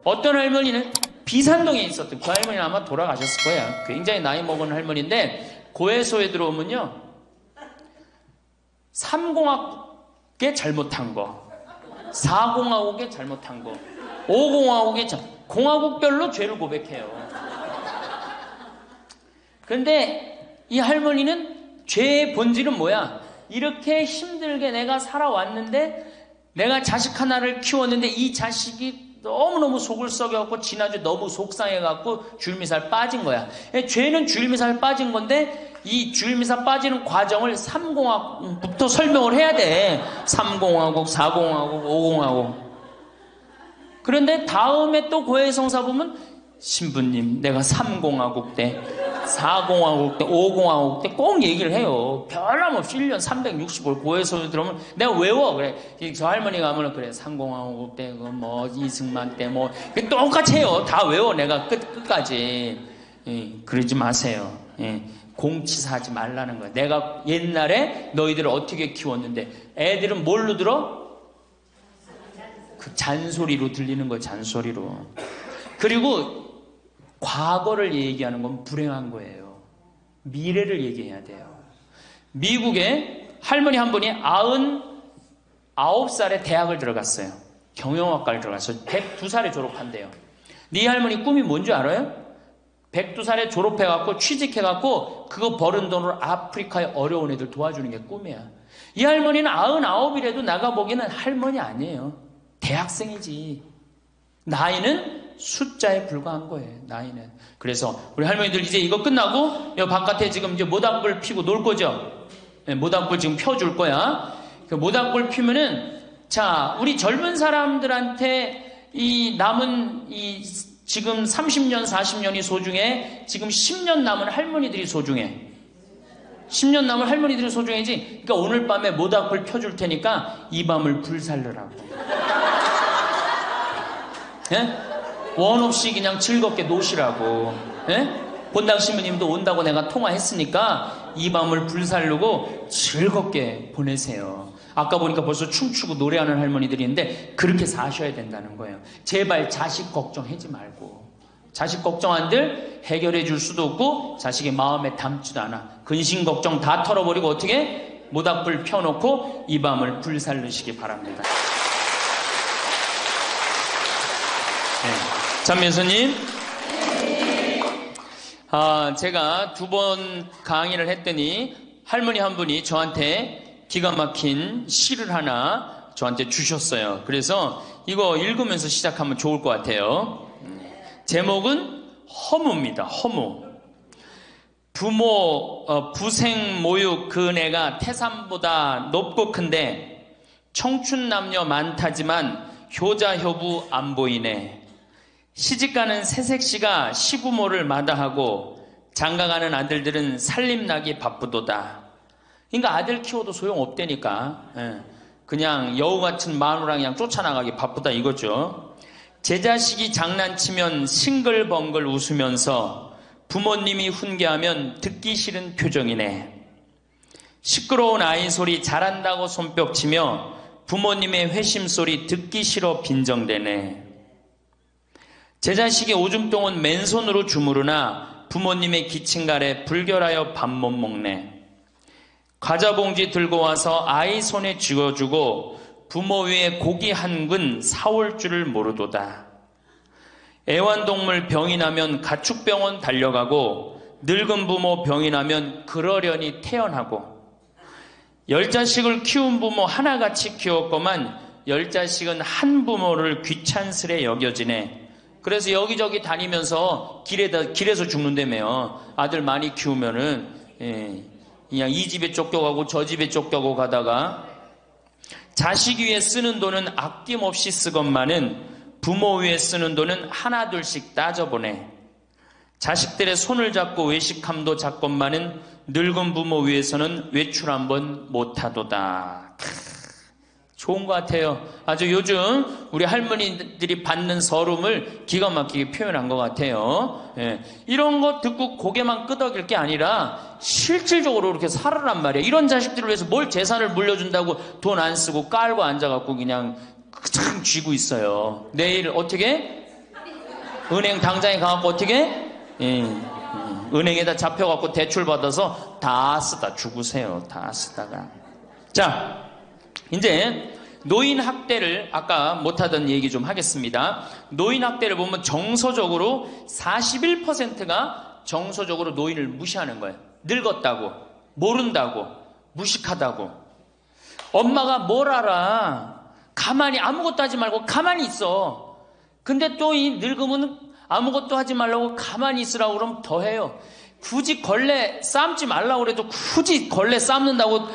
어떤 할머니는 비산동에 있었던 그 할머니는 아마 돌아가셨을 거예요. 굉장히 나이 먹은 할머니인데 고해소에 들어오면요 3공학에 잘못한 거 4공화국에 잘못한 거 5공화국에 공화국별로 죄를 고백해요. 그런데 이 할머니는 죄의 본질은 뭐야? 이렇게 힘들게 내가 살아왔는데 내가 자식 하나를 키웠는데 이 자식이 너무너무 속을 썩여갖고 지난주 너무 속상해갖고 줄미살 빠진 거야. 죄는 줄미살 빠진 건데 이 줄미살 빠지는 과정을 3공화국부터 설명을 해야 돼. 3공화국, 4공화국, 5공화국. 그런데 다음에 또 고해성사 보면 신부님 내가 3공화국 때 4공화국 때 5공화국 때 꼭 얘기를 해요. 변함없이 1년 365일 고해성사 들어오면 내가 외워. 그래 저 할머니가 하면 그래 3공화국 때 뭐 이승만 때 뭐 똑같이 해요. 다 외워 내가 끝까지. 예, 그러지 마세요. 예, 공치사하지 말라는 거야. 내가 옛날에 너희들을 어떻게 키웠는데 애들은 뭘로 들어? 그 잔소리로 들리는 거예요. 잔소리로. 그리고 과거를 얘기하는 건 불행한 거예요. 미래를 얘기해야 돼요. 미국에 할머니 한 분이 99살에 대학을 들어갔어요. 경영학과를 들어갔어요. 102살에 졸업한대요. 네 할머니 꿈이 뭔지 알아요? 102살에 졸업해갖고 취직해갖고 그거 버는 돈으로 아프리카의 어려운 애들 도와주는 게 꿈이야. 이 할머니는 99이라도 나가보기에는 할머니 아니에요. 대학생이지. 나이는 숫자에 불과한 거예요. 나이는. 그래서 우리 할머니들 이제 이거 끝나고 여 바깥에 지금 이제 모닥불 피고 놀 거죠. 네, 모닥불 지금 펴줄 거야. 그 모닥불 피면은 자 우리 젊은 사람들한테 이 남은 이 지금 30년 40년이 소중해. 지금 10년 남은 할머니들이 소중해. 10년 남은 할머니들이 소중해지. 그러니까 오늘 밤에 모닥불 펴줄 테니까 이 밤을 불살르라고. 예? 원 없이 그냥 즐겁게 노시라고. 예? 본당 신부님도 온다고 내가 통화했으니까 이 밤을 불살르고 즐겁게 보내세요. 아까 보니까 벌써 춤추고 노래하는 할머니들이 있는데 그렇게 사셔야 된다는 거예요. 제발 자식 걱정하지 말고. 자식 걱정한들 해결해 줄 수도 없고 자식의 마음에 담지도 않아. 근심 걱정 다 털어버리고 어떻게? 모닥불 펴놓고 이 밤을 불살르시기 바랍니다. 네. 참면수님, 제가 2번 강의를 했더니 할머니 한 분이 저한테 기가 막힌 시를 하나 저한테 주셨어요. 그래서 이거 읽으면서 시작하면 좋을 것 같아요. 제목은 허무입니다. 허무. 부생 모육 그 내가 태산보다 높고 큰데 청춘 남녀 많다지만 효자 효부 안 보이네. 시집가는 새색시가 시부모를 마다하고 장가가는 아들들은 살림나기 바쁘도다. 그러니까 아들 키워도 소용없다니까. 그냥 여우 같은 마누라 그냥 쫓아나가기 바쁘다 이거죠. 제 자식이 장난치면 싱글벙글 웃으면서 부모님이 훈계하면 듣기 싫은 표정이네. 시끄러운 아이 소리 잘한다고 손뼉치며 부모님의 회심 소리 듣기 싫어 빈정대네. 제 자식이 오줌똥은 맨손으로 주무르나 부모님의 기침갈에 불결하여 밥 못 먹네. 과자 봉지 들고 와서 아이 손에 쥐어주고 부모 위에 고기 한 근 사올 줄을 모르도다. 애완동물 병이 나면 가축병원 달려가고 늙은 부모 병이 나면 그러려니 태어나고 10자식을 키운 부모 하나같이 키웠건만 10자식은 한 부모를 귀찮스레 여겨지네. 그래서 여기저기 다니면서 길에서 죽는다며요. 아들 많이 키우면은 그냥 이 집에 쫓겨가고 저 집에 쫓겨가고 가다가 자식 위에 쓰는 돈은 아낌없이 쓰건만은 부모 위에 쓰는 돈은 하나 둘씩 따져보네. 자식들의 손을 잡고 외식함도 잡건만은 늙은 부모 위에서는 외출 한번 못하도다. 좋은 것 같아요. 아주 요즘 우리 할머니들이 받는 서름을 기가 막히게 표현한 것 같아요. 예. 이런 거 듣고 고개만 끄덕일 게 아니라 실질적으로 이렇게 살아란 말이에요. 이런 자식들을 위해서 뭘 재산을 물려준다고 돈 안 쓰고 깔고 앉아갖고 그냥 참 쥐고 있어요. 내일 어떻게? 은행 당장에 가갖고 어떻게? 은행에다 잡혀갖고 대출 받아서 다 쓰다 죽으세요. 다 쓰다가. 자, 이제 노인 학대를 아까 못하던 얘기 좀 하겠습니다. 노인 학대를 보면 정서적으로 41%가 정서적으로 노인을 무시하는 거예요. 늙었다고, 모른다고, 무식하다고. 엄마가 뭘 알아? 가만히 아무것도 하지 말고 가만히 있어. 근데 또 이 늙으면 아무것도 하지 말라고 가만히 있으라고 그러면 더 해요. 굳이 걸레 삶지 말라고 그래도 굳이 걸레 삶는다고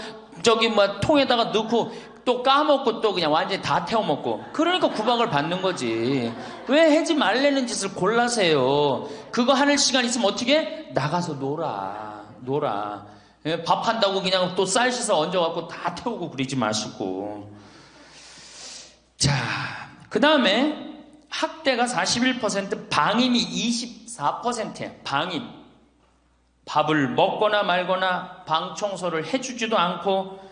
저기 뭐 통에다가 넣고 또 까먹고 또 그냥 완전히 다 태워먹고. 그러니까 구박을 받는 거지. 왜 하지 말라는 짓을 골라세요. 그거 하는 시간 있으면 어떻게? 나가서 놀아. 밥 한다고 그냥 또 쌀 씻어 얹어갖고 다 태우고 그러지 마시고. 자, 그 다음에 학대가 41%, 방임이 24%예요. 방임. 밥을 먹거나 말거나 방 청소를 해주지도 않고.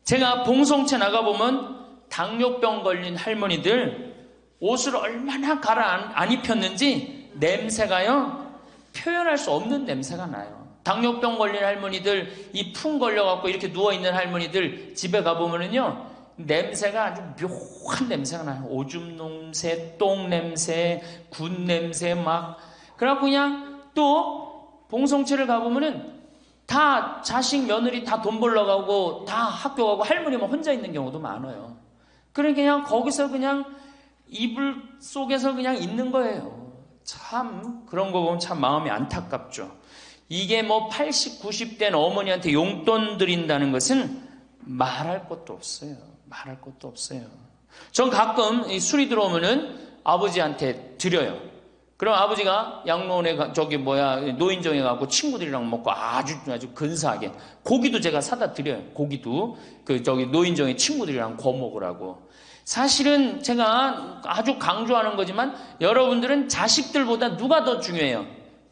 제가 봉송체 나가보면 당뇨병 걸린 할머니들 옷을 얼마나 갈아 안 입혔는지 냄새가요, 표현할 수 없는 냄새가 나요. 당뇨병 걸린 할머니들, 이 풍 걸려갖고 이렇게 누워있는 할머니들 집에 가보면은요, 냄새가 아주 묘한 냄새가 나요. 오줌 냄새, 똥 냄새, 군 냄새 막. 그래갖고 그냥 또 봉송체를 가보면은 다 자식 며느리 다 돈 벌러 가고 다 학교 가고 할머니만 혼자 있는 경우도 많아요. 그러니까 그냥 거기서 그냥 이불 속에서 그냥 있는 거예요. 참 그런 거 보면 참 마음이 안타깝죠. 이게 뭐 80, 90된 어머니한테 용돈 드린다는 것은 말할 것도 없어요. 말할 것도 없어요. 전 가끔 이 술이 들어오면은 아버지한테 드려요. 그럼 아버지가 양로원에 노인정에 가고 친구들이랑 먹고 아주 근사하게 고기도 제가 사다 드려요. 고기도 노인정에 친구들이랑 구워 먹으라고. 사실은 제가 아주 강조하는 거지만 여러분들은 자식들보다 누가 더 중요해요?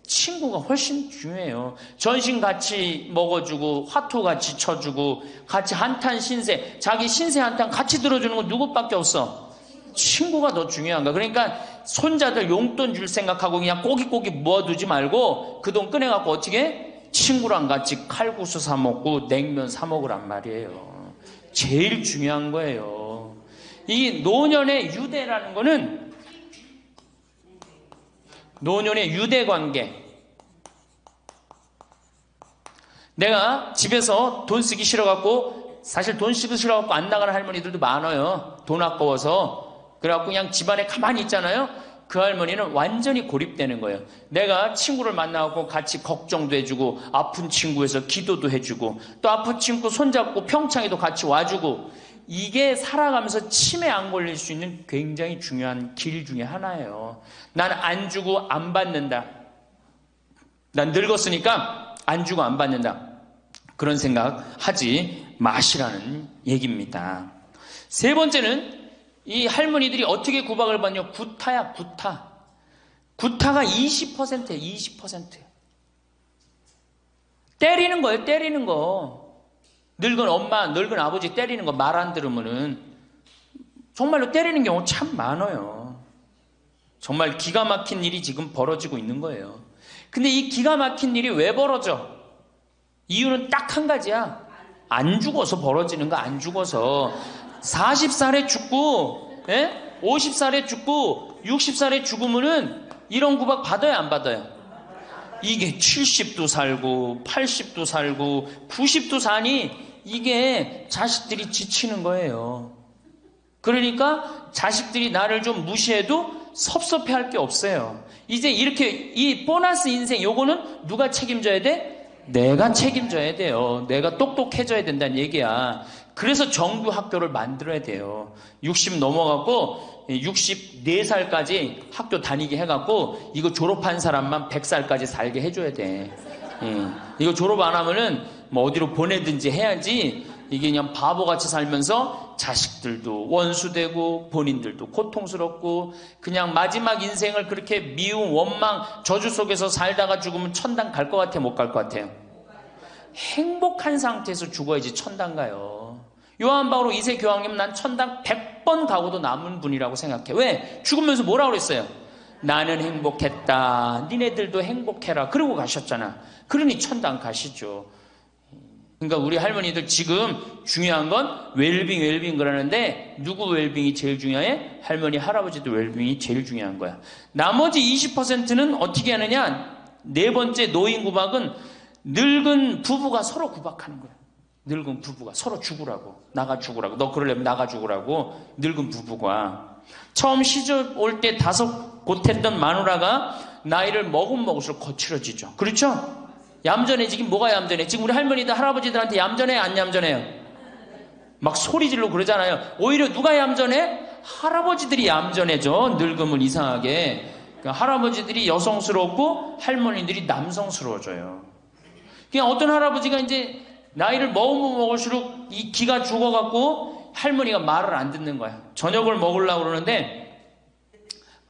친구가 훨씬 중요해요. 전신 같이 먹어주고 화투 같이 쳐주고 같이 한탄 신세, 자기 신세 한탄 같이 들어주는 건 누구밖에 없어? 친구가 더 중요한 거야. 그러니까 손자들 용돈 줄 생각하고 그냥 꼬깃꼬깃 모아두지 말고 그 돈 꺼내갖고 어떻게? 친구랑 같이 칼국수 사 먹고 냉면 사 먹으란 말이에요. 제일 중요한 거예요. 이 노년의 유대라는 거는 노년의 유대 관계. 내가 집에서 돈 쓰기 싫어갖고, 사실 돈 쓰기 싫어갖고 안 나가는 할머니들도 많아요. 돈 아까워서. 그래갖고 그냥 집안에 가만히 있잖아요. 그 할머니는 완전히 고립되는 거예요. 내가 친구를 만나고 같이 걱정도 해주고, 아픈 친구에서 기도도 해주고, 또 아픈 친구 손잡고 평창에도 같이 와주고, 이게 살아가면서 치매 안 걸릴 수 있는 굉장히 중요한 길 중에 하나예요. 난 안 주고 안 받는다. 난 늙었으니까 안 주고 안 받는다. 그런 생각 하지 마시라는 얘기입니다. 세 번째는 이 할머니들이 어떻게 구박을 받냐? 구타야, 구타. 구타가 20%예요, 20%. 때리는 거예요, 때리는 거. 늙은 엄마, 늙은 아버지 때리는 거 말 안 들으면은 정말로 때리는 경우 참 많아요. 정말 기가 막힌 일이 지금 벌어지고 있는 거예요. 근데 이 기가 막힌 일이 왜 벌어져? 이유는 딱 한 가지야. 안 죽어서 벌어지는 거, 안 죽어서. 40살에 죽고, 50살에 죽고, 60살에 죽으면은 이런 구박 받아요, 안 받아요? 이게 70도 살고, 80도 살고, 90도 사니 이게 자식들이 지치는 거예요. 그러니까 자식들이 나를 좀 무시해도 섭섭해 할 게 없어요. 이제 이렇게 이 보너스 인생 요거는 누가 책임져야 돼? 내가 책임져야 돼요. 내가 똑똑해져야 된다는 얘기야. 그래서 정규 학교를 만들어야 돼요. 60 넘어가고 64살까지 학교 다니게 해갖고 이거 졸업한 사람만 100살까지 살게 해줘야 돼. 이거 졸업 안 하면은 뭐 어디로 보내든지 해야지 이게 그냥 바보같이 살면서 자식들도 원수되고 본인들도 고통스럽고 그냥 마지막 인생을 그렇게 미움, 원망, 저주 속에서 살다가 죽으면 천당 갈 것 같아요? 못 갈 것 같아요? 행복한 상태에서 죽어야지 천당 가요. 요한 바오로 2세 교황님 난 천당 100번 가고도 남은 분이라고 생각해. 왜? 죽으면서 뭐라고 그랬어요? 나는 행복했다. 니네들도 행복해라. 그러고 가셨잖아. 그러니 천당 가시죠. 그러니까 우리 할머니들 지금 중요한 건 웰빙 그러는데 누구 웰빙이 제일 중요해? 할머니, 할아버지들 웰빙이 제일 중요한 거야. 나머지 20%는 어떻게 하느냐? 네 번째 노인 구박은 늙은 부부가 서로 구박하는 거야. 늙은 부부가 서로 죽으라고. 나가 죽으라고. 너 그러려면 나가 죽으라고. 늙은 부부가. 처음 시집 올 때 다소 못했던 마누라가 나이를 먹을수록 거칠어지죠. 그렇죠? 얌전해지긴 뭐가 얌전해? 지금 우리 할머니들 할아버지들한테 얌전해 안 얌전해요? 막 소리 지르고 그러잖아요. 오히려 누가 얌전해? 할아버지들이 얌전해져. 늙으면 이상하게. 그러니까 할아버지들이 여성스럽고 할머니들이 남성스러워져요. 그냥 어떤 할아버지가 이제 나이를 먹으면 먹을수록 이 기가 죽어갖고 할머니가 말을 안 듣는 거야. 저녁을 먹으려고 그러는데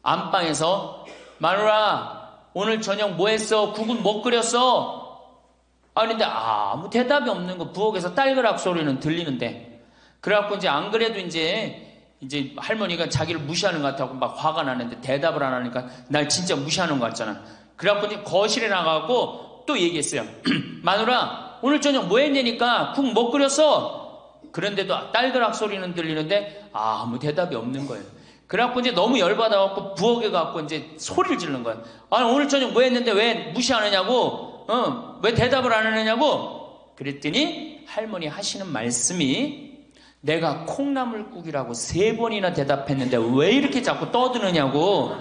안방에서 마누라 오늘 저녁 뭐 했어? 국은 뭐 끓였어? 아닌데 아무 대답이 없는 거. 부엌에서 딸그락 소리는 들리는데. 그래갖고 이제 안 그래도 이제 할머니가 자기를 무시하는 것 같아서 막 화가 나는데 대답을 안 하니까 날 진짜 무시하는 것 같잖아. 그래갖고 이제 거실에 나가고 또 얘기했어요. 마누라 오늘 저녁 뭐 했냐니까 국 뭐 끓였어? 그런데도 딸그락 소리는 들리는데 아무 대답이 없는 거예요. 그래갖고 이제 너무 열받아갖고 부엌에 가갖고 이제 소리를 지르는 거예요. 아니 오늘 저녁 뭐 했는데 왜 무시하느냐고? 왜 대답을 안 하느냐고? 그랬더니 할머니 하시는 말씀이 내가 콩나물국이라고 3번이나 대답했는데 왜 이렇게 자꾸 떠드느냐고.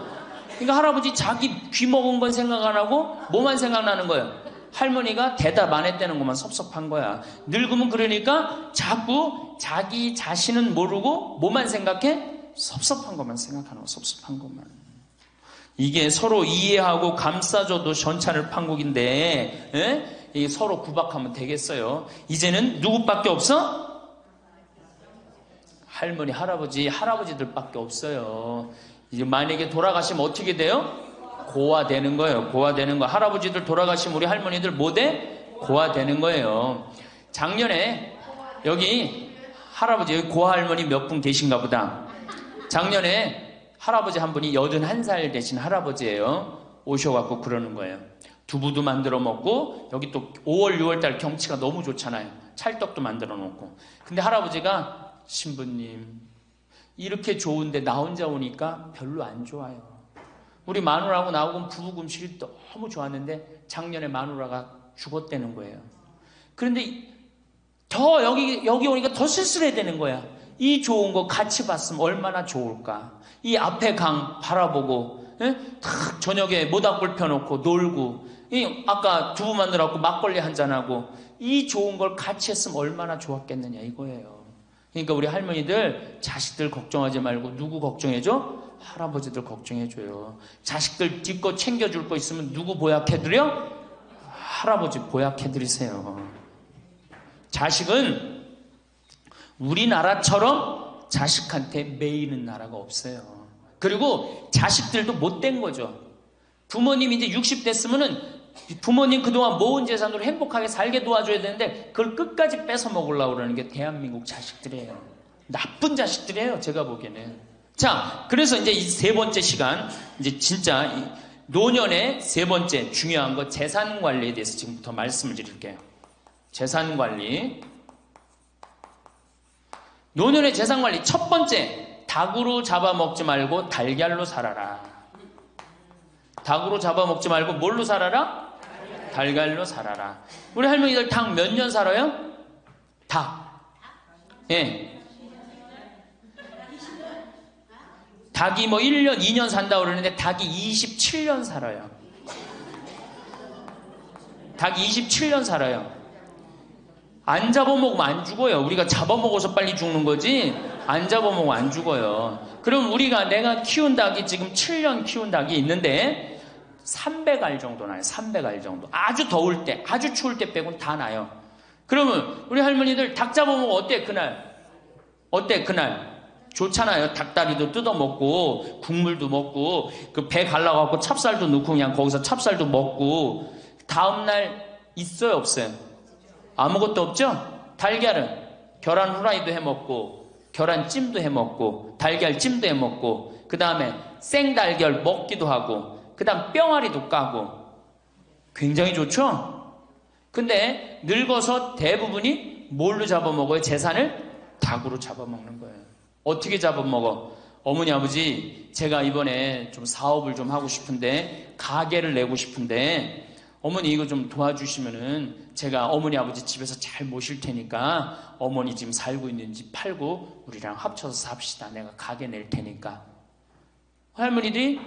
그러니까 할아버지 자기 귀 먹은 건 생각 안 하고 뭐만 생각나는 거예요. 할머니가 대답 안 했다는 것만 섭섭한 거야. 늙으면 그러니까 자꾸 자기 자신은 모르고 뭐만 생각해? 섭섭한 것만 생각하는 거. 섭섭한 것만. 이게 서로 이해하고 감싸줘도 전차를 판국인데 이게 서로 구박하면 되겠어요. 이제는 누구밖에 없어? 할머니, 할아버지들밖에 없어요. 이제 만약에 돌아가시면 어떻게 돼요? 고아되는 거예요. 고아되는 거. 할아버지들 돌아가시면 우리 할머니들 뭐 돼? 고아되는 거예요. 작년에 여기 할아버지 여기 고아할머니 몇 분 계신가 보다. 작년에 할아버지 한 분이 81살 되신 할아버지예요. 오셔갖고 그러는 거예요. 두부도 만들어 먹고 여기 또 5월 6월달 경치가 너무 좋잖아요. 찰떡도 만들어 놓고. 근데 할아버지가 신부님 이렇게 좋은데 나 혼자 오니까 별로 안 좋아요. 우리 마누라하고 나하고 부부금실이 너무 좋았는데 작년에 마누라가 죽었다는 거예요. 그런데 더 여기 오니까 더 쓸쓸해야 되는 거야. 이 좋은 거 같이 봤으면 얼마나 좋을까. 이 앞에 강 바라보고 탁 저녁에 모닥불 펴놓고 놀고 아까 두부 만들어갖고 막걸리 한잔하고 이 좋은 걸 같이 했으면 얼마나 좋았겠느냐 이거예요. 그러니까 우리 할머니들 자식들 걱정하지 말고 누구 걱정해줘? 할아버지들 걱정해줘요. 자식들 뒷거 챙겨줄 거 있으면 누구 보약해드려? 할아버지 보약해드리세요. 자식은 우리나라처럼 자식한테 매이는 나라가 없어요. 그리고 자식들도 못된 거죠. 부모님 이제 60 됐으면은 부모님 그동안 모은 재산으로 행복하게 살게 도와줘야 되는데 그걸 끝까지 뺏어 먹으려고 그러는 게 대한민국 자식들이에요. 나쁜 자식들이에요. 제가 보기에는. 자, 그래서 이제 이 3번째 시간, 이제 진짜 노년의 3번째 중요한 거 재산 관리에 대해서 지금부터 말씀을 드릴게요. 재산 관리. 노년의 재산 관리 첫 번째, 닭으로 잡아먹지 말고 달걀로 살아라. 닭으로 잡아먹지 말고 뭘로 살아라? 달걀로 살아라. 우리 할머니들 닭 몇 년 살아요? 닭. 예. 닭이 뭐 1년, 2년 산다고 그러는데 닭이 27년 살아요. 닭이 27년 살아요. 안 잡아먹으면 안 죽어요. 우리가 잡아먹어서 빨리 죽는 거지 안 잡아먹으면 안 죽어요. 그럼 내가 키운 닭이 지금 7년 키운 닭이 있는데 300알 정도 나요. 300알 정도. 아주 더울 때, 아주 추울 때 빼고는 다 나요. 그러면 우리 할머니들 닭 잡아먹으면 어때 그날? 어때 그날? 좋잖아요. 닭다리도 뜯어먹고 국물도 먹고 그 배 갈라갖고 찹쌀도 넣고 그냥 거기서 찹쌀도 먹고 다음날 있어요 없어요? 아무것도 없죠? 달걀은 계란 후라이도 해먹고 계란찜도 해먹고 달걀찜도 해먹고 그 다음에 생달걀 먹기도 하고, 그 다음 뿅아리도 까고. 굉장히 좋죠? 근데 늙어서 대부분이 뭘로 잡아먹어요? 재산을? 닭으로 잡아먹는 거예요. 어떻게 잡아먹어? 어머니 아버지 제가 이번에 좀 사업을 좀 하고 싶은데, 가게를 내고 싶은데 어머니 이거 좀 도와주시면은 제가 어머니 아버지 집에서 잘 모실 테니까 어머니 지금 살고 있는 집 팔고 우리랑 합쳐서 삽시다. 내가 가게 낼 테니까. 할머니들이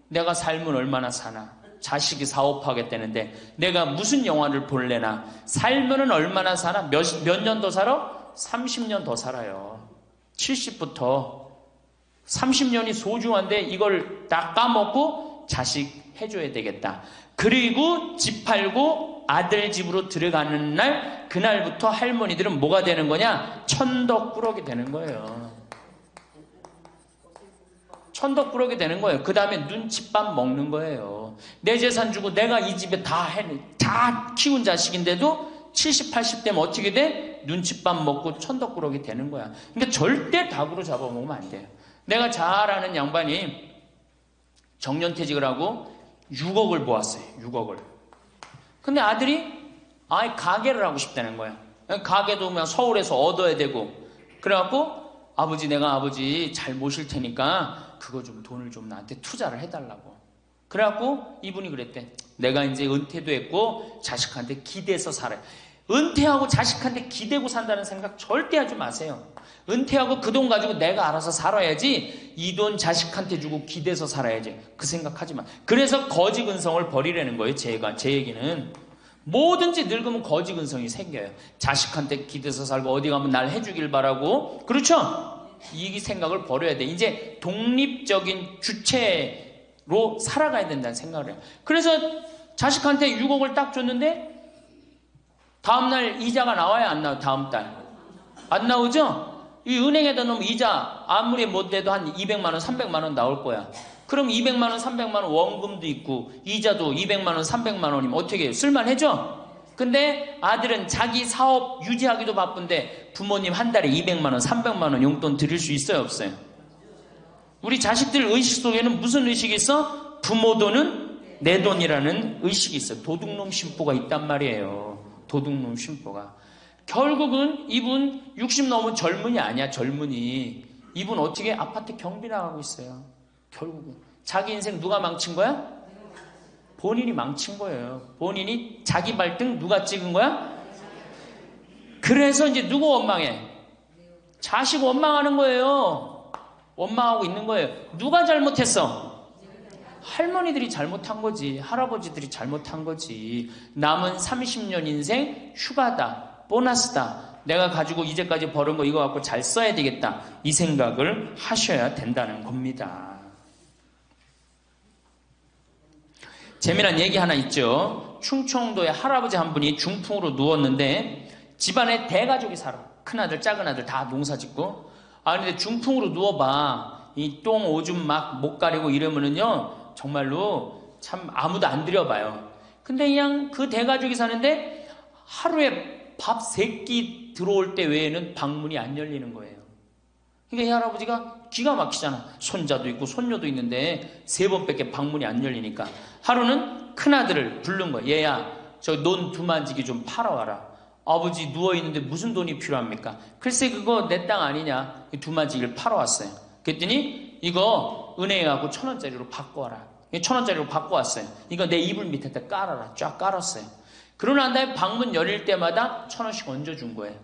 내가 살면 얼마나 사나, 자식이 사업하겠다는데 내가 무슨 영화를 볼래나, 살면은 얼마나 사나, 몇 년 더 살아? 30년 더 살아요. 70부터 30년이 소중한데 이걸 다 까먹고 자식 해줘야 되겠다. 그리고 집 팔고 아들 집으로 들어가는 날, 그날부터 할머니들은 뭐가 되는 거냐? 천덕꾸러기 되는 거예요. 천덕꾸러기 되는 거예요. 그 다음에 눈칫밥 먹는 거예요. 내 재산 주고 내가 이 집에 다 키운 자식인데도 70, 80 되면 어떻게 돼? 눈칫밥 먹고 천덕꾸러기 되는 거야. 그러니까 절대 닭으로 잡아먹으면 안 돼요. 내가 잘 아는 양반이 정년퇴직을 하고 6억을 모았어요. 6억을. 근데 아들이 아예 가게를 하고 싶다는 거야. 가게도 그냥 서울에서 얻어야 되고. 그래갖고 아버지, 내가 아버지 잘 모실 테니까 그거 좀 돈을 좀 나한테 투자를 해달라고. 그래갖고 이분이 그랬대. 내가 이제 은퇴도 했고 자식한테 기대서 살아요. 은퇴하고 자식한테 기대고 산다는 생각 절대 하지 마세요. 은퇴하고 그 돈 가지고 내가 알아서 살아야지, 이 돈 자식한테 주고 기대서 살아야지, 그 생각하지 마. 그래서 거지 근성을 버리라는 거예요. 제 얘기는 뭐든지 늙으면 거지 근성이 생겨요. 자식한테 기대서 살고 어디 가면 날 해주길 바라고, 그렇죠? 이 생각을 버려야 돼. 이제 독립적인 주체로 살아가야 된다는 생각을 해요. 그래서 자식한테 6억을 딱 줬는데 다음날 이자가 나와야 안 나와요? 다음 달 안 나오죠? 이 은행에다 놓으면 이자 아무리 못 내도 한 200만 원, 300만 원 나올 거야. 그럼 200만 원, 300만 원 원금도 있고 이자도 200만 원, 300만 원이면 어떻게 해요? 쓸만해져? 근데 아들은 자기 사업 유지하기도 바쁜데 부모님 한 달에 200만 원, 300만 원 용돈 드릴 수 있어요, 없어요? 우리 자식들 의식 속에는 무슨 의식이 있어? 부모 돈은 내 돈이라는 의식이 있어요. 도둑놈 심보가 있단 말이에요. 도둑놈 심보가. 결국은 이분 60 넘은 젊은이 아니야. 젊은이. 이분 어떻게 아파트 경비 나가고 있어요. 결국은 자기 인생 누가 망친 거야? 본인이 망친 거예요. 본인이 자기 발등 누가 찍은 거야? 그래서 이제 누구 원망해? 자식 원망하는 거예요. 원망하고 있는 거예요. 누가 잘못했어? 할머니들이 잘못한 거지. 할아버지들이 잘못한 거지. 남은 30년 인생 휴가다, 보너스다. 내가 가지고 이제까지 벌은 거 이거 갖고 잘 써야 되겠다. 이 생각을 하셔야 된다는 겁니다. 재미난 얘기 하나 있죠. 충청도에 할아버지 한 분이 중풍으로 누웠는데 집안에 대가족이 살아. 큰아들, 작은아들 다 농사 짓고. 근데 중풍으로 누워봐. 이 똥 오줌 막 못 가리고 이러면은요, 정말로 참 아무도 안 들여봐요. 근데 그냥 그 대가족이 사는데 하루에 밥 3끼 들어올 때 외에는 방문이 안 열리는 거예요. 그러니까 이 할아버지가 기가 막히잖아. 손자도 있고 손녀도 있는데 3번밖에 방문이 안 열리니까 하루는 큰아들을 부른 거야. 얘야, 저 논 두만지기 좀 팔아와라. 아버지 누워있는데 무슨 돈이 필요합니까? 글쎄 그거 내 땅 아니냐. 두만지기를 팔아왔어요. 그랬더니 이거 은행에 가고 1,000원짜리로 바꿔와라. 1,000원짜리로 바꿔왔어요. 이거 내 이불 밑에다 깔아라. 쫙 깔았어요. 그러고 난 다음에 방문 열릴 때마다 1,000원씩 얹어준 거예요.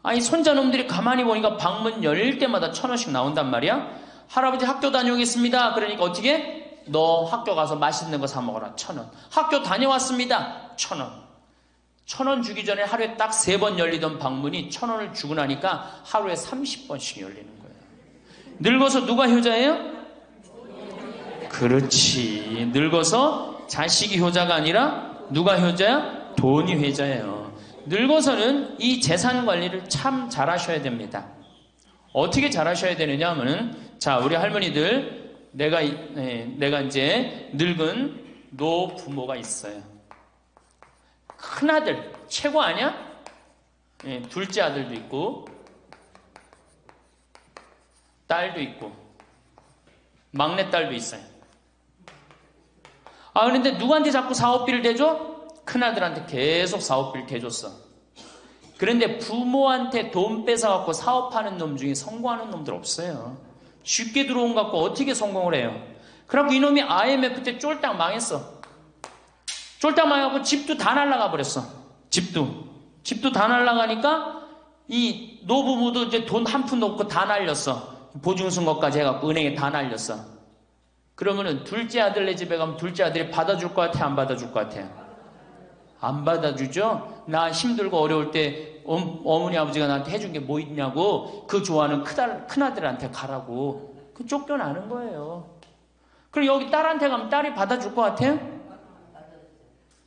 아니 손자놈들이 가만히 보니까 방문 열릴 때마다 1,000원씩 나온단 말이야. 할아버지 학교 다녀오겠습니다. 그러니까 어떻게? 너 학교 가서 맛있는 거 사 먹어라. 1,000원. 학교 다녀왔습니다. 1,000원. 1,000원 주기 전에 하루에 딱 3번 열리던 방문이 1,000원을 주고 나니까 하루에 30번씩 열리는 거예요. 늙어서 누가 효자예요? 그렇지. 늙어서 자식이 효자가 아니라 누가 효자야? 돈이 효자예요. 늙어서는 이 재산 관리를 참 잘하셔야 됩니다. 어떻게 잘하셔야 되느냐 하면은, 자, 우리 할머니들, 내가 이제 늙은 노부모가 있어요. 큰아들, 최고 아니야? 둘째 아들도 있고, 딸도 있고, 막내딸도 있어요. 그런데 누구한테 자꾸 사업비를 대줘? 큰아들한테 계속 사업비를 대줬어. 그런데 부모한테 돈 뺏어갖고 사업하는 놈 중에 성공하는 놈들 없어요. 쉽게 들어온 것 갖고 어떻게 성공을 해요? 그래갖고 이놈이 IMF 때 쫄딱 망했어. 쫄딱 망해갖고 집도 다 날라가 버렸어. 집도 다 날라가니까 이 노부부도 이제 돈 한 푼도 없고 다 날렸어. 보증승 것까지 해갖고 은행에 다 날렸어. 그러면은 둘째 아들네 집에 가면 둘째 아들이 받아줄 것 같아? 안 받아줄 것 같아? 안 받아주죠? 나 힘들고 어려울 때 어머니 아버지가 나한테 해준 게 뭐 있냐고 그 좋아하는 큰아들한테 가라고 그 쫓겨나는 거예요. 그럼 여기 딸한테 가면 딸이 받아줄 것 같아요?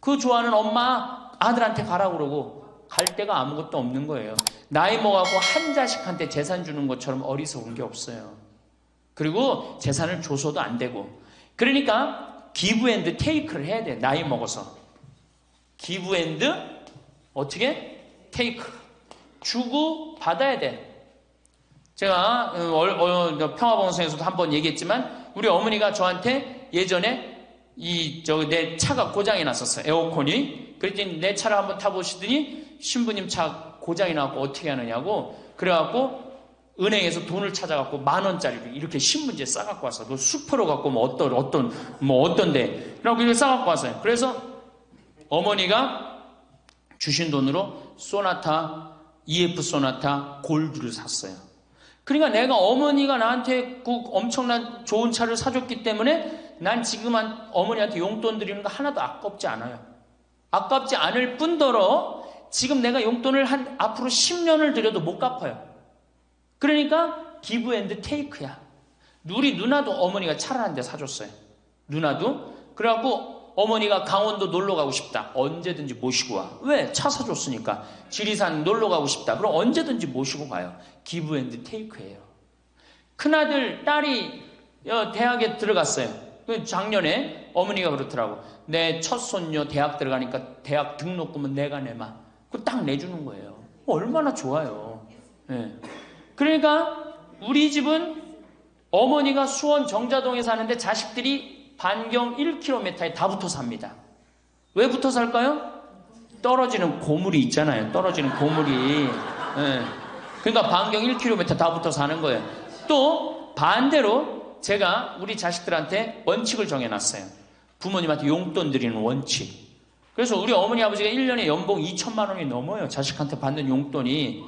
그 좋아하는 엄마 아들한테 가라고 그러고 갈 데가 아무것도 없는 거예요. 나이 먹어갖고 한 자식한테 재산 주는 것처럼 어리석은 게 없어요. 그리고 재산을 줘서도 안 되고. 그러니까 기브 앤드 테이크를 해야 돼. 나이 먹어서. 기브 앤드 어떻게? 테이크. 주고 받아야 돼. 제가 평화방송에서도 한번 얘기했지만 우리 어머니가 저한테 예전에 내 차가 고장이 났었어요. 에어컨이. 그랬더니 내 차를 한번 타보시더니 신부님 차 고장이 나고 어떻게 하느냐고 그래갖고 은행에서 돈을 찾아갖고 10,000원짜리를 이렇게 신문지에 싸갖고 왔어. 그 수표로 갖고 어떤데. 그래갖고 이렇게 싸갖고 왔어요. 그래서 어머니가 주신 돈으로 EF 소나타 골드를 샀어요. 그러니까 내가 어머니가 나한테 그 엄청난 좋은 차를 사줬기 때문에 난 지금 어머니한테 용돈 드리는 거 하나도 아깝지 않아요. 아깝지 않을 뿐더러 지금 내가 용돈을 앞으로 10년을 드려도 못 갚아요. 그러니까 기브 앤드 테이크야. 우리 누나도 어머니가 차를 한 대 사줬어요. 누나도. 그래갖고 어머니가 강원도 놀러 가고 싶다. 언제든지 모시고 와. 왜? 차 사줬으니까. 지리산 놀러 가고 싶다. 그럼 언제든지 모시고 가요. 기브 앤드 테이크예요. 큰아들, 딸이 대학에 들어갔어요. 작년에 어머니가 그렇더라고. 내 첫 손녀 대학 들어가니까 대학 등록금은 내가 내마. 그거 딱 내주는 거예요. 얼마나 좋아요. 네. 그러니까 우리 집은 어머니가 수원 정자동에 사는데 자식들이 반경 1km에 다 붙어 삽니다. 왜 붙어 살까요? 떨어지는 고물이 있잖아요. 떨어지는 고물이. 네. 그러니까 반경 1km 다 붙어 사는 거예요. 또 반대로 제가 우리 자식들한테 원칙을 정해놨어요. 부모님한테 용돈 드리는 원칙. 그래서 우리 어머니 아버지가 1년에 연봉 2천만 원이 넘어요. 자식한테 받는 용돈이.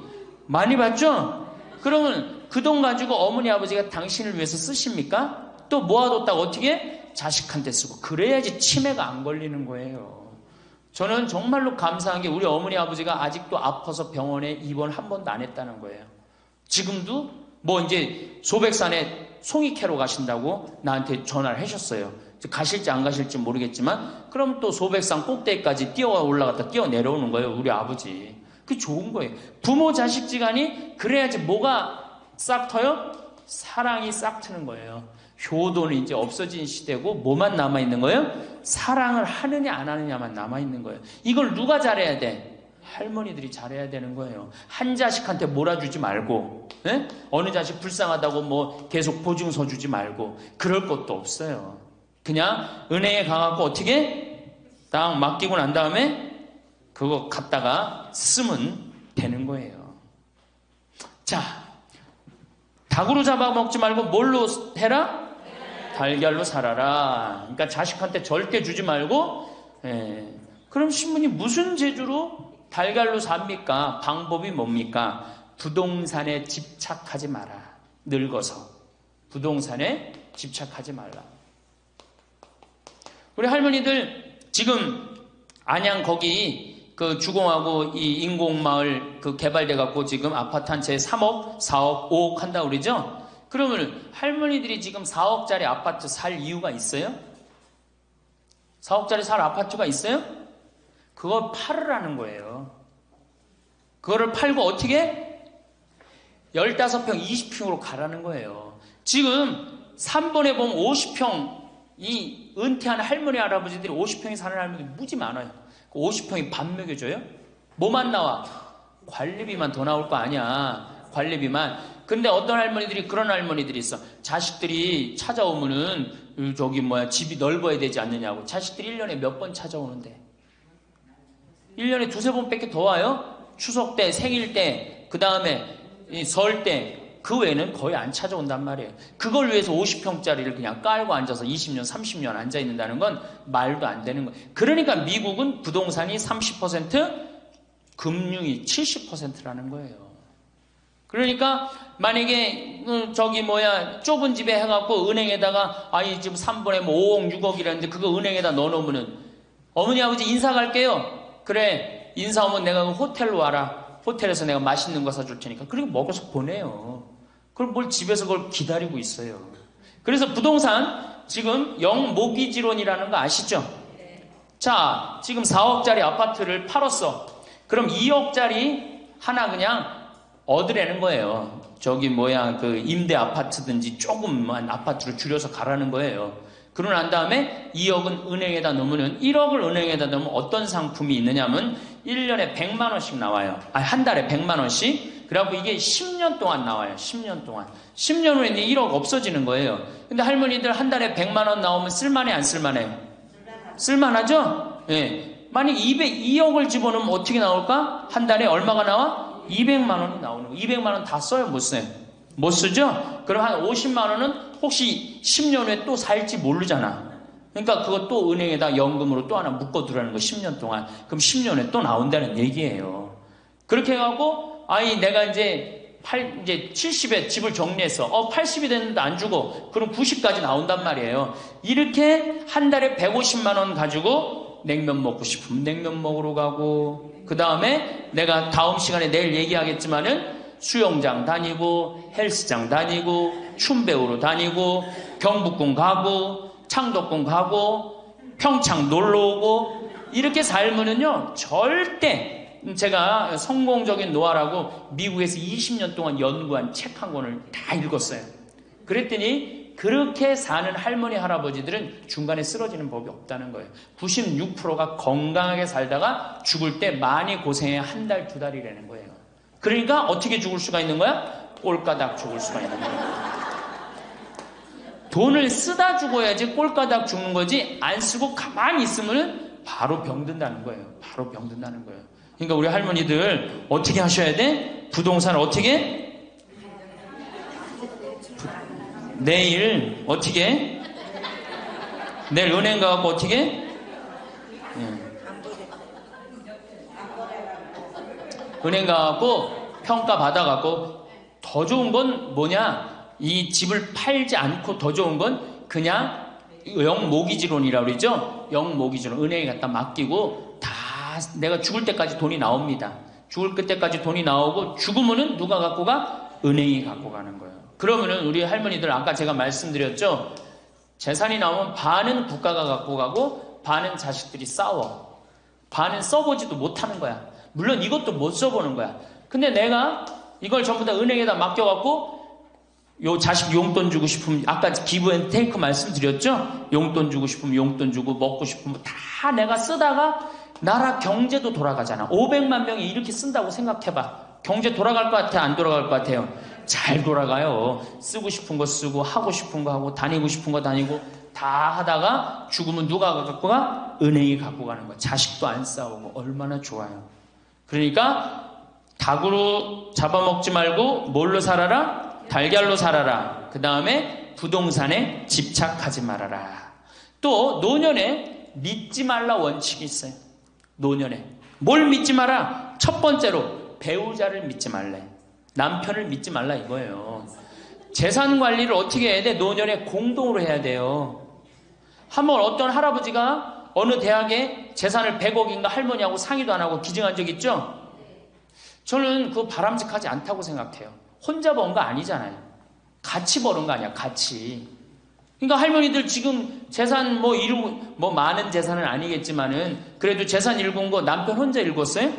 많이 받죠? 그러면 그 돈 가지고 어머니 아버지가 당신을 위해서 쓰십니까? 또 모아뒀다가 어떻게? 자식한테 쓰고. 그래야지 치매가 안 걸리는 거예요. 저는 정말로 감사한 게 우리 어머니 아버지가 아직도 아파서 병원에 입원 한 번도 안 했다는 거예요. 지금도 이제 소백산에 송이 캐러 가신다고 나한테 전화를 하셨어요. 가실지 안 가실지 모르겠지만 그럼 또 소백산 꼭대기까지 뛰어 올라갔다 뛰어 내려오는 거예요. 우리 아버지. 그게 좋은 거예요. 부모 자식지간이 그래야지 뭐가 싹 터요? 사랑이 싹 트는 거예요. 효도는 이제 없어진 시대고 뭐만 남아있는 거예요? 사랑을 하느냐 안 하느냐만 남아있는 거예요. 이걸 누가 잘해야 돼? 할머니들이 잘해야 되는 거예요. 한 자식한테 몰아주지 말고 어느 자식 불쌍하다고 계속 보증서 주지 말고 그럴 것도 없어요. 그냥 은행에 가갖고 어떻게 딱 맡기고 난 다음에 그거 갖다가 쓰면 되는 거예요. 자, 닭으로 잡아먹지 말고 뭘로 해라? 달걀로 살아라. 그러니까 자식한테 절대 주지 말고. 그럼 신부님 무슨 재주로 달걀로 삽니까? 방법이 뭡니까? 부동산에 집착하지 마라. 늙어서 부동산에 집착하지 말라. 우리 할머니들 지금 안양 거기 그 주공하고 이 인공마을 그 개발돼 갖고 지금 아파트 한 채 3억, 4억, 5억 한다고 그러죠? 그러면 할머니들이 지금 4억짜리 아파트 살 이유가 있어요? 4억짜리 살 아파트가 있어요? 그걸 팔으라는 거예요. 그거를 팔고 어떻게? 15평, 20평으로 가라는 거예요. 지금 3번에 보면 50평, 이 은퇴한 할머니, 할아버지들이 50평에 사는 할머니들이 무지 많아요. 50평이 밥 먹여줘요? 뭐만 나와? 관리비만 더 나올 거 아니야. 관리비만. 근데 어떤 할머니들이 그런 할머니들이 있어. 자식들이 찾아오면은 집이 넓어야 되지 않느냐고. 자식들이 1년에 몇 번 찾아오는데. 1년에 두세 번밖에 더 와요? 추석 때, 생일 때, 그 다음에 설 때. 그 외에는 거의 안 찾아온단 말이에요. 그걸 위해서 50평짜리를 그냥 깔고 앉아서 20년, 30년 앉아있는다는 건 말도 안 되는 거예요. 그러니까 미국은 부동산이 30%, 금융이 70%라는 거예요. 그러니까 만약에 좁은 집에 해갖고 은행에다가 이 집 3번에 5억, 6억이라는데 그거 은행에다 넣어놓으면은 어머니, 아버지 인사 갈게요. 그래, 인사 오면 내가 호텔로 와라. 호텔에서 내가 맛있는 거 사줄 테니까. 그리고 먹여서 보내요. 그럼 뭘 집에서 그걸 기다리고 있어요. 그래서 부동산 지금 영모기지론이라는 거 아시죠? 자, 지금 4억짜리 아파트를 팔았어. 그럼 2억짜리 하나 그냥 얻으라는 거예요. 임대 아파트든지 조금만 아파트를 줄여서 가라는 거예요. 그러고 난 다음에 2억은 은행에다 넣으면 1억을 은행에다 넣으면 어떤 상품이 있느냐면 1년에 100만 원씩 나와요. 한 달에 100만 원씩. 그래갖고 이게 10년 동안 나와요. 10년 동안. 10년 후에 1억 없어지는 거예요. 근데 할머니들 한 달에 100만 원 나오면 쓸만해, 안 쓸만해요? 쓸만하죠? 예. 만약 2억을 집어넣으면 어떻게 나올까? 한 달에 얼마가 나와? 200만 원이 나오는 거예요. 200만 원 다 써요? 못 써요? 못 쓰죠? 그럼 한 50만 원은 혹시 10년 후에 또 살지 모르잖아. 그러니까 그거 또 은행에다 연금으로 또 하나 묶어두라는 거 10년 동안. 그럼 10년 후에 또 나온다는 얘기예요. 그렇게 해갖고 내가 이제 70에 집을 정리해서 80이 됐는데 안 주고 그럼 90까지 나온단 말이에요. 이렇게 한 달에 150만 원 가지고 냉면 먹고 싶으면 냉면 먹으러 가고, 그 다음에 내가 다음 시간에 내일 얘기하겠지만은 수영장 다니고 헬스장 다니고 춤 배우러 다니고 경복궁 가고 창덕궁 가고 평창 놀러오고 이렇게 살면은요 절대, 제가 성공적인 노하라고 미국에서 20년 동안 연구한 책 한 권을 다 읽었어요. 그랬더니 그렇게 사는 할머니 할아버지들은 중간에 쓰러지는 법이 없다는 거예요. 96%가 건강하게 살다가 죽을 때 많이 고생해야 한 달, 두 달이라는 거예요. 그러니까 어떻게 죽을 수가 있는 거야? 꼴까닥 죽을 수가 있는 거야. 돈을 쓰다 죽어야지 꼴까닥 죽는 거지, 안 쓰고 가만히 있으면 바로 병든다는 거예요. 바로 병든다는 거예요. 그러니까 우리 할머니들 어떻게 하셔야 돼? 부동산을 어떻게? 내일 어떻게? 내일 은행 가갖고 어떻게? 은행 가갖고 평가 받아갖고 더 좋은 건 뭐냐? 이 집을 팔지 않고 더 좋은 건 그냥 영모기지론이라고 그러죠? 영모기지론. 은행에 갖다 맡기고 다 내가 죽을 때까지 돈이 나옵니다. 죽을 때까지 돈이 나오고 죽으면은 누가 갖고 가? 은행이 갖고 가는 거예요. 그러면은 우리 할머니들 아까 제가 말씀드렸죠? 재산이 나오면 반은 국가가 갖고 가고 반은 자식들이 싸워. 반은 써보지도 못하는 거야. 물론 이것도 못 써보는 거야. 근데 내가 이걸 전부 다 은행에다 맡겨갖고 요 자식 용돈 주고 싶으면, 아까 기브 앤 테이크 말씀드렸죠? 용돈 주고 싶으면 용돈 주고 먹고 싶으면 다 내가 쓰다가 나라 경제도 돌아가잖아. 500만 명이 이렇게 쓴다고 생각해봐. 경제 돌아갈 것 같아? 안 돌아갈 것 같아요? 잘 돌아가요. 쓰고 싶은 거 쓰고 하고 싶은 거 하고 다니고 싶은 거 다니고 다 하다가 죽으면 누가 갖고 가? 은행이 갖고 가는 거야. 자식도 안 싸우고 얼마나 좋아요. 그러니까 닭으로 잡아먹지 말고 뭘로 살아라? 달걀로 살아라. 그 다음에 부동산에 집착하지 말아라. 또 노년에 믿지 말라 원칙이 있어요. 노년에 뭘 믿지 마라? 첫 번째로 배우자를 믿지 말래. 남편을 믿지 말라 이거예요. 재산 관리를 어떻게 해야 돼? 노년에 공동으로 해야 돼요. 한번 어떤 할아버지가 어느 대학에 재산을 100억인가 할머니하고 상의도 안 하고 기증한 적 있죠? 저는 그거 바람직하지 않다고 생각해요. 혼자 번 거 아니잖아요. 같이 버는 거 아니야, 같이. 그러니까 할머니들 지금 재산 많은 재산은 아니겠지만은 그래도 재산 읽은 거 남편 혼자 읽었어요?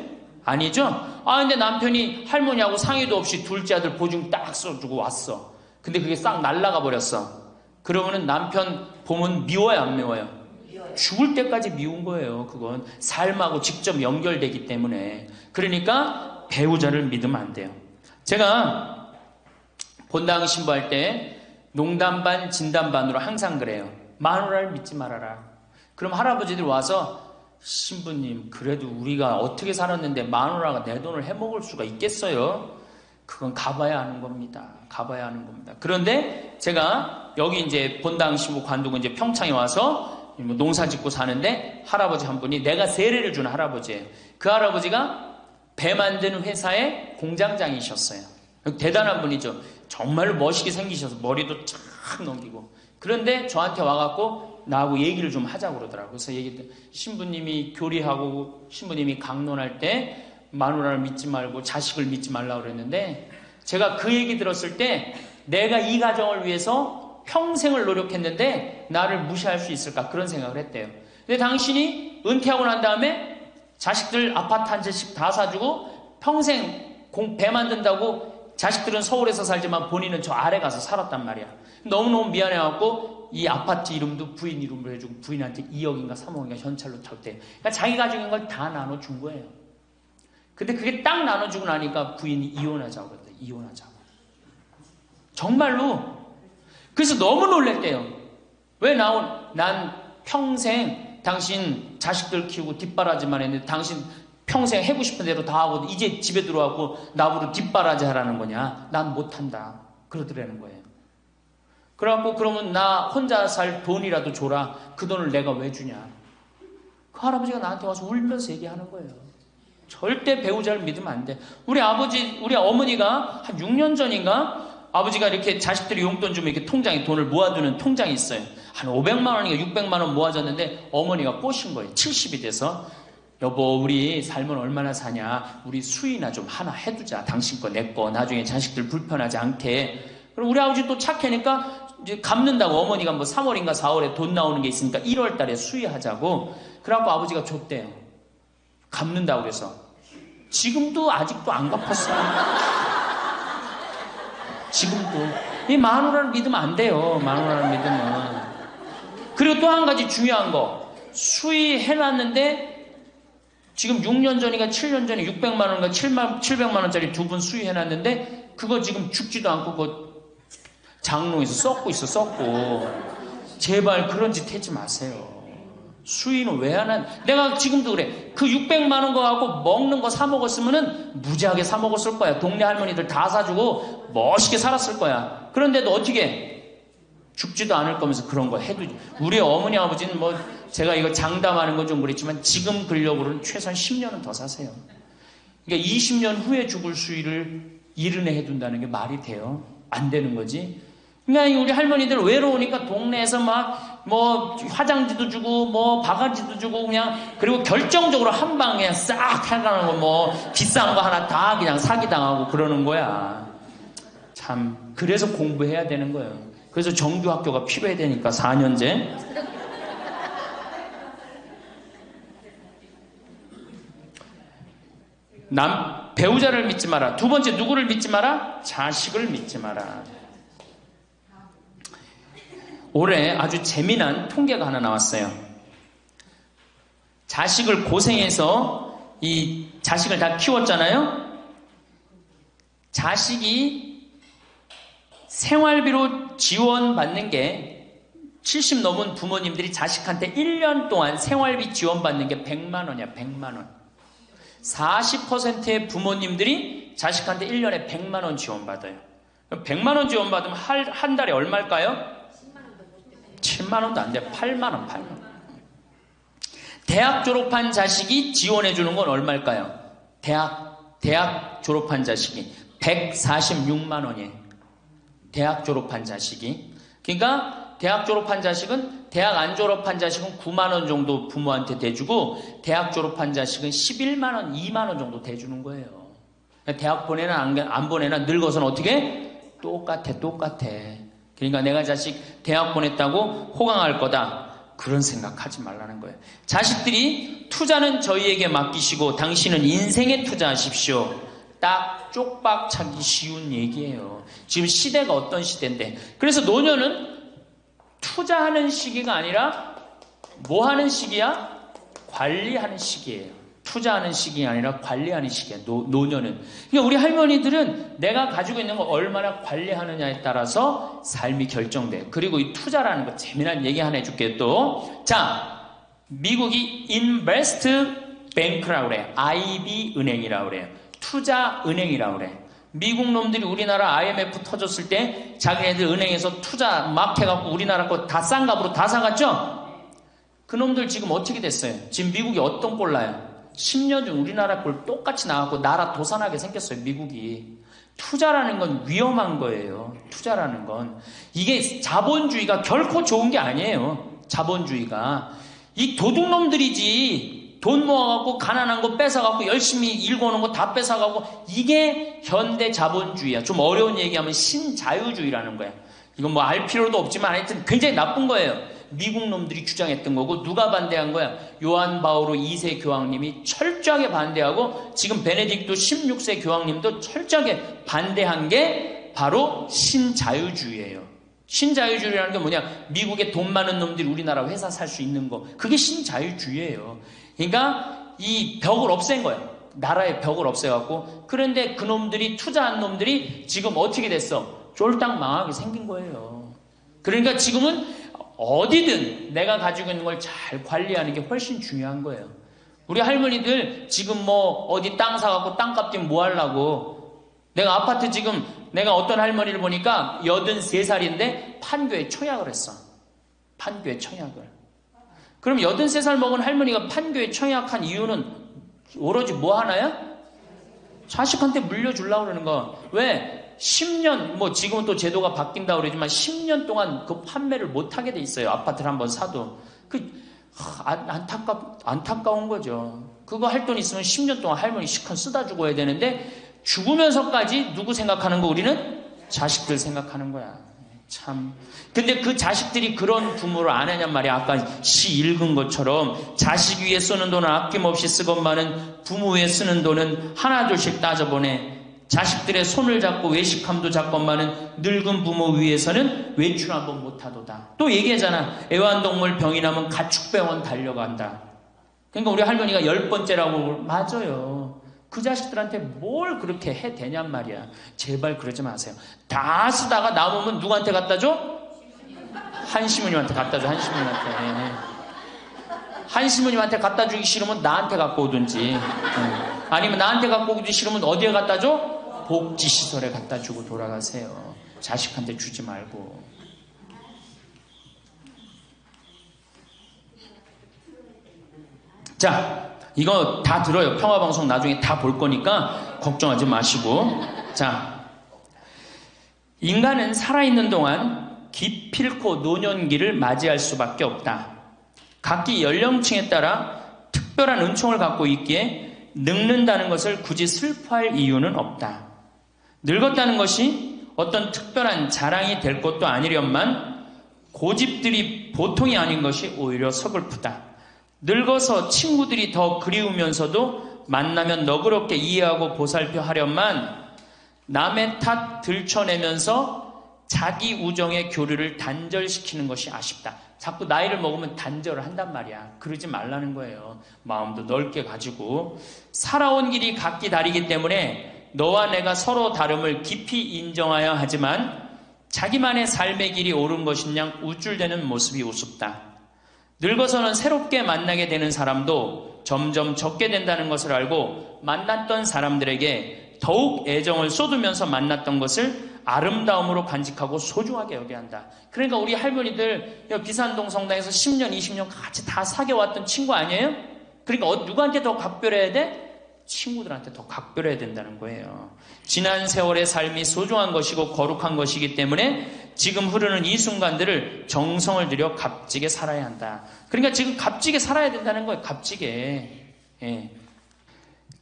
아니죠? 근데 남편이 할머니하고 상의도 없이 둘째 아들 보증 딱 써주고 왔어. 근데 그게 싹 날라가 버렸어. 그러면은 남편 보면 미워요, 안 미워요? 죽을 때까지 미운 거예요. 그건 삶하고 직접 연결되기 때문에. 그러니까 배우자를 믿으면 안 돼요. 제가 본당 신부할 때 농담 반 진담 반으로 항상 그래요. 마누라를 믿지 말아라. 그럼 할아버지들 와서 신부님 그래도 우리가 어떻게 살았는데 마누라가 내 돈을 해먹을 수가 있겠어요? 그건 가봐야 하는 겁니다. 가봐야 하는 겁니다. 그런데 제가 여기 이제 본당 신부 관두고 이제 평창에 와서 농사 짓고 사는데 할아버지 한 분이 내가 세례를 준 할아버지예요. 그 할아버지가 배 만드는 회사의 공장장이셨어요. 대단한 분이죠. 정말로 멋있게 생기셔서 머리도 쫙 넘기고. 그런데 저한테 와갖고 나하고 얘기를 좀 하자고 그러더라고요. 그래서 얘기했더니 신부님이 교리하고 신부님이 강론할 때 마누라를 믿지 말고 자식을 믿지 말라고 그랬는데 제가 그 얘기 들었을 때 내가 이 가정을 위해서 평생을 노력했는데 나를 무시할 수 있을까 그런 생각을 했대요. 근데 당신이 은퇴하고 난 다음에 자식들 아파트 한 채씩 다 사주고 평생 배 만든다고 자식들은 서울에서 살지만 본인은 저 아래 가서 살았단 말이야. 너무너무 미안해갖고 이 아파트 이름도 부인 이름으로 해주고 부인한테 2억인가 3억인가 현찰로 줬대요. 그러니까 자기 가족인 걸 다 나눠준 거예요. 근데 그게 딱 나눠주고 나니까 부인이 이혼하자고 그랬대요. 이혼하자고. 정말로. 그래서 너무 놀랬대요. 왜 난 평생 당신 자식들 키우고 뒷바라지만 했는데 당신 평생 해고 싶은 대로 다 하고 이제 집에 들어와고 나보고 뒷바라지 하라는 거냐. 난 못한다. 그러더라는 거예요. 그래갖고 그러면 나 혼자 살 돈이라도 줘라. 그 돈을 내가 왜 주냐. 그 할아버지가 나한테 와서 울면서 얘기하는 거예요. 절대 배우자를 믿으면 안 돼. 우리 어머니가 한 6년 전인가 아버지가 이렇게 자식들이 용돈 주면 이렇게 통장에 돈을 모아두는 통장이 있어요. 한 500만 원인가 600만 원 모아졌는데 어머니가 꼬신 거예요. 70이 돼서 여보 우리 살면 얼마나 사냐. 우리 수의나 좀 하나 해두자. 당신 거 내 거 나중에 자식들 불편하지 않게. 그럼 우리 아버지 또 착하니까 이제 갚는다고 어머니가 뭐 3월인가 4월에 돈 나오는 게 있으니까 1월 달에 수의하자고. 그래갖고 아버지가 줬대요. 갚는다고 그래서. 지금도 아직도 안 갚았어요. 지금도. 이 마누라를 믿으면 안 돼요. 마누라를 믿으면. 그리고 또 한 가지 중요한 거. 수의해놨는데 지금 6년 전인가 7년 전에 600만 원인가 700만 원짜리 2분 수의해놨는데 그거 지금 죽지도 않고 그거 장롱에서 썩고 있어. 썩고. 제발 그런 짓 하지 마세요. 수의는 왜 하나? 내가 지금도 그래. 그 600만 원 거 갖고 먹는 거 사 먹었으면은 무지하게 사 먹었을 거야. 동네 할머니들 다 사주고 멋있게 살았을 거야. 그런데도 어떻게 죽지도 않을 거면서 그런 거 해도. 우리 어머니 아버지는 뭐 제가 이거 장담하는 건 좀 그랬지만 지금 근력으로는 최소한 10년은 더 사세요. 그러니까 20년 후에 죽을 수의를 이른해 해둔다는 게 말이 돼요? 안 되는 거지. 그러니까 우리 할머니들 외로우니까 동네에서 막 뭐 화장지도 주고 뭐 바가지도 주고 그냥 그리고 결정적으로 한 방에 싹 해가는 거 뭐 비싼 거 하나 다 그냥 사기당하고 그러는 거야. 참 그래서 공부해야 되는 거예요. 그래서 정규학교가 필요해야 되니까 4년제. 배우자를 믿지 마라. 두 번째 누구를 믿지 마라? 자식을 믿지 마라. 올해 아주 재미난 통계가 하나 나왔어요. 자식을 고생해서 이 자식을 다 키웠잖아요. 자식이 생활비로 지원받는 게 70 넘은 부모님들이 자식한테 1년 동안 생활비 지원받는 게 100만 원이야. 100만 원. 40%의 부모님들이 자식한테 1년에 100만 원 지원받아요. 100만 원 지원받으면 한 달에 얼마일까요? 7만 원도 안 돼. 8만 원, 8만 원. 대학 졸업한 자식이 지원해주는 건 얼마일까요? 대학 졸업한 자식이 146만 원이에요. 대학 졸업한 자식이. 그러니까 대학 졸업한 자식은 대학 안 졸업한 자식은 9만 원 정도 부모한테 대주고 대학 졸업한 자식은 11만 원, 2만 원 정도 대주는 거예요. 대학 보내나 안 보내나 늙어서는 어떻게? 똑같아. 그러니까 내가 자식 대학 보냈다고 호강할 거다. 그런 생각하지 말라는 거예요. 자식들이 투자는 저희에게 맡기시고 당신은 인생에 투자하십시오. 딱 쪽박 차기 쉬운 얘기예요. 지금 시대가 어떤 시대인데. 그래서 노년은 투자하는 시기가 아니라 뭐 하는 시기야? 관리하는 시기예요. 투자하는 시기가 아니라 관리하는 시기야. 노년은. 그러니까 우리 할머니들은 내가 가지고 있는 걸 얼마나 관리하느냐에 따라서 삶이 결정돼. 그리고 이 투자라는 거 재미난 얘기 하나 해줄게요. 또 자, 미국이 Invest Bank라고 그래. IB 은행이라고 그래요. 투자 은행이라고 그래. 미국 놈들이 우리나라 IMF 터졌을 때 자기네들 은행에서 투자 막 해갖고 우리나라 거 다 싼 값으로 다 사갔죠? 그 놈들 지금 어떻게 됐어요? 지금 미국이 어떤 꼴 나요? 10년 전 우리나라 꼴 똑같이 나왔고 나라 도산하게 생겼어요. 미국이. 투자라는 건 위험한 거예요. 투자라는 건. 이게 자본주의가 결코 좋은 게 아니에요. 자본주의가. 이 도둑놈들이지. 돈 모아갖고 가난한 거 뺏어갖고 열심히 일궈놓은 거 다 뺏어가고 이게 현대 자본주의야. 좀 어려운 얘기하면 신자유주의라는 거야. 이건 뭐 알 필요도 없지만 하여튼 굉장히 나쁜 거예요. 미국 놈들이 주장했던 거고 누가 반대한 거야? 요한 바오로 2세 교황님이 철저하게 반대하고 지금 베네딕토 16세 교황님도 철저하게 반대한 게 바로 신자유주의예요. 신자유주의라는 게 뭐냐? 미국에 돈 많은 놈들이 우리나라 회사 살 수 있는 거. 그게 신자유주의예요. 그러니까 이 벽을 없앤 거예요. 나라의 벽을 없애갖고. 그런데 그 놈들이 투자한 놈들이 지금 어떻게 됐어? 쫄딱 망하게 생긴 거예요. 그러니까 지금은 어디든 내가 가지고 있는 걸 잘 관리하는 게 훨씬 중요한 거예요. 우리 할머니들 지금 뭐 어디 땅 사갖고 땅값 뛰면 뭐 하려고. 내가 아파트 지금 내가 어떤 할머니를 보니까 83살인데 판교에 청약을 했어. 판교에 청약을. 그럼 83살 먹은 할머니가 판교에 청약한 이유는 오로지 뭐 하나야? 자식한테 물려주려고 그러는 거. 왜? 10년, 뭐 지금은 또 제도가 바뀐다고 그러지만 10년 동안 그 판매를 못하게 돼 있어요. 아파트를 한번 사도. 안타까운 거죠. 그거 할 돈 있으면 10년 동안 할머니 시컨 쓰다 죽어야 되는데 죽으면서까지 누구 생각하는 거 우리는? 자식들 생각하는 거야. 참. 근데 그 자식들이 그런 부모를 안 하냔 말이야. 아까 시 읽은 것처럼 자식 위에 쓰는 돈은 아낌없이 쓰건만은 부모 위에 쓰는 돈은 하나둘씩 따져보네. 자식들의 손을 잡고 외식함도 잡건만은 늙은 부모 위해서는 외출 한번 못하도다. 또 얘기하잖아. 애완동물 병이 나면 가축병원 달려간다. 그러니까 우리 할머니가 10번째라고. 맞아요. 그 자식들한테 뭘 그렇게 해 대냔 말이야. 제발 그러지 마세요. 다 쓰다가 남으면 누구한테 갖다 줘? 한시모님한테 갖다 줘. 한시모님한테. 한시모님한테 갖다 주기 싫으면 나한테 갖고 오든지. 아니면 나한테 갖고 오기 싫으면 어디에 갖다 줘? 복지시설에 갖다 주고 돌아가세요. 자식한테 주지 말고. 자, 이거 다 들어요. 평화방송 나중에 다 볼 거니까 걱정하지 마시고. 자, 인간은 살아있는 동안 기필코 노년기를 맞이할 수밖에 없다. 각기 연령층에 따라 특별한 은총을 갖고 있기에 늙는다는 것을 굳이 슬퍼할 이유는 없다. 늙었다는 것이 어떤 특별한 자랑이 될 것도 아니련만 고집들이 보통이 아닌 것이 오히려 서글프다. 늙어서 친구들이 더 그리우면서도 만나면 너그럽게 이해하고 보살펴 하련만 남의 탓 들춰내면서 자기 우정의 교류를 단절시키는 것이 아쉽다. 자꾸 나이를 먹으면 단절을 한단 말이야. 그러지 말라는 거예요. 마음도 넓게 가지고. 살아온 길이 각기 다르기 때문에 너와 내가 서로 다름을 깊이 인정하여야 하지만 자기만의 삶의 길이 옳은 것인양 우쭐대는 모습이 우습다. 늙어서는 새롭게 만나게 되는 사람도 점점 적게 된다는 것을 알고 만났던 사람들에게 더욱 애정을 쏟으면서 만났던 것을 아름다움으로 간직하고 소중하게 여겨야 한다. 그러니까 우리 할머니들 비산동 성당에서 10년, 20년 같이 다 사귀어왔던 친구 아니에요? 그러니까 누구한테 더 각별해야 돼? 친구들한테 더 각별해야 된다는 거예요. 지난 세월의 삶이 소중한 것이고 거룩한 것이기 때문에 지금 흐르는 이 순간들을 정성을 들여 값지게 살아야 한다. 그러니까 지금 값지게 살아야 된다는 거예요. 값지게. 예.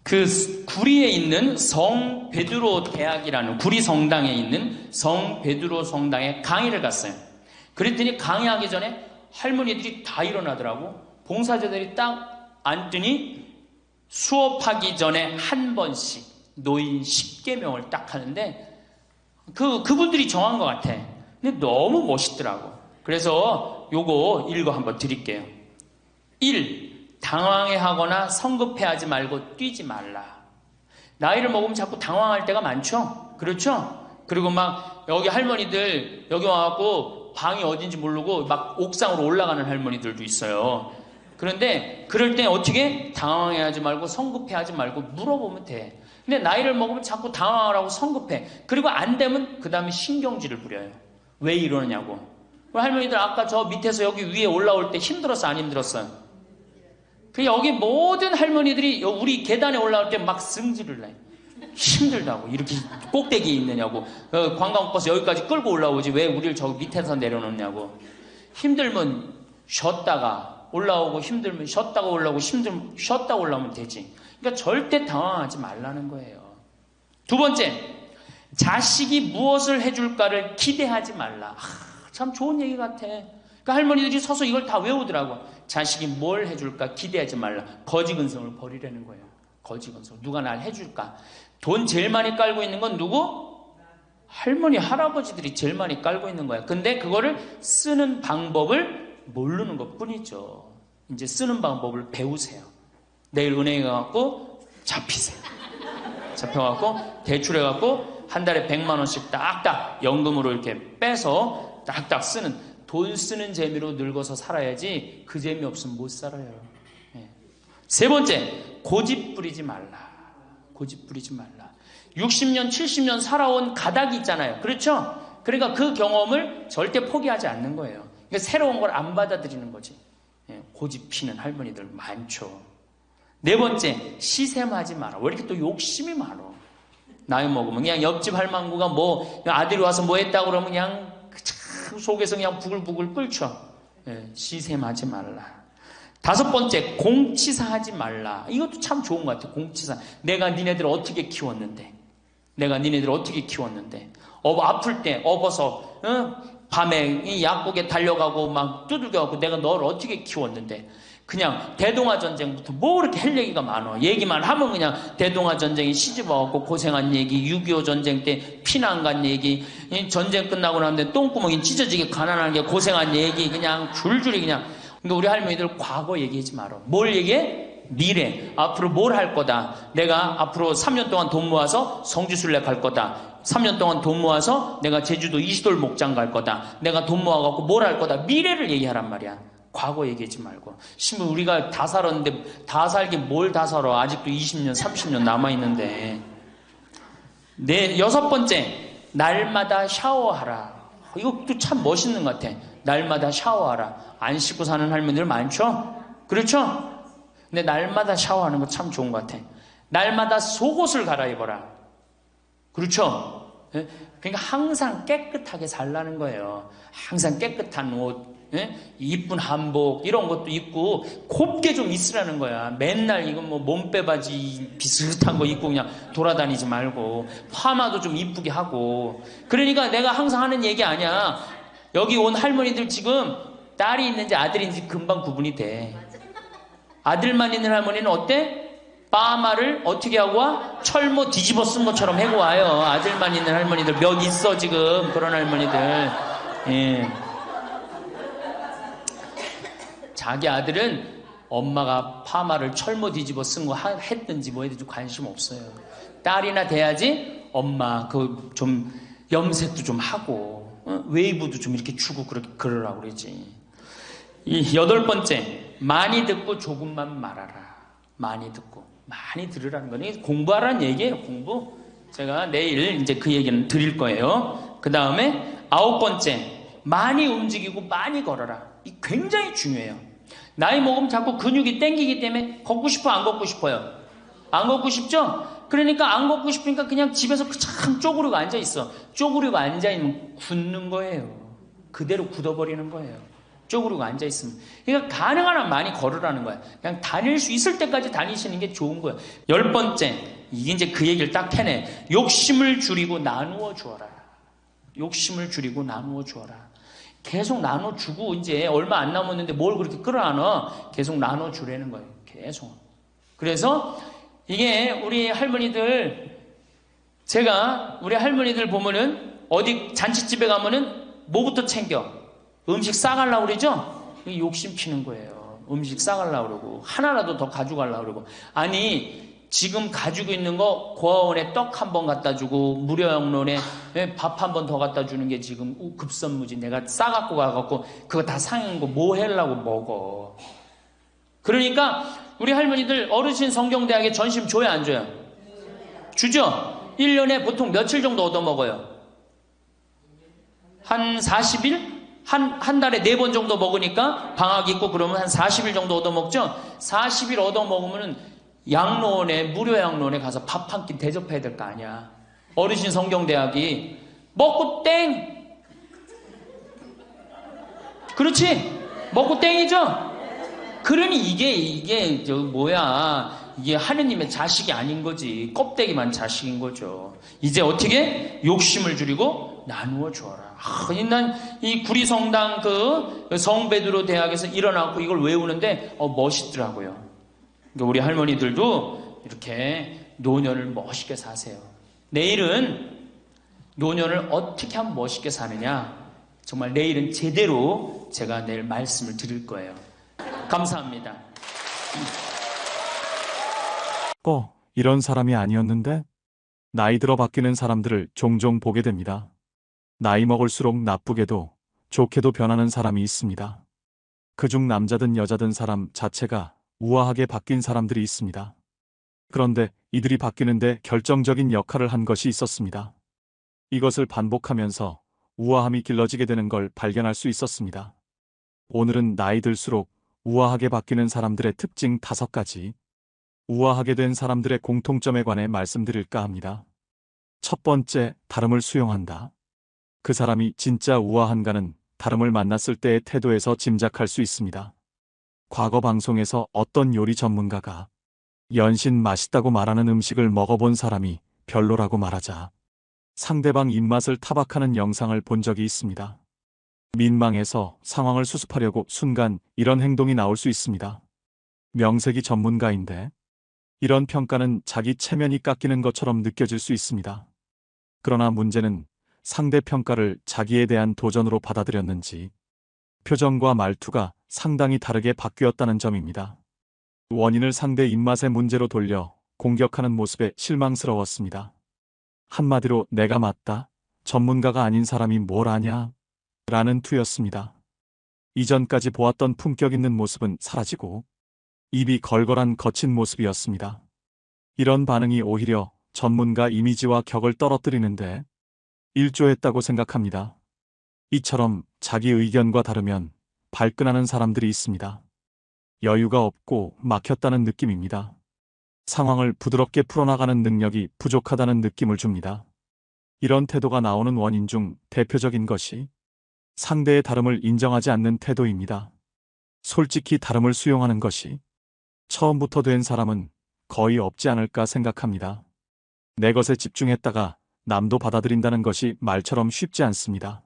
그 구리에 있는 성 베드로 대학이라는 구리 성당에 있는 성 베드로 성당에 강의를 갔어요. 그랬더니 강의하기 전에 할머니들이 다 일어나더라고. 봉사자들이 딱 앉더니 수업하기 전에 한 번씩 노인 10계명을 딱 하는데 그분들이 정한 것 같아. 근데 너무 멋있더라고. 그래서 요거 읽어 한번 드릴게요. 1. 당황해하거나 성급해하지 말고 뛰지 말라. 나이를 먹으면 자꾸 당황할 때가 많죠? 그렇죠? 그리고 막 여기 할머니들 여기 와갖고 방이 어딘지 모르고 막 옥상으로 올라가는 할머니들도 있어요. 그런데 그럴 때 어떻게 당황해하지 말고 성급해하지 말고 물어보면 돼. 근데 나이를 먹으면 자꾸 당황을 하고 성급해. 그리고 안 되면 그 다음에 신경질을 부려요. 왜 이러느냐고. 할머니들 아까 저 밑에서 여기 위에 올라올 때 힘들었어 안 힘들었어요? 그 여기 모든 할머니들이 우리 계단에 올라올 때 막 승질을 내요. 힘들다고 이렇게 꼭대기에 있느냐고. 관광버스 여기까지 끌고 올라오지 왜 우리를 저 밑에서 내려놓냐고. 힘들면 쉬었다가 올라오고 힘들면 쉬었다가 올라오고 힘들면 쉬었다가 올라오면 되지. 그러니까 절대 당황하지 말라는 거예요. 두 번째, 자식이 무엇을 해줄까를 기대하지 말라. 참 좋은 얘기 같아. 그러니까 할머니들이 서서 이걸 다 외우더라고. 자식이 뭘 해줄까 기대하지 말라. 거지근성을 버리라는 거예요. 거지근성. 누가 날 해줄까. 돈 제일 많이 깔고 있는 건 누구? 할머니, 할아버지들이 제일 많이 깔고 있는 거야. 근데 그거를 쓰는 방법을 모르는 것 뿐이죠. 이제 쓰는 방법을 배우세요. 내일 은행에 가갖고 잡히세요. 잡혀갖고 대출해갖고 한 달에 100만 원씩 딱딱 연금으로 이렇게 빼서 딱딱 쓰는, 돈 쓰는 재미로 늙어서 살아야지 그 재미 없으면 못 살아요. 세 번째, 고집 부리지 말라. 고집 부리지 말라. 60년, 70년 살아온 가닥이 있잖아요. 그렇죠? 그러니까 그 경험을 절대 포기하지 않는 거예요. 그러니까 새로운 걸 안 받아들이는 거지. 고집 피는 할머니들 많죠. 네 번째, 시샘하지 마라. 왜 이렇게 또 욕심이 많어? 나이 먹으면 그냥 옆집 할망구가 뭐 아들이 와서 뭐 했다고 그러면 그냥 속에서 그냥 부글부글 끓죠. 시샘하지 말라. 다섯 번째, 공치사하지 말라. 이것도 참 좋은 것 같아요. 공치사. 내가 니네들을 어떻게 키웠는데, 내가 니네들을 어떻게 키웠는데, 아플 때 업어서 밤에 이 약국에 달려가고 막 두들겨가고 내가 너를 어떻게 키웠는데, 그냥 대동아 전쟁부터 뭐 이렇게 할 얘기가 많아. 얘기만 하면 그냥 대동아 전쟁에 시집와갖고 고생한 얘기, 6.25 전쟁 때 피난 간 얘기, 전쟁 끝나고 나면 똥구멍이 찢어지게 가난하게 고생한 얘기, 그냥 줄줄이 그냥. 그러니까 우리 할머니들 과거 얘기하지 말아. 뭘 얘기해? 미래. 앞으로 뭘 할 거다. 내가 앞으로 3년 동안 돈 모아서 성지순례 갈 거다. 3년 동안 돈 모아서 내가 제주도 이시돌 목장 갈 거다. 내가 돈 모아갖고 뭘 할 거다. 미래를 얘기하란 말이야. 과거 얘기하지 말고. 심지어 우리가 다 살았는데 다 살긴 뭘 다 살아. 아직도 20년, 30년 남아있는데. 여섯 번째, 날마다 샤워하라. 이것도 참 멋있는 것 같아. 날마다 샤워하라. 안 씻고 사는 할머니들 많죠? 그렇죠? 근데 날마다 샤워하는 거 참 좋은 것 같아. 날마다 속옷을 갈아입어라. 그렇죠? 그러니까 항상 깨끗하게 살라는 거예요. 항상 깨끗한 옷, 이쁜 한복 이런 것도 입고 곱게 좀 있으라는 거야. 맨날 이건 뭐 몸빼바지 비슷한 거 입고 그냥 돌아다니지 말고 파마도 좀 이쁘게 하고. 그러니까 내가 항상 하는 얘기 아니야. 여기 온 할머니들 지금 딸이 있는지 아들이 있는지 금방 구분이 돼. 아들만 있는 할머니는 어때? 파마를 어떻게 하고 와? 철모 뒤집어 쓴 것처럼 해고 와요. 아들만 있는 할머니들 몇 있어 지금 그런 할머니들. 예. 자기 아들은 엄마가 파마를 철모 뒤집어 쓴 거 했든지 뭐 했든지 관심 없어요. 딸이나 돼야지 엄마 그 좀 염색도 좀 하고 웨이브도 좀 이렇게 주고 그러라고 그러지. 이 여덟 번째, 많이 듣고 조금만 말하라. 많이 듣고 많이 들으라는 거는 공부하라는 얘기예요. 공부. 제가 내일 이제 그 얘기는 드릴 거예요. 그 다음에 아홉 번째, 많이 움직이고 많이 걸어라. 이 굉장히 중요해요. 나이 먹으면 자꾸 근육이 땡기기 때문에 걷고 싶어 안 걷고 싶어요? 안 걷고 싶죠? 그러니까 안 걷고 싶으니까 그냥 집에서 참 쪼그리고 앉아있어. 쪼그리고 앉아있으면 굳는 거예요. 그대로 굳어버리는 거예요. 쪼그리고 앉아있으면. 그러니까 가능한 한 많이 걸으라는 거야. 그냥 다닐 수 있을 때까지 다니시는 게 좋은 거예요. 열 번째, 이게 이제 그 얘기를 딱 해내. 욕심을 줄이고 나누어 주어라. 욕심을 줄이고 나누어 주어라. 계속 나눠주고 이제 얼마 안 남았는데 뭘 그렇게 끌어안아. 계속 나눠주라는 거예요. 계속. 그래서 이게 우리 할머니들, 제가 우리 할머니들 보면은 어디 잔치집에 가면은 뭐부터 챙겨? 음식 싸가려고 그러죠? 욕심 피는 거예요. 음식 싸가려고 그러고 하나라도 더 가져가려고 그러고 아니 지금 가지고 있는 거 고아원에 떡 한 번 갖다 주고 무료영론에 밥 한 번 더 갖다 주는 게 지금 급선무지. 내가 싸갖고 가갖고 그거 다 상한 거 뭐 하려고 먹어. 그러니까 우리 할머니들 어르신 성경대학에 전심 줘야 안 줘요? 주죠? 1년에 보통 며칠 정도 얻어먹어요? 한 40일? 한 달에 4번 정도 먹으니까 방학 있고 그러면 한 40일 정도 얻어먹죠? 40일 얻어먹으면 양로원에, 무료 양로원에 가서 밥 한 끼 대접해야 될 거 아니야. 어르신 성경대학이 먹고 땡! 그렇지? 먹고 땡이죠? 그러니 이게 이게 하느님의 자식이 아닌 거지. 껍데기만 자식인 거죠. 이제 어떻게? 욕심을 줄이고 나누어 주어라. 난 이 구리성당 그 성베드로 대학에서 일어나고 이걸 외우는데 멋있더라고요. 그러니까 우리 할머니들도 이렇게 노년을 멋있게 사세요. 내일은 노년을 어떻게 하면 멋있게 사느냐, 정말 내일은 제대로 제가 내일 말씀을 드릴 거예요. 감사합니다. 이런 사람이 아니었는데? 나이 들어 바뀌는 사람들을 종종 보게 됩니다. 나이 먹을수록 나쁘게도 좋게도 변하는 사람이 있습니다. 그중 남자든 여자든 사람 자체가 우아하게 바뀐 사람들이 있습니다. 그런데 이들이 바뀌는데 결정적인 역할을 한 것이 있었습니다. 이것을 반복하면서 우아함이 길러지게 되는 걸 발견할 수 있었습니다. 오늘은 나이 들수록 우아하게 바뀌는 사람들의 특징 5가지, 우아하게 된 사람들의 공통점에 관해 말씀드릴까 합니다. 첫 번째, 다름을 수용한다. 그 사람이 진짜 우아한가는 다름을 만났을 때의 태도에서 짐작할 수 있습니다. 과거 방송에서 어떤 요리 전문가가 연신 맛있다고 말하는 음식을 먹어본 사람이 별로라고 말하자 상대방 입맛을 타박하는 영상을 본 적이 있습니다. 민망해서 상황을 수습하려고 순간 이런 행동이 나올 수 있습니다. 명색이 전문가인데 이런 평가는 자기 체면이 깎이는 것처럼 느껴질 수 있습니다. 그러나 문제는 상대 평가를 자기에 대한 도전으로 받아들였는지 표정과 말투가 상당히 다르게 바뀌었다는 점입니다. 원인을 상대 입맛의 문제로 돌려 공격하는 모습에 실망스러웠습니다. 한마디로 내가 맞다, 전문가가 아닌 사람이 뭘 아냐? 라는 투였습니다. 이전까지 보았던 품격 있는 모습은 사라지고 입이 걸걸한 거친 모습이었습니다. 이런 반응이 오히려 전문가 이미지와 격을 떨어뜨리는데 일조했다고 생각합니다. 이처럼 자기 의견과 다르면 발끈하는 사람들이 있습니다. 여유가 없고 막혔다는 느낌입니다. 상황을 부드럽게 풀어나가는 능력이 부족하다는 느낌을 줍니다. 이런 태도가 나오는 원인 중 대표적인 것이 상대의 다름을 인정하지 않는 태도입니다. 솔직히 다름을 수용하는 것이 처음부터 된 사람은 거의 없지 않을까 생각합니다. 내 것에 집중했다가 남도 받아들인다는 것이 말처럼 쉽지 않습니다.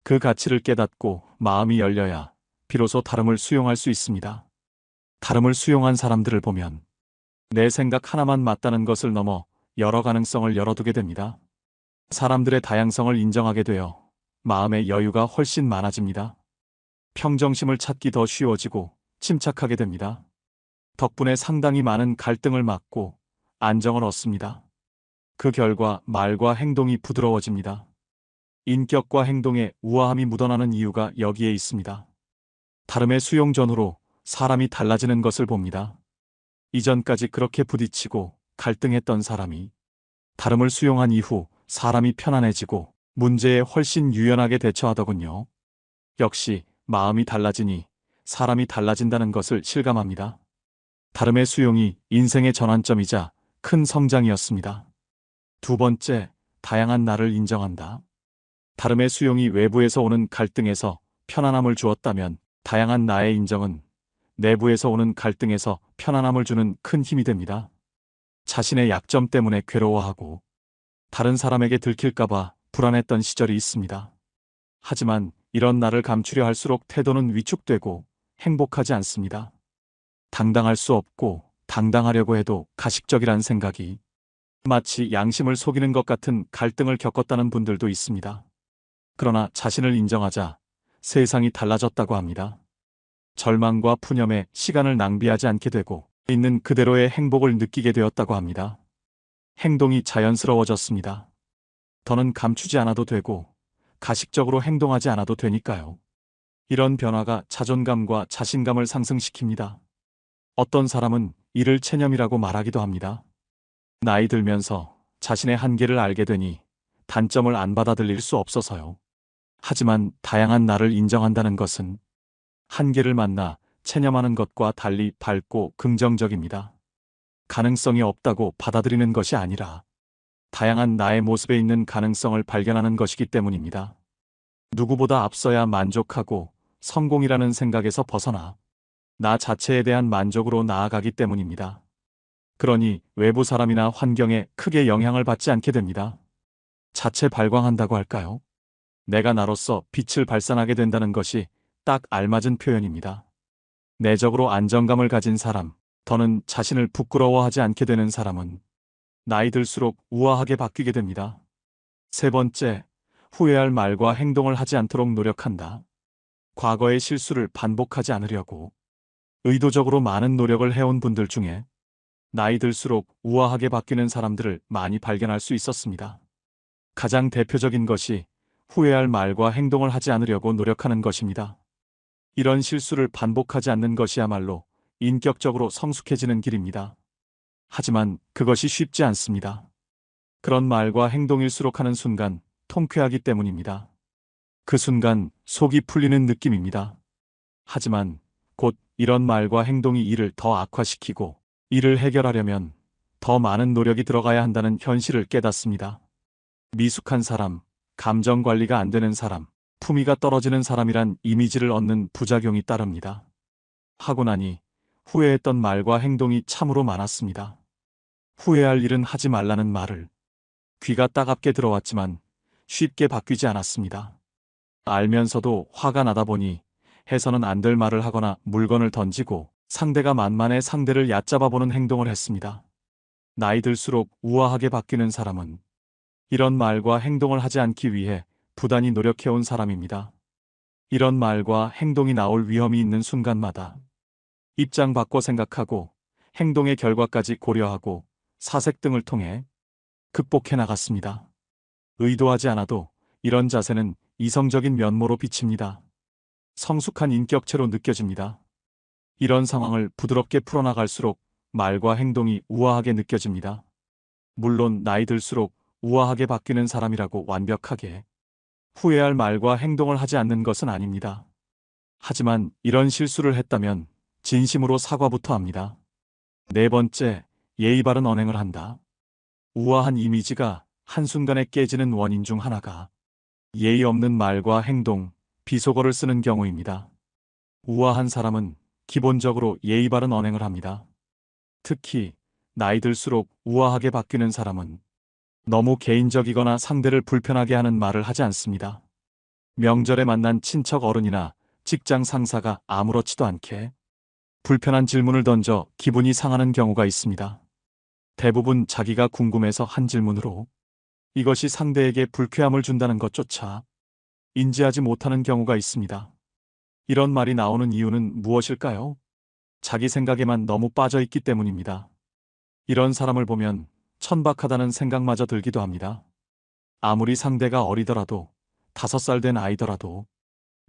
그 가치를 깨닫고 마음이 열려야 비로소 다름을 수용할 수 있습니다. 다름을 수용한 사람들을 보면 내 생각 하나만 맞다는 것을 넘어 여러 가능성을 열어두게 됩니다. 사람들의 다양성을 인정하게 되어 마음의 여유가 훨씬 많아집니다. 평정심을 찾기 더 쉬워지고 침착하게 됩니다. 덕분에 상당히 많은 갈등을 막고 안정을 얻습니다. 그 결과 말과 행동이 부드러워집니다. 인격과 행동에 우아함이 묻어나는 이유가 여기에 있습니다. 다름의 수용 전후로 사람이 달라지는 것을 봅니다. 이전까지 그렇게 부딪히고 갈등했던 사람이 다름을 수용한 이후 사람이 편안해지고 문제에 훨씬 유연하게 대처하더군요. 역시 마음이 달라지니 사람이 달라진다는 것을 실감합니다. 다름의 수용이 인생의 전환점이자 큰 성장이었습니다. 두 번째, 다양한 나를 인정한다. 다름의 수용이 외부에서 오는 갈등에서 편안함을 주었다면 다양한 나의 인정은 내부에서 오는 갈등에서 편안함을 주는 큰 힘이 됩니다. 자신의 약점 때문에 괴로워하고 다른 사람에게 들킬까봐 불안했던 시절이 있습니다. 하지만 이런 나를 감추려 할수록 태도는 위축되고 행복하지 않습니다. 당당할 수 없고 당당하려고 해도 가식적이란 생각이 마치 양심을 속이는 것 같은 갈등을 겪었다는 분들도 있습니다. 그러나 자신을 인정하자 세상이 달라졌다고 합니다. 절망과 푸념에 시간을 낭비하지 않게 되고 있는 그대로의 행복을 느끼게 되었다고 합니다. 행동이 자연스러워졌습니다. 더는 감추지 않아도 되고 가식적으로 행동하지 않아도 되니까요. 이런 변화가 자존감과 자신감을 상승시킵니다. 어떤 사람은 이를 체념이라고 말하기도 합니다. 나이 들면서 자신의 한계를 알게 되니 단점을 안 받아들일 수 없어서요. 하지만 다양한 나를 인정한다는 것은 한계를 만나 체념하는 것과 달리 밝고 긍정적입니다. 가능성이 없다고 받아들이는 것이 아니라 다양한 나의 모습에 있는 가능성을 발견하는 것이기 때문입니다. 누구보다 앞서야 만족하고 성공이라는 생각에서 벗어나 나 자체에 대한 만족으로 나아가기 때문입니다. 그러니 외부 사람이나 환경에 크게 영향을 받지 않게 됩니다. 자체 발광한다고 할까요? 내가 나로서 빛을 발산하게 된다는 것이 딱 알맞은 표현입니다. 내적으로 안정감을 가진 사람, 더는 자신을 부끄러워하지 않게 되는 사람은 나이 들수록 우아하게 바뀌게 됩니다. 세 번째, 후회할 말과 행동을 하지 않도록 노력한다. 과거의 실수를 반복하지 않으려고 의도적으로 많은 노력을 해온 분들 중에 나이 들수록 우아하게 바뀌는 사람들을 많이 발견할 수 있었습니다. 가장 대표적인 것이 후회할 말과 행동을 하지 않으려고 노력하는 것입니다. 이런 실수를 반복하지 않는 것이야말로 인격적으로 성숙해지는 길입니다. 하지만 그것이 쉽지 않습니다. 그런 말과 행동일수록 하는 순간 통쾌하기 때문입니다. 그 순간 속이 풀리는 느낌입니다. 하지만 곧 이런 말과 행동이 일을 더 악화시키고 이를 해결하려면 더 많은 노력이 들어가야 한다는 현실을 깨닫습니다. 미숙한 사람, 감정 관리가 안 되는 사람, 품위가 떨어지는 사람이란 이미지를 얻는 부작용이 따릅니다. 하고 나니 후회했던 말과 행동이 참으로 많았습니다. 후회할 일은 하지 말라는 말을 귀가 따갑게 들어왔지만 쉽게 바뀌지 않았습니다. 알면서도 화가 나다 보니 해서는 안 될 말을 하거나 물건을 던지고 상대가 만만해 상대를 얕잡아보는 행동을 했습니다. 나이 들수록 우아하게 바뀌는 사람은 이런 말과 행동을 하지 않기 위해 부단히 노력해온 사람입니다. 이런 말과 행동이 나올 위험이 있는 순간마다 입장 바꿔 생각하고 행동의 결과까지 고려하고 사색 등을 통해 극복해 나갔습니다. 의도하지 않아도 이런 자세는 이성적인 면모로 비칩니다. 성숙한 인격체로 느껴집니다. 이런 상황을 부드럽게 풀어나갈수록 말과 행동이 우아하게 느껴집니다. 물론 나이 들수록 우아하게 바뀌는 사람이라고 완벽하게 후회할 말과 행동을 하지 않는 것은 아닙니다. 하지만 이런 실수를 했다면 진심으로 사과부터 합니다. 네 번째, 예의 바른 언행을 한다. 우아한 이미지가 한순간에 깨지는 원인 중 하나가 예의 없는 말과 행동, 비속어를 쓰는 경우입니다. 우아한 사람은 기본적으로 예의 바른 언행을 합니다. 특히 나이 들수록 우아하게 바뀌는 사람은 너무 개인적이거나 상대를 불편하게 하는 말을 하지 않습니다. 명절에 만난 친척 어른이나 직장 상사가 아무렇지도 않게 불편한 질문을 던져 기분이 상하는 경우가 있습니다. 대부분 자기가 궁금해서 한 질문으로 이것이 상대에게 불쾌함을 준다는 것조차 인지하지 못하는 경우가 있습니다. 이런 말이 나오는 이유는 무엇일까요? 자기 생각에만 너무 빠져 있기 때문입니다. 이런 사람을 보면 천박하다는 생각마저 들기도 합니다. 아무리 상대가 어리더라도 5살 된 아이더라도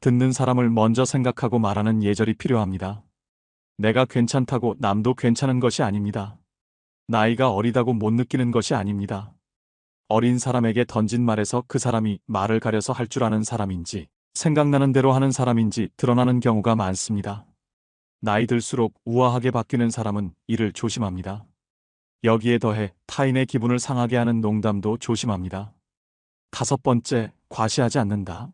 듣는 사람을 먼저 생각하고 말하는 예절이 필요합니다. 내가 괜찮다고 남도 괜찮은 것이 아닙니다. 나이가 어리다고 못 느끼는 것이 아닙니다. 어린 사람에게 던진 말에서 그 사람이 말을 가려서 할 줄 아는 사람인지 생각나는 대로 하는 사람인지 드러나는 경우가 많습니다. 나이 들수록 우아하게 바뀌는 사람은 이를 조심합니다. 여기에 더해 타인의 기분을 상하게 하는 농담도 조심합니다. 5번째, 과시하지 않는다.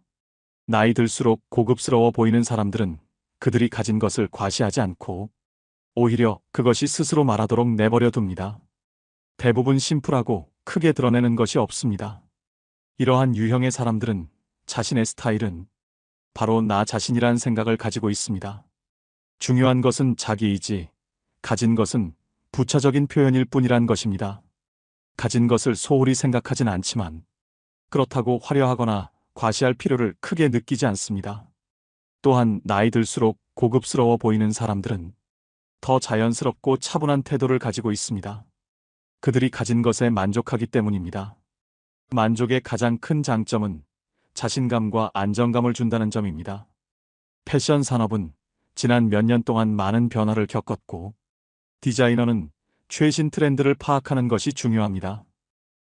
나이 들수록 고급스러워 보이는 사람들은 그들이 가진 것을 과시하지 않고 오히려 그것이 스스로 말하도록 내버려 둡니다. 대부분 심플하고 크게 드러내는 것이 없습니다. 이러한 유형의 사람들은 자신의 스타일은 바로 나 자신이란 생각을 가지고 있습니다. 중요한 것은 자기이지 가진 것은 부차적인 표현일 뿐이란 것입니다. 가진 것을 소홀히 생각하진 않지만 그렇다고 화려하거나 과시할 필요를 크게 느끼지 않습니다. 또한 나이 들수록 고급스러워 보이는 사람들은 더 자연스럽고 차분한 태도를 가지고 있습니다. 그들이 가진 것에 만족하기 때문입니다. 만족의 가장 큰 장점은 자신감과 안정감을 준다는 점입니다. 패션 산업은 지난 몇 년 동안 많은 변화를 겪었고, 디자이너는 최신 트렌드를 파악하는 것이 중요합니다.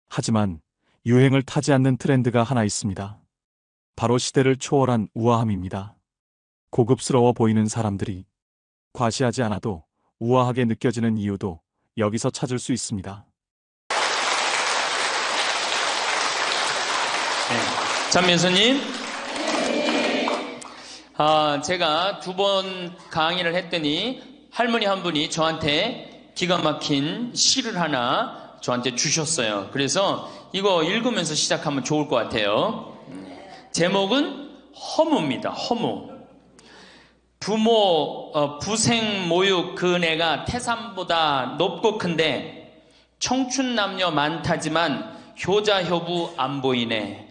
하지만 유행을 타지 않는 트렌드가 하나 있습니다. 바로 시대를 초월한 우아함입니다. 고급스러워 보이는 사람들이 과시하지 않아도 우아하게 느껴지는 이유도 여기서 찾을 수 있습니다. 장면수님, 제가 2번 강의를 했더니 할머니 한 분이 저한테 기가 막힌 시를 하나 저한테 주셨어요. 그래서 이거 읽으면서 시작하면 좋을 것 같아요. 제목은 허무입니다. 허무. 부생 모육 그 내가 태산보다 높고 큰데 청춘 남녀 많다지만 효자 효부 안 보이네.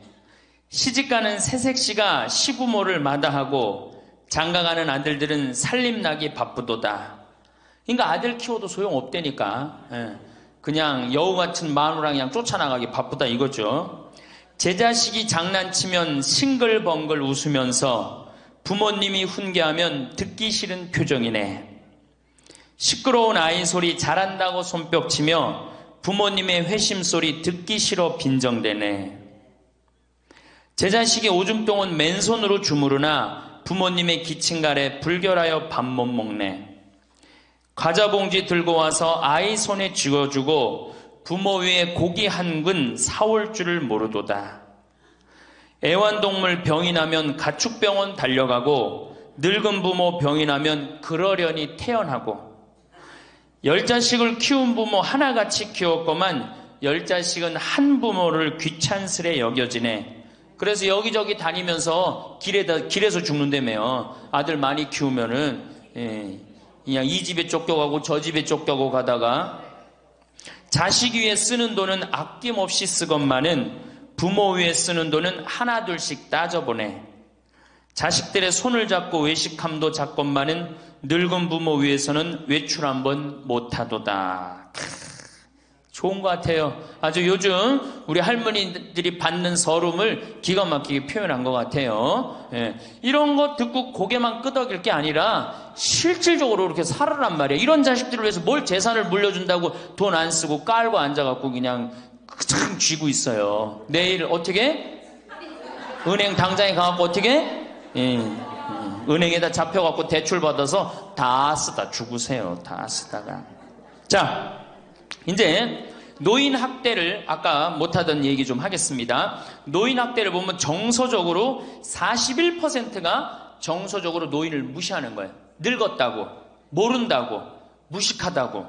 시집가는 새색시가 시부모를 마다하고 장가가는 아들들은 살림나기 바쁘도다. 그러니까 아들 키워도 소용없다니까. 그냥 여우 같은 마누라 그냥 쫓아나가기 바쁘다 이거죠. 제 자식이 장난치면 싱글벙글 웃으면서 부모님이 훈계하면 듣기 싫은 표정이네. 시끄러운 아이 소리 잘한다고 손뼉치며 부모님의 회심 소리 듣기 싫어 빈정대네. 제 자식이 오줌 똥은 맨손으로 주무르나 부모님의 기침갈에 불결하여 밥 못 먹네. 과자 봉지 들고 와서 아이 손에 쥐어주고 부모 위에 고기 한 근 사올 줄을 모르도다. 애완동물 병이 나면 가축병원 달려가고 늙은 부모 병이 나면 그러려니 태어나고 10자식을 키운 부모 하나같이 키웠건만 10자식은 한 부모를 귀찮스레 여겨지네. 그래서 여기저기 다니면서 길에서 죽는다며요. 아들 많이 키우면은 그냥 이 집에 쫓겨가고 저 집에 쫓겨가고 가다가 자식 위에 쓰는 돈은 아낌없이 쓰건만은 부모 위에 쓰는 돈은 하나 둘씩 따져보네. 자식들의 손을 잡고 외식함도 작건만은 늙은 부모 위에서는 외출 한번 못하도다. 좋은 것 같아요. 아주 요즘 우리 할머니들이 받는 서름을 기가 막히게 표현한 것 같아요. 이런 거 듣고 고개만 끄덕일 게 아니라 실질적으로 그렇게 살아란 말이에요. 이런 자식들을 위해서 뭘 재산을 물려준다고 돈 안 쓰고 깔고 앉아갖고 그냥 참 쥐고 있어요. 내일 어떻게? 은행 당장에 가갖고 어떻게? 은행에다 잡혀갖고 대출 받아서 다 쓰다 죽으세요. 다 쓰다가. 자, 이제 노인 학대를 아까 못하던 얘기 좀 하겠습니다. 노인 학대를 보면 정서적으로 41%가 정서적으로 노인을 무시하는 거예요. 늙었다고, 모른다고, 무식하다고.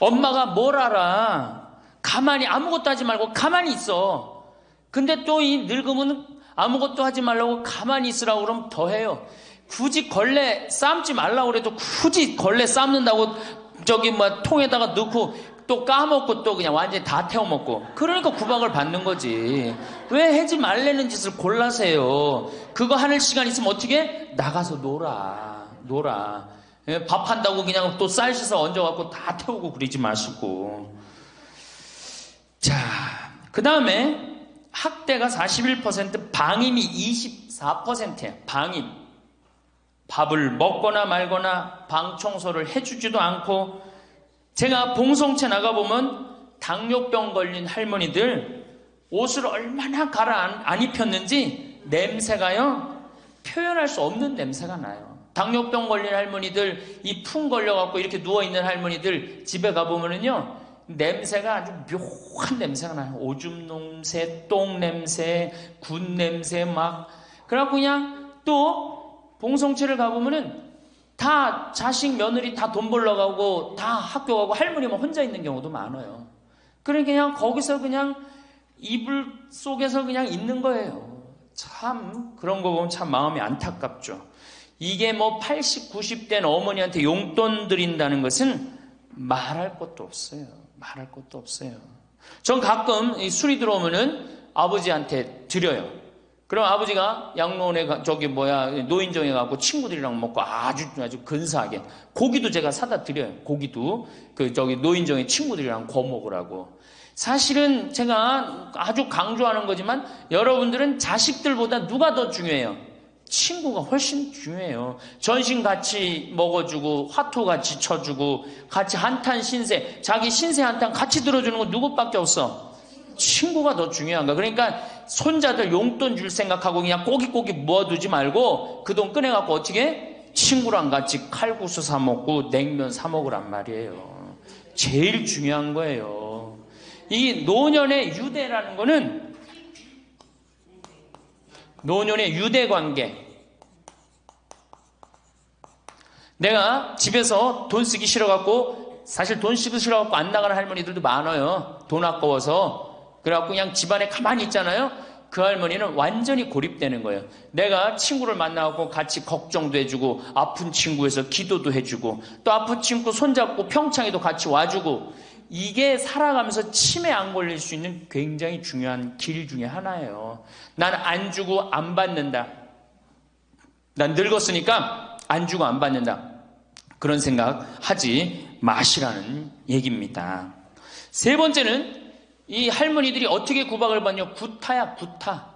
엄마가 뭘 알아? 가만히 아무것도 하지 말고 가만히 있어. 근데 또 이 늙으면 아무것도 하지 말라고 가만히 있으라고 그러면 더 해요. 굳이 걸레 삶지 말라고 그래도 굳이 걸레 삶는다고 통에다가 넣고 또 까먹고 또 그냥 완전히 다 태워먹고. 그러니까 구박을 받는 거지. 왜 하지 말라는 짓을 골라세요. 그거 하는 시간 있으면 어떻게? 나가서 놀아. 밥 한다고 그냥 또 쌀 씻어 얹어갖고 다 태우고 그러지 마시고. 자, 그 다음에 학대가 41%, 방임이 24%예요. 방임. 밥을 먹거나 말거나 방 청소를 해주지도 않고. 제가 봉송체 나가보면 당뇨병 걸린 할머니들 옷을 얼마나 안 입혔는지 냄새가요, 표현할 수 없는 냄새가 나요. 당뇨병 걸린 할머니들, 이 풍 걸려갖고 이렇게 누워있는 할머니들 집에 가보면은요, 냄새가 아주 묘한 냄새가 나요. 오줌 냄새, 똥 냄새, 군 냄새 막. 그래갖고 그냥 또 봉송체를 가보면은 다 자식 며느리 다 돈 벌러 가고 다 학교 가고 할머니만 혼자 있는 경우도 많아요. 그러니까 그냥 거기서 그냥 이불 속에서 그냥 있는 거예요. 참 그런 거 보면 참 마음이 안타깝죠. 이게 뭐 80, 90된 어머니한테 용돈 드린다는 것은 말할 것도 없어요. 말할 것도 없어요. 전 가끔 이 술이 들어오면은 아버지한테 드려요. 그럼 아버지가 양로원에 노인정에 가고 친구들이랑 먹고 아주 근사하게 고기도 제가 사다 드려요. 고기도 노인정에 친구들이랑 구워 먹으라고. 사실은 제가 아주 강조하는 거지만 여러분들은 자식들보다 누가 더 중요해요? 친구가 훨씬 중요해요. 전신 같이 먹어주고 화투 같이 쳐주고 같이 한탄 신세, 자기 신세 한탄 같이 들어주는 거 누구밖에 없어? 친구가 더 중요한 거야. 그러니까 손자들 용돈 줄 생각하고 그냥 꼬깃꼬깃 모아두지 말고 그 돈 꺼내갖고 어떻게 친구랑 같이 칼국수 사 먹고 냉면 사 먹으란 말이에요. 제일 중요한 거예요. 이 노년의 유대라는 거는 노년의 유대 관계. 내가 집에서 돈 쓰기 싫어갖고 사실 돈 쓰기 싫어갖고 안 나가는 할머니들도 많아요. 돈 아까워서. 그래갖고 그냥 집안에 가만히 있잖아요. 그 할머니는 완전히 고립되는 거예요. 내가 친구를 만나고 같이 걱정도 해주고 아픈 친구에서 기도도 해주고 또 아픈 친구 손잡고 평창에도 같이 와주고 이게 살아가면서 치매 안 걸릴 수 있는 굉장히 중요한 길 중에 하나예요. 난 안 주고 안 받는다. 난 늙었으니까 안 주고 안 받는다. 그런 생각 하지 마시라는 얘기입니다. 세 번째는 이 할머니들이 어떻게 구박을 받냐? 구타야, 구타.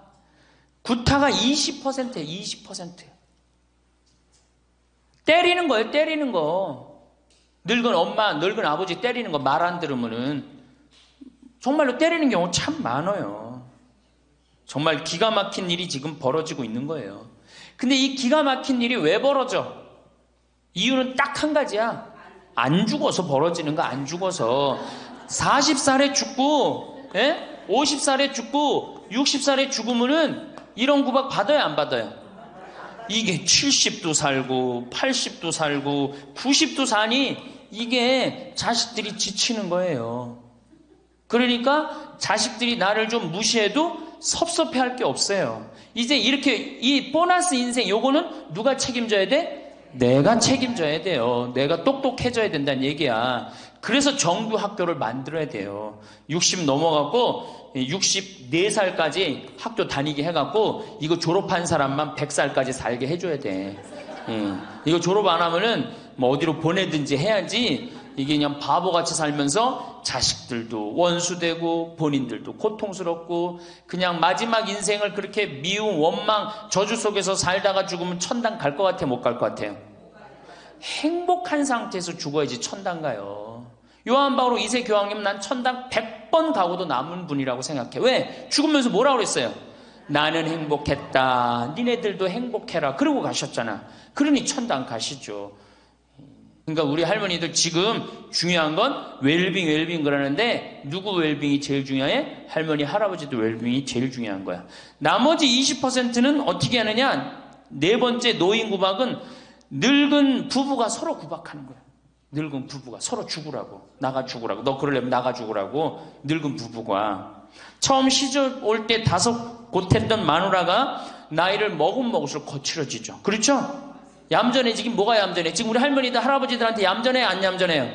구타가 20%예요, 20%. 때리는 거예요, 때리는 거. 늙은 엄마, 늙은 아버지 때리는 거 말 안 들으면은 정말로 때리는 경우 참 많아요. 정말 기가 막힌 일이 지금 벌어지고 있는 거예요. 근데 이 기가 막힌 일이 왜 벌어져? 이유는 딱 한 가지야. 안 죽어서 벌어지는 거, 안 죽어서. 40살에 죽고, 50살에 죽고, 60살에 죽으면은 이런 구박 받아요, 안 받아요? 이게 70도 살고, 80도 살고, 90도 사니 이게 자식들이 지치는 거예요. 그러니까 자식들이 나를 좀 무시해도 섭섭해 할 게 없어요. 이제 이렇게 이 보너스 인생 요거는 누가 책임져야 돼? 내가 책임져야 돼요. 내가 똑똑해져야 된다는 얘기야. 그래서 정규 학교를 만들어야 돼요. 60 넘어가고 64살까지 학교 다니게 해갖고 이거 졸업한 사람만 100살까지 살게 해줘야 돼. 이거 졸업 안 하면은 뭐 어디로 보내든지 해야지 이게 그냥 바보같이 살면서 자식들도 원수되고 본인들도 고통스럽고 그냥 마지막 인생을 그렇게 미움, 원망, 저주 속에서 살다가 죽으면 천당 갈 것 같아, 못 갈 것 같아요? 행복한 상태에서 죽어야지 천당 가요. 요한 바오로 2세 교황님 난 천당 100번 가고도 남은 분이라고 생각해. 왜? 죽으면서 뭐라고 그랬어요? 나는 행복했다. 니네들도 행복해라. 그러고 가셨잖아. 그러니 천당 가시죠. 그러니까 우리 할머니들 지금 중요한 건 웰빙 그러는데 누구 웰빙이 제일 중요해? 할머니, 할아버지도 웰빙이 제일 중요한 거야. 나머지 20%는 어떻게 하느냐? 네 번째 노인 구박은 늙은 부부가 서로 구박하는 거야. 늙은 부부가 서로 죽으라고. 나가 죽으라고. 너 그러려면 나가 죽으라고. 늙은 부부가. 처음 시집 올 때 다소 곧했던 마누라가 나이를 먹으면 먹을수록 거칠어지죠. 그렇죠? 얌전해지긴 뭐가 얌전해? 지금 우리 할머니들, 할아버지들한테 얌전해? 안 얌전해요?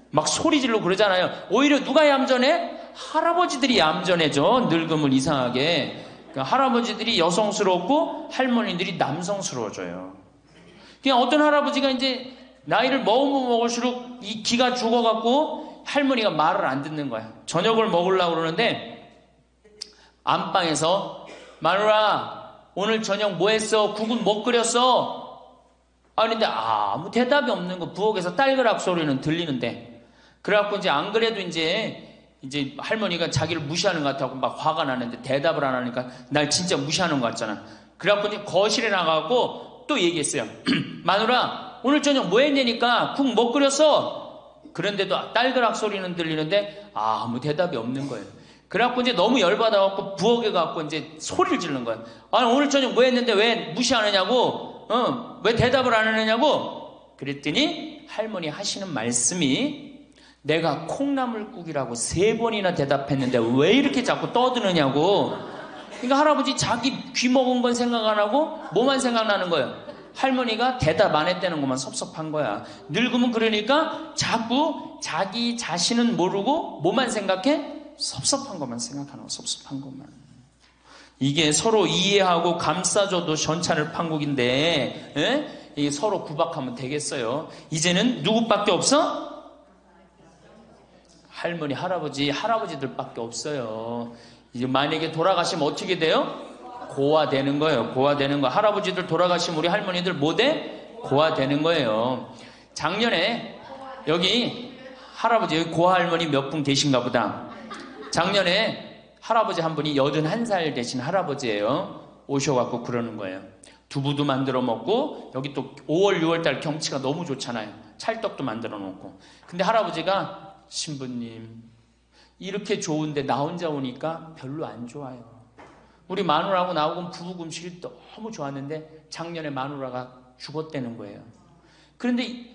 막 소리 지르고 그러잖아요. 오히려 누가 얌전해? 할아버지들이 얌전해져. 늙으면 이상하게. 그러니까 할아버지들이 여성스럽고 할머니들이 남성스러워져요. 그냥 어떤 할아버지가 이제 나이를 먹으면 먹을수록 이 기가 죽어갖고 할머니가 말을 안 듣는 거야. 저녁을 먹으려고 그러는데 안방에서 마누라 오늘 저녁 뭐 했어? 국은 뭐 끓였어? 근데 아무 대답이 없는 거. 부엌에서 딸그락 소리는 들리는데. 그래갖고 이제 안 그래도 이제 할머니가 자기를 무시하는 것 같아서 막 화가 나는데 대답을 안 하니까 날 진짜 무시하는 것 같잖아. 그래갖고 이제 거실에 나가고 또 얘기했어요. 마누라 오늘 저녁 뭐 했냐니까 국 뭐 끓였어? 그런데도 딸그락 소리는 들리는데 아무 대답이 없는 거예요. 그래갖고 이제 너무 열받아갖고 부엌에 가갖고 이제 소리를 지르는 거예요. 오늘 저녁 뭐 했는데 왜 무시하느냐고? 왜 대답을 안 하느냐고? 그랬더니 할머니 하시는 말씀이 내가 콩나물국이라고 3번이나 대답했는데 왜 이렇게 자꾸 떠드느냐고. 그러니까 할아버지 자기 귀 먹은 건 생각 안 하고 뭐만 생각나는 거예요? 할머니가 대답 안 했다는 것만 섭섭한 거야. 늙으면 그러니까 자꾸 자기 자신은 모르고 뭐만 생각해? 섭섭한 것만 생각하는 거, 섭섭한 것만. 이게 서로 이해하고 감싸줘도 전차를 판국인데, 예? 이게 서로 구박하면 되겠어요? 이제는 누구밖에 없어? 할머니, 할아버지, 할아버지들밖에 없어요. 이제 만약에 돌아가시면 어떻게 돼요? 고아되는 거예요. 고아되는 거. 할아버지들 돌아가시면 우리 할머니들 뭐 돼? 고아되는 거예요. 작년에 여기 할아버지, 여기 고아할머니 몇 분 계신가 보다. 작년에 할아버지 한 분이 81살 되신 할아버지예요. 오셔갖고 그러는 거예요. 두부도 만들어 먹고, 여기 또 5월, 6월달 경치가 너무 좋잖아요. 찰떡도 만들어 놓고. 근데 할아버지가, 신부님, 이렇게 좋은데 나 혼자 오니까 별로 안 좋아요. 우리 마누라하고 나하고 부부 음식이 너무 좋았는데 작년에 마누라가 죽었다는 거예요. 그런데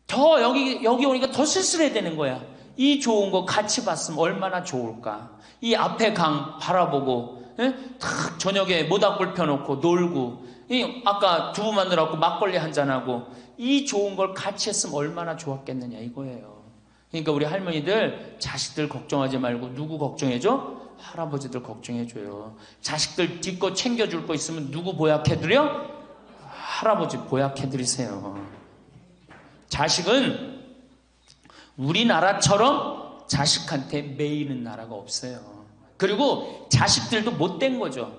더 여기 오니까 더 쓸쓸해 되는 거야. 이 좋은 거 같이 봤으면 얼마나 좋을까. 이 앞에 강 바라보고, 예? 탁 저녁에 모닥불 펴놓고 놀고, 아까 두부 만들어갖고 막걸리 한잔하고, 이 좋은 걸 같이 했으면 얼마나 좋았겠느냐 이거예요. 그러니까 우리 할머니들 자식들 걱정하지 말고 누구 걱정해줘? 할아버지들 걱정해줘요. 자식들 뒷거 챙겨줄 거 있으면 누구 보약해드려? 할아버지 보약해드리세요. 자식은 우리나라처럼 자식한테 매이는 나라가 없어요. 그리고 자식들도 못된 거죠.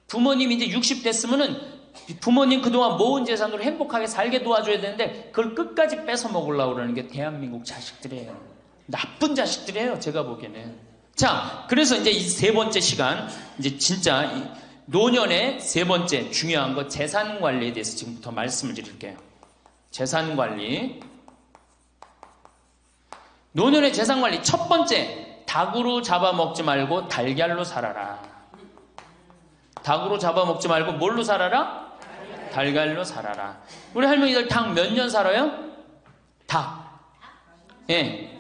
부모님이 이제 60 됐으면은 부모님 그동안 모은 재산으로 행복하게 살게 도와줘야 되는데 그걸 끝까지 뺏어 먹으려고 그러는 게 대한민국 자식들이에요. 나쁜 자식들이에요, 제가 보기에는. 자, 그래서 이제 이 세 번째 시간, 이제 진짜 이 노년의 세 번째 중요한 거 재산 관리에 대해서 지금부터 말씀을 드릴게요. 재산 관리. 노년의 재산 관리 첫 번째, 닭으로 잡아먹지 말고 달걀로 살아라. 닭으로 잡아먹지 말고 뭘로 살아라? 달걀로 살아라. 우리 할머니들 닭 몇 년 살아요? 닭. 예.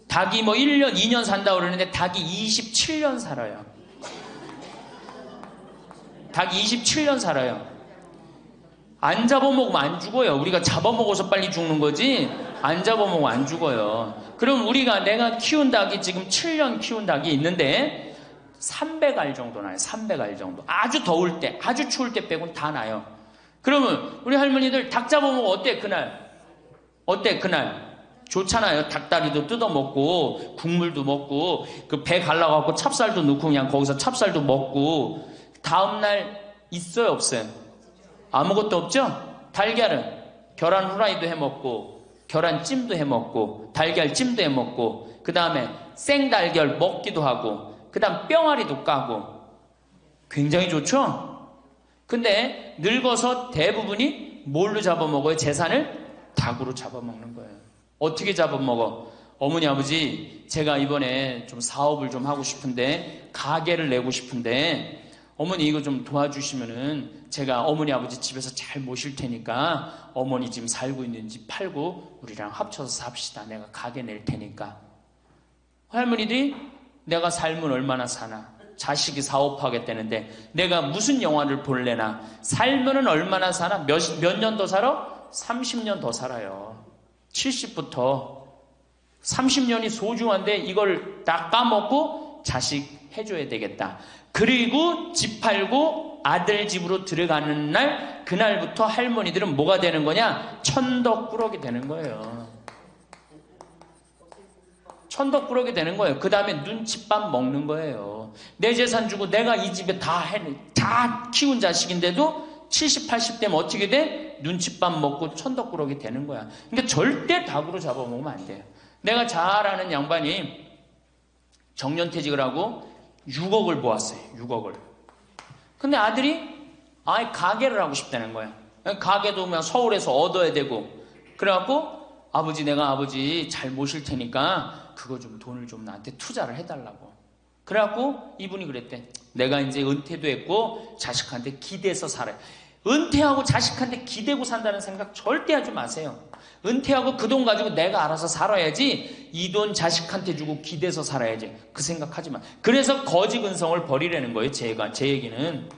닭이 뭐 1년, 2년 산다고 그러는데 닭이 27년 살아요. 닭이 27년 살아요. 안 잡아먹으면 안 죽어요. 우리가 잡아먹어서 빨리 죽는 거지 안 잡아먹으면 안 죽어요. 그럼 내가 키운 닭이 지금 7년 키운 닭이 있는데 300알 정도 나요. 300알 정도. 아주 더울 때, 아주 추울 때 빼고는 다 나요. 그러면 우리 할머니들 닭 잡아먹으면 어때 그날? 어때 그날? 좋잖아요. 닭다리도 뜯어먹고 국물도 먹고 그 배 갈라갖고 찹쌀도 넣고 그냥 거기서 찹쌀도 먹고 다음날 있어요 없어요? 아무것도 없죠? 달걀은 계란 후라이도 해먹고 계란찜도 해먹고 달걀찜도 해먹고 그 다음에 생달걀 먹기도 하고 그 다음 뿅아리도 까고 굉장히 좋죠? 근데 늙어서 대부분이 뭘로 잡아먹어요? 재산을 닭으로 잡아먹는 거예요. 어떻게 잡아먹어? 어머니 아버지 제가 이번에 좀 사업을 좀 하고 싶은데 가게를 내고 싶은데 어머니 이거 좀 도와주시면은 제가 어머니 아버지 집에서 잘 모실 테니까 어머니 지금 살고 있는 집 팔고 우리랑 합쳐서 삽시다. 내가 가게 낼 테니까. 할머니들이 내가 살면 얼마나 사나? 자식이 사업하겠다는데 내가 무슨 영화를 볼래나? 살면은 얼마나 사나? 몇 년 더 살아? 30년 더 살아요. 70부터 30년이 소중한데 이걸 다 까먹고 자식 해줘야 되겠다. 그리고 집 팔고 아들 집으로 들어가는 날 그날부터 할머니들은 뭐가 되는 거냐? 천덕꾸러기 되는 거예요. 천덕꾸러기 되는 거예요. 그 다음에 눈칫밥 먹는 거예요. 내 재산 주고 내가 이 집에 다 키운 자식인데도 70, 80 되면 어떻게 돼? 눈칫밥 먹고 천덕꾸러기 되는 거야. 그러니까 절대 닭으로 잡아먹으면 안 돼요. 내가 잘 아는 양반이 정년퇴직을 하고 6억을 모았어요. 6억을. 근데 아들이 가게를 하고 싶다는 거야. 가게도 그냥 서울에서 얻어야 되고. 그래갖고 내가 아버지 잘 모실 테니까 그거 좀 돈을 좀 나한테 투자를 해달라고. 그래갖고 이분이 그랬대. 내가 이제 은퇴도 했고 자식한테 기대서 살아요. 은퇴하고 자식한테 기대고 산다는 생각 절대 하지 마세요. 은퇴하고 그 돈 가지고 내가 알아서 살아야지 이 돈 자식한테 주고 기대서 살아야지 그 생각하지 마. 그래서 거지근성을 버리라는 거예요. 제 얘기는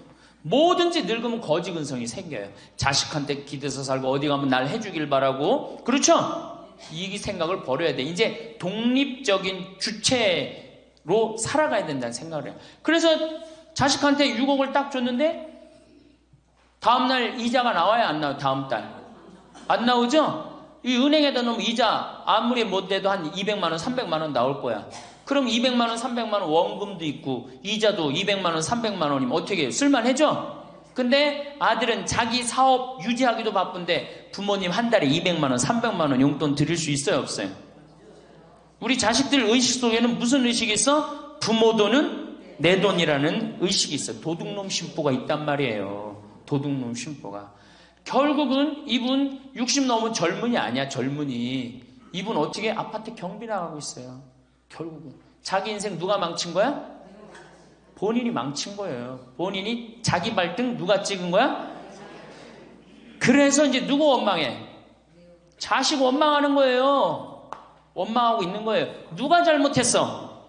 뭐든지 늙으면 거지근성이 생겨요. 자식한테 기대서 살고 어디 가면 날 해주길 바라고 그렇죠? 이 생각을 버려야 돼. 이제 독립적인 주체 살아가야 된다는 생각을 해요. 그래서 자식한테 6억을 딱 줬는데 다음날 이자가 나와야 안 나와요? 다음 달 안 나오죠? 이 은행에다 놓으면 이자 아무리 못 내도 한 200만 원 300만 원 나올 거야. 그럼 200만 원 300만 원 원금도 있고 이자도 200만 원 300만 원이면 어떻게 해요? 쓸만해져? 근데 아들은 자기 사업 유지하기도 바쁜데 부모님 한 달에 200만 원 300만 원 용돈 드릴 수 있어요 없어요? 우리 자식들 의식 속에는 무슨 의식이 있어? 부모 돈은 내 돈이라는 의식이 있어요. 도둑놈 심보가 있단 말이에요. 도둑놈 심보가. 결국은 이분 60 넘은 젊은이 아니야. 젊은이. 이분 어떻게 아파트 경비 나가고 있어요. 결국은 자기 인생 누가 망친 거야? 본인이 망친 거예요. 본인이 자기 발등 누가 찍은 거야? 그래서 이제 누구 원망해? 자식 원망하는 거예요. 원망하고 있는 거예요. 누가 잘못했어?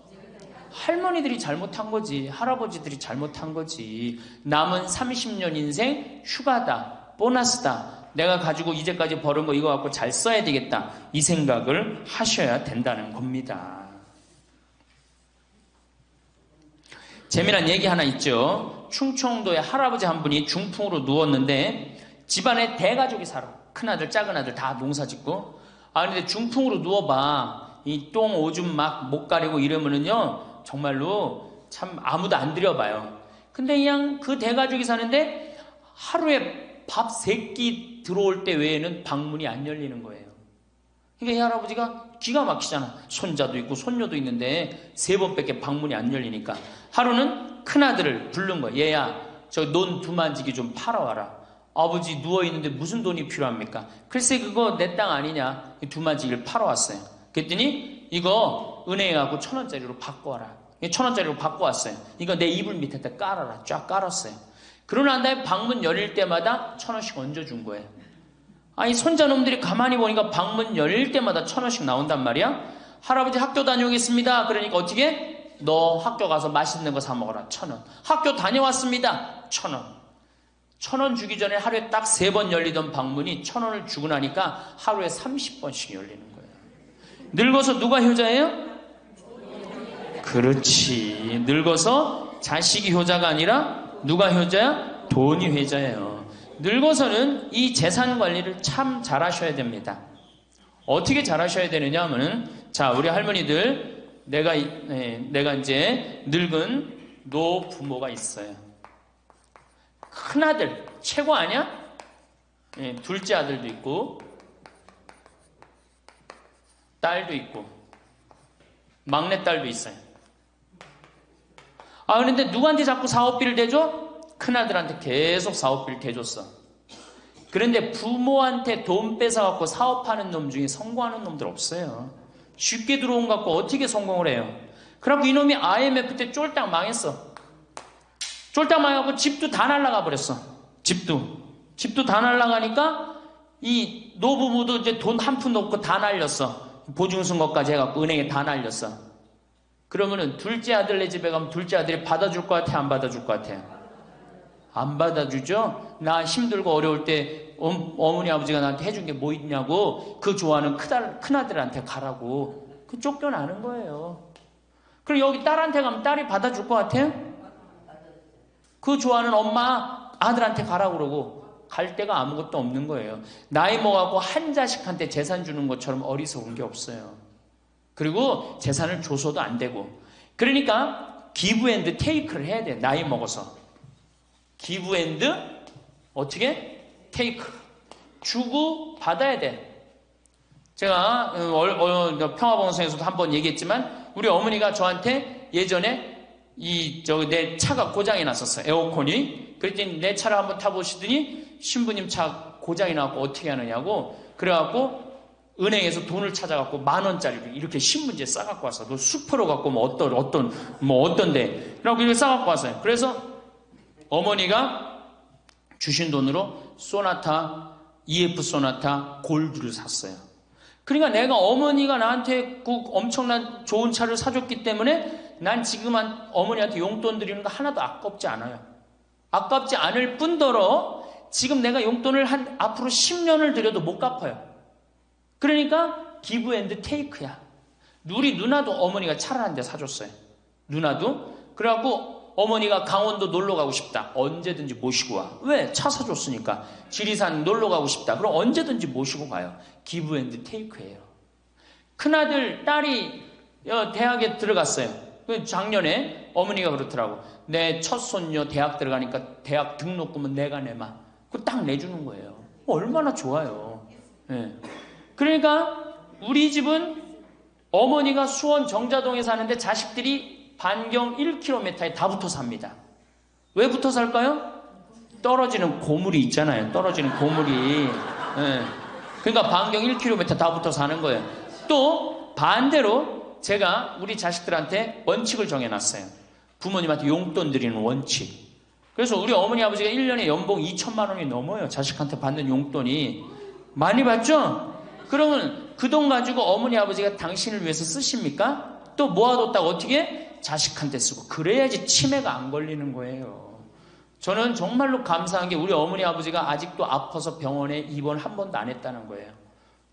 할머니들이 잘못한 거지. 할아버지들이 잘못한 거지. 남은 30년 인생 휴가다. 보너스다. 내가 가지고 이제까지 벌은 거 이거 갖고 잘 써야 되겠다. 이 생각을 하셔야 된다는 겁니다. 재미난 얘기 하나 있죠. 충청도에 할아버지 한 분이 중풍으로 누웠는데 집안에 대가족이 살아. 큰아들 작은아들 다 농사짓고. 근데 중풍으로 누워봐. 이 똥 오줌 막 못 가리고 이러면은요 정말로 참 아무도 안 들여봐요. 근데 그냥 그 대가족이 사는데 하루에 밥 3끼 들어올 때 외에는 방문이 안 열리는 거예요. 그러니까 이 할아버지가 기가 막히잖아. 손자도 있고 손녀도 있는데 3번밖에 방문이 안 열리니까 하루는 큰아들을 부른 거야. 얘야 저 논 두만지기 좀 팔아와라. 아버지 누워있는데 무슨 돈이 필요합니까? 글쎄 그거 내 땅 아니냐. 두만지기를 팔아왔어요. 그랬더니 이거 은행에 가고 1,000원짜리로 바꿔와라. 1,000원짜리로 바꿔왔어요. 이거 내 이불 밑에다 깔아라. 쫙 깔았어요. 그러고 난 다음에 방문 열릴 때마다 1,000원씩 얹어준 거예요. 아니 손자놈들이 가만히 보니까 방문 열릴 때마다 1,000원씩 나온단 말이야. 할아버지 학교 다녀오겠습니다. 그러니까 어떻게? 너 학교 가서 맛있는 거 사 먹어라. 1,000원. 학교 다녀왔습니다. 1,000원. 1,000원 주기 전에 하루에 딱 3번 열리던 방문이 1,000원을 주고 나니까 하루에 30번씩 열리는 거예요. 늙어서 누가 효자예요? 그렇지. 늙어서 자식이 효자가 아니라 누가 효자야? 돈이 효자예요. 늙어서는 이 재산 관리를 참 잘하셔야 됩니다. 어떻게 잘하셔야 되느냐 하면은 자 우리 할머니들 내가 이제 늙은 노부모가 있어요. 큰아들 최고 아니야? 둘째 아들도 있고 딸도 있고 막내딸도 있어요. 그런데 누구한테 자꾸 사업비를 대줘? 큰아들한테 계속 사업비를 대줬어. 그런데 부모한테 돈 뺏어갖고 사업하는 놈 중에 성공하는 놈들 없어요. 쉽게 들어온 것 갖고 어떻게 성공을 해요? 그래갖고 이놈이 IMF 때 쫄딱 망했어. 쫄딱 망해갖고 집도 다 날라가 버렸어. 집도 다 날라가니까 이 노부부도 이제 돈 한 푼도 없고 다 날렸어. 보증선거까지 해갖고 은행에 다 날렸어. 그러면은 둘째 아들네 집에 가면 둘째 아들이 받아줄 것 같아? 안 받아줄 것 같아? 안 받아주죠? 나 힘들고 어려울 때 어머니 아버지가 나한테 해준 게 뭐 있냐고 그 좋아하는 큰아들한테 가라고 그 쫓겨나는 거예요. 그리고 여기 딸한테 가면 딸이 받아줄 것 같아요? 그 좋아하는 엄마 아들한테 가라고 그러고 갈 데가 아무것도 없는 거예요. 나이 먹어갖고 한 자식한테 재산 주는 것처럼 어리석은 게 없어요. 그리고 재산을 줘서도 안 되고. 그러니까 기브 앤드 테이크를 해야 돼. 나이 먹어서. 기브 앤드 어떻게? 테이크. 주고 받아야 돼. 제가 평화방송에서도 한번 얘기했지만 우리 어머니가 저한테 예전에 내 차가 고장이 났었어요. 에어컨이. 그랬더니 내 차를 한번 타보시더니 신부님 차 고장이 나고 어떻게 하느냐고 그래갖고 은행에서 돈을 찾아갖고 10,000원짜리를 이렇게 신문지에 싸갖고 왔어. 너 수표로 갖고 어떤데. 라고 이렇게 싸갖고 왔어요. 그래서 어머니가 주신 돈으로 소나타, EF 소나타 골드를 샀어요. 그러니까 내가 어머니가 나한테 그 엄청난 좋은 차를 사줬기 때문에 난 지금 어머니한테 용돈 드리는 거 하나도 아깝지 않아요. 아깝지 않을 뿐더러 지금 내가 용돈을 앞으로 10년을 드려도 못 갚아요. 그러니까 기브 앤드 테이크야. 우리 누나도 어머니가 차를 한 대 사줬어요. 누나도. 그래갖고 어머니가 강원도 놀러 가고 싶다. 언제든지 모시고 와. 왜? 차 사줬으니까. 지리산 놀러 가고 싶다. 그럼 언제든지 모시고 가요. 기브 앤드 테이크예요. 큰아들, 딸이 대학에 들어갔어요. 작년에 어머니가 그렇더라고. 내 첫 손녀 대학 들어가니까 대학 등록금은 내가 내마. 그거 딱 내주는 거예요. 얼마나 좋아요. 예. 그러니까 우리 집은 어머니가 수원 정자동에 사는데 자식들이 반경 1km에 다 붙어 삽니다. 왜 붙어 살까요? 떨어지는 고물이 있잖아요. 떨어지는 고물이. 예. 그러니까 반경 1km 다 붙어 사는 거예요. 또 반대로 제가 우리 자식들한테 원칙을 정해놨어요. 부모님한테 용돈 드리는 원칙. 그래서 우리 어머니 아버지가 1년에 연봉 2천만 원이 넘어요. 자식한테 받는 용돈이. 많이 받죠? 그러면 그 돈 가지고 어머니 아버지가 당신을 위해서 쓰십니까? 또 모아뒀다가 어떻게? 자식한테 쓰고. 그래야지 치매가 안 걸리는 거예요. 저는 정말로 감사한 게 우리 어머니 아버지가 아직도 아파서 병원에 입원 한 번도 안 했다는 거예요.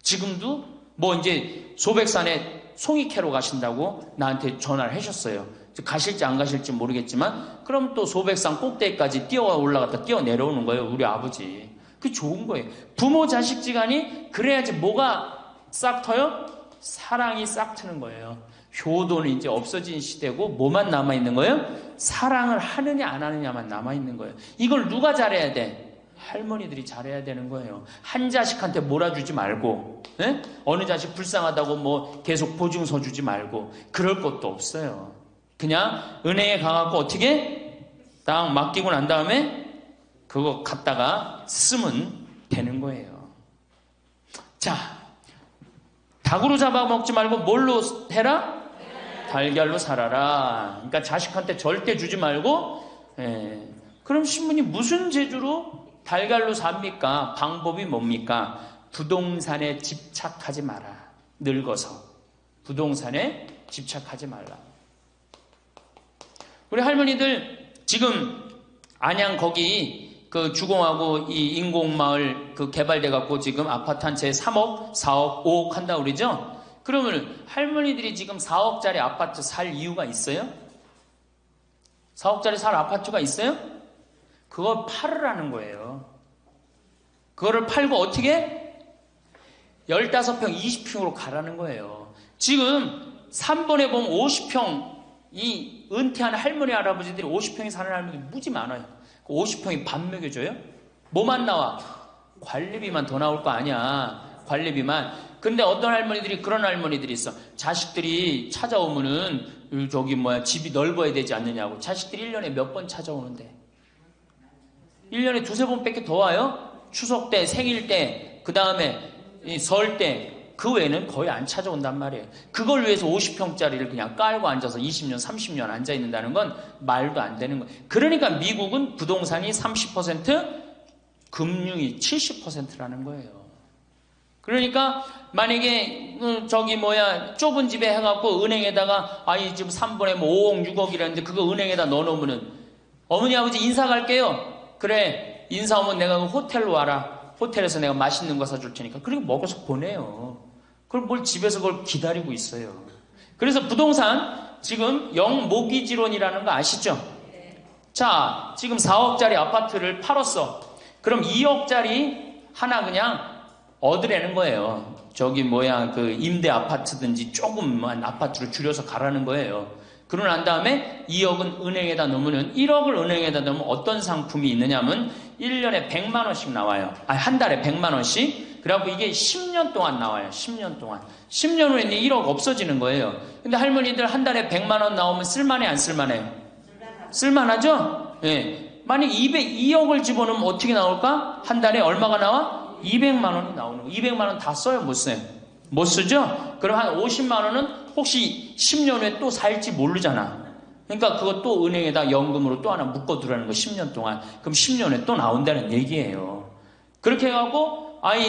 지금도 뭐 이제 소백산에 송이 캐러 가신다고 나한테 전화를 하셨어요. 가실지 안 가실지 모르겠지만 그럼 또 소백산 꼭대기까지 뛰어 올라갔다 뛰어 내려오는 거예요. 우리 아버지. 그게 좋은 거예요. 부모 자식 지간이 그래야지 뭐가 싹 터요? 사랑이 싹 트는 거예요. 효도는 이제 없어진 시대고 뭐만 남아있는 거예요? 사랑을 하느냐 안 하느냐만 남아있는 거예요. 이걸 누가 잘해야 돼? 할머니들이 잘해야 되는 거예요. 한 자식한테 몰아주지 말고, 예? 어느 자식 불쌍하다고 뭐 계속 보증서 주지 말고 그럴 것도 없어요. 그냥 은행에 가갖고 어떻게 딱 맡기고 난 다음에 그거 갖다가 쓰면 되는 거예요. 자, 닭으로 잡아먹지 말고 뭘로 해라? 달걀로 살아라. 그러니까 자식한테 절대 주지 말고. 그럼 신부님 무슨 재주로 달걀로 삽니까? 방법이 뭡니까? 부동산에 집착하지 마라. 늙어서 부동산에 집착하지 말라. 우리 할머니들 지금 안양 거기 그 주공하고 이 인공마을 그 개발돼 갖고 지금 아파트 한 채 3억, 4억, 5억 한다고 그러죠? 그러면 할머니들이 지금 4억짜리 아파트 살 이유가 있어요? 4억짜리 살 아파트가 있어요? 그걸 팔으라는 거예요. 그거를 팔고 어떻게? 15평, 20평으로 가라는 거예요. 지금 3번에 보면 50평, 이 은퇴한 할머니, 할아버지들이 50평에 사는 할머니들이 무지 많아요. 그 50평이 밥 먹여줘요? 뭐만 나와? 관리비만 더 나올 거 아니야. 관리비만. 근데 어떤 할머니들이 그런 할머니들이 있어. 자식들이 찾아오면은 저기 집이 넓어야 되지 않느냐고. 자식들이 1년에 몇 번 찾아오는데 1년에 두세 번밖에 더 와요? 추석 때, 생일 때, 그 다음에 설 때. 그 외에는 거의 안 찾아온단 말이에요. 그걸 위해서 50평짜리를 그냥 깔고 앉아서 20년, 30년 앉아있는다는 건 말도 안 되는 거예요. 그러니까 미국은 부동산이 30%, 금융이 70%라는 거예요. 그러니까 만약에 좁은 집에 해갖고 은행에다가 이 집 3번에 5억, 6억이라는데 그거 은행에다 넣어놓으면은 어머니, 아버지 인사 갈게요. 그래, 인사 오면 내가 그 호텔로 와라. 호텔에서 내가 맛있는 거 사줄 테니까. 그리고 먹어서 보내요. 그럼 뭘 집에서 그걸 기다리고 있어요. 그래서 부동산 지금 영모기지론이라는 거 아시죠? 자, 지금 4억짜리 아파트를 팔았어. 그럼 2억짜리 하나 그냥 얻으라는 거예요. 그 임대 아파트든지 조금만 아파트로 줄여서 가라는 거예요. 그러고 난 다음에 2억은 은행에다 넣으면 1억을 은행에다 넣으면 어떤 상품이 있느냐면 1년에 100만 원씩 나와요. 한 달에 100만 원씩. 그래갖고 이게 10년 동안 나와요. 10년 동안. 10년 후에는 1억 없어지는 거예요. 근데 할머니들 한 달에 100만 원 나오면 쓸만해, 안 쓸만해요? 쓸만하죠? 예. 만약 2억을 집어넣으면 어떻게 나올까? 한 달에 얼마가 나와? 200만 원이 나오는 거예요. 200만 원 다 써요? 못 써요? 못 쓰죠? 그럼 한 50만 원은 혹시 10년 후에 또 살지 모르잖아. 그러니까 그거 또 은행에다 연금으로 또 하나 묶어두라는 거 10년 동안. 그럼 10년 후에 또 나온다는 얘기예요. 그렇게 해갖고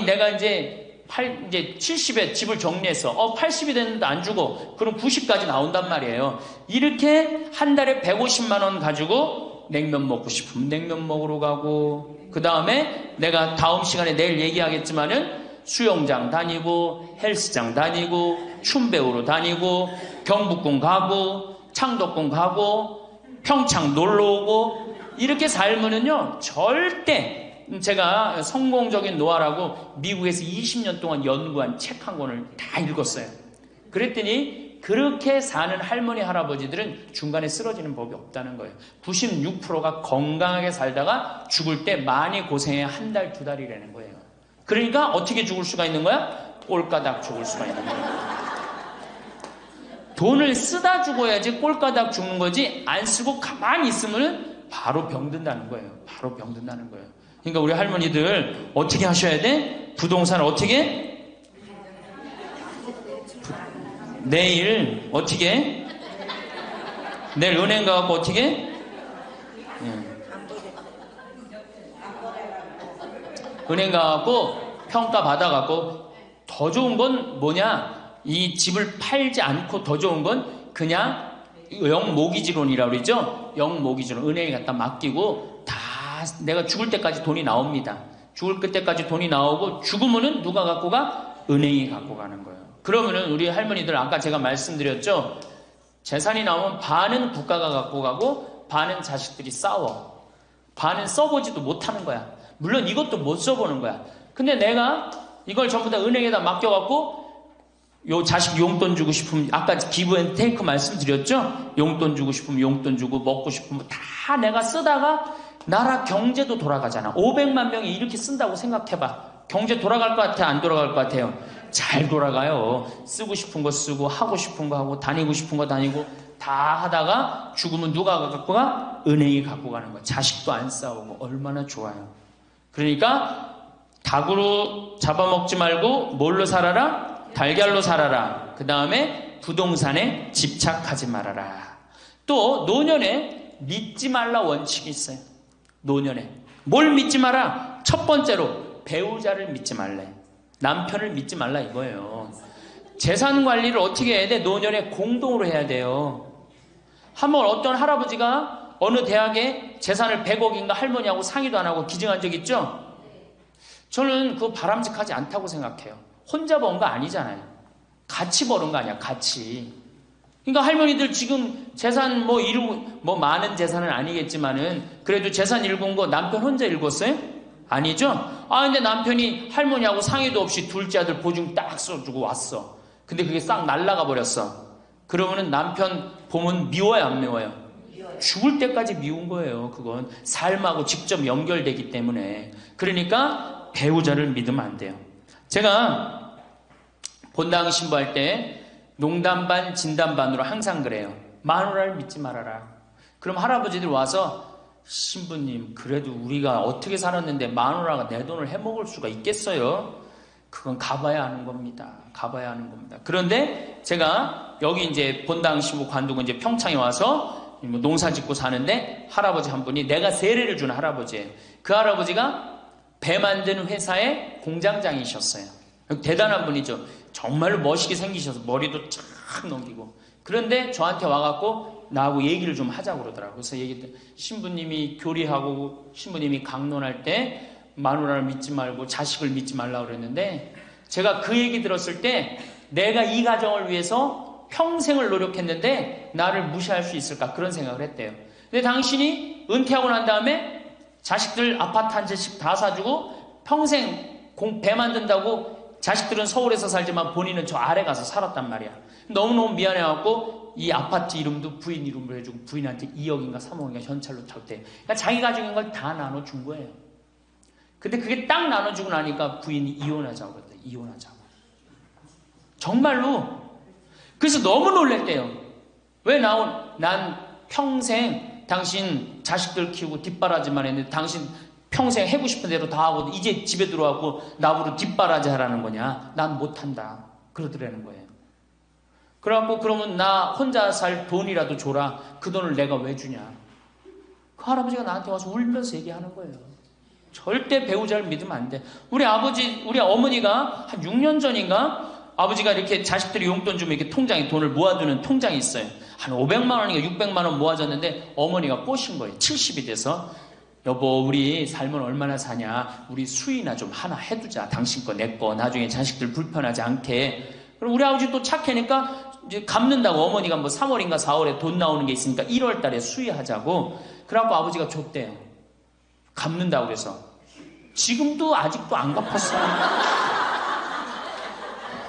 내가 이제 70에 집을 정리했어. 80이 됐는데 안 주고 그럼 90까지 나온단 말이에요. 이렇게 한 달에 150만 원 가지고 냉면 먹고 싶으면 냉면 먹으러 가고, 그 다음에 내가 다음 시간에 내일 얘기하겠지만은 수영장 다니고 헬스장 다니고 춤 배우러 다니고 경복궁 가고 창덕궁 가고 평창 놀러 오고 이렇게 살면은요 절대 제가 성공적인 노화라고 미국에서 20년 동안 연구한 책 한 권을 다 읽었어요. 그랬더니 그렇게 사는 할머니 할아버지들은 중간에 쓰러지는 법이 없다는 거예요. 96%가 건강하게 살다가 죽을 때 많이 고생해야 한 달, 두 달이라는 거예요. 그러니까 어떻게 죽을 수가 있는 거야? 꼴까닥 죽을 수가 있는 거예요. 돈을 쓰다 죽어야지 꼴까닥 죽는 거지, 안 쓰고 가만히 있으면 바로 병든다는 거예요. 바로 병든다는 거예요. 그러니까 우리 할머니들 어떻게 하셔야 돼? 부동산을 어떻게? 내일 어떻게? 내일 은행 가갖고 어떻게? 은행 가갖고 평가 받아갖고 더 좋은 건 뭐냐? 이 집을 팔지 않고 더 좋은 건 그냥 영모기지론이라고 그러죠? 영모기지론. 은행에 갖다 맡기고 다 내가 죽을 때까지 돈이 나옵니다. 죽을 때까지 돈이 나오고 죽으면은 누가 갖고 가? 은행이 갖고 가는 거예요. 그러면은 우리 할머니들 아까 제가 말씀드렸죠? 재산이 나오면 반은 국가가 갖고 가고 반은 자식들이 싸워. 반은 써보지도 못하는 거야. 물론 이것도 못 써보는 거야. 근데 내가 이걸 전부 다 은행에다 맡겨갖고 요 자식 용돈 주고 싶으면 아까 기브 앤 테이크 말씀드렸죠? 용돈 주고 싶으면 용돈 주고 먹고 싶으면 다 내가 쓰다가 나라 경제도 돌아가잖아. 500만 명이 이렇게 쓴다고 생각해봐. 경제 돌아갈 것 같아? 안 돌아갈 것 같아요? 잘 돌아가요. 쓰고 싶은 거 쓰고 하고 싶은 거 하고 다니고 싶은 거 다니고 다 하다가 죽으면 누가 갖고 가? 은행이 갖고 가는 거야. 자식도 안 싸우고 얼마나 좋아요. 그러니까 닭으로 잡아먹지 말고 뭘로 살아라? 달걀로 살아라. 그 다음에 부동산에 집착하지 말아라. 또 노년에 믿지 말라 원칙이 있어요. 노년에 뭘 믿지 마라? 첫 번째로 배우자를 믿지 말래. 남편을 믿지 말라 이거예요. 재산 관리를 어떻게 해야 돼? 노년에 공동으로 해야 돼요. 한번 어떤 할아버지가 어느 대학에 재산을 100억인가 할머니하고 상의도 안 하고 기증한 적 있죠? 저는 그거 바람직하지 않다고 생각해요. 혼자 번 거 아니잖아요. 같이 버는 거 아니야, 같이. 그러니까 할머니들 지금 재산 많은 재산은 아니겠지만은 그래도 재산 읽은 거 남편 혼자 읽었어요? 아니죠? 근데 남편이 할머니하고 상의도 없이 둘째 아들 보증 딱 써주고 왔어. 근데 그게 싹 날라가 버렸어. 그러면은 남편 보면 미워요, 안 미워요? 죽을 때까지 미운 거예요, 그건. 삶하고 직접 연결되기 때문에. 그러니까 배우자를 믿으면 안 돼요. 제가 본당 신부할 때 농담 반 진담 반으로 항상 그래요. 마누라를 믿지 말아라. 그럼 할아버지들 와서 신부님 그래도 우리가 어떻게 살았는데 마누라가 내 돈을 해먹을 수가 있겠어요? 그건 가봐야 하는 겁니다. 가봐야 하는 겁니다. 그런데 제가 여기 이제 본당 신부 관두고 이제 평창에 와서 농사 짓고 사는데 할아버지 한 분이 내가 세례를 준 할아버지예요. 그 할아버지가 배 만드는 회사의 공장장이셨어요. 대단한 분이죠. 정말로 멋있게 생기셔서 머리도 쫙 넘기고. 그런데 저한테 와갖고 나하고 얘기를 좀 하자고 그러더라고요. 그래서 얘기했더니 신부님이 교리하고 신부님이 강론할 때 마누라를 믿지 말고 자식을 믿지 말라고 그랬는데 제가 그 얘기 들었을 때 내가 이 가정을 위해서 평생을 노력했는데 나를 무시할 수 있을까 그런 생각을 했대요. 근데 당신이 은퇴하고 난 다음에 자식들 아파트 한 채씩 다 사주고 평생 배 만든다고 자식들은 서울에서 살지만 본인은 저 아래 가서 살았단 말이야. 너무너무 미안해갖고 이 아파트 이름도 부인 이름으로 해주고 부인한테 2억인가 3억인가 현찰로 줬대요. 그러니까 자기 가족인 걸 다 나눠준 거예요. 근데 그게 딱 나눠주고 나니까 부인이 이혼하자고 그랬대요. 이혼하자고. 정말로. 그래서 너무 놀랬대요. 왜 난 평생 당신 자식들 키우고 뒷바라지만 했는데 당신 평생 해고 싶은 대로 다 하고 이제 집에 들어와고 나보고 뒷바라지 하라는 거냐? 난 못한다. 그러더라는 거예요. 그래갖고 그러면 나 혼자 살 돈이라도 줘라. 그 돈을 내가 왜 주냐? 그 할아버지가 나한테 와서 울면서 얘기하는 거예요. 절대 배우자를 믿으면 안 돼. 우리 어머니가 한 6년 전인가 아버지가 이렇게 자식들이 용돈 주면 이렇게 통장에 돈을 모아두는 통장이 있어요. 한 500만 원인가 600만 원 모아졌는데 어머니가 꼬신 거예요. 70이 돼서 여보 우리 살면 얼마나 사냐. 우리 수의나 좀 하나 해두자. 당신 거 내 거 나중에 자식들 불편하지 않게. 그럼 우리 아버지 또 착하니까 이제 갚는다고 어머니가 뭐 3월인가 4월에 돈 나오는 게 있으니까 1월 달에 수의하자고. 그래갖고 아버지가 줬대요. 갚는다고 그래서. 지금도 아직도 안 갚았어요.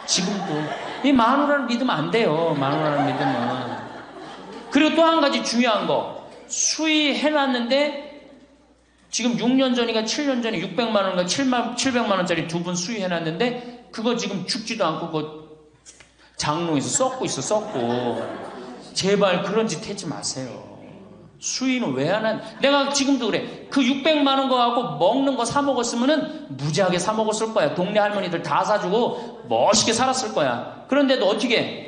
지금도. 이 마누라를 믿으면 안 돼요. 마누라를 믿으면. 그리고 또 한 가지 중요한 거. 수의해놨는데 지금 6년 전인가 7년 전에 600만 원인가 700만 원짜리 두 분 수의해놨는데 그거 지금 죽지도 않고 그거 장롱에서 썩고 있어. 썩고. 제발 그런 짓 하지 마세요. 수의는 왜 하나? 내가 지금도 그래. 그 600만 원 거 갖고 먹는 거 사 먹었으면은 무지하게 사 먹었을 거야. 동네 할머니들 다 사주고 멋있게 살았을 거야. 그런데도 어떻게 해?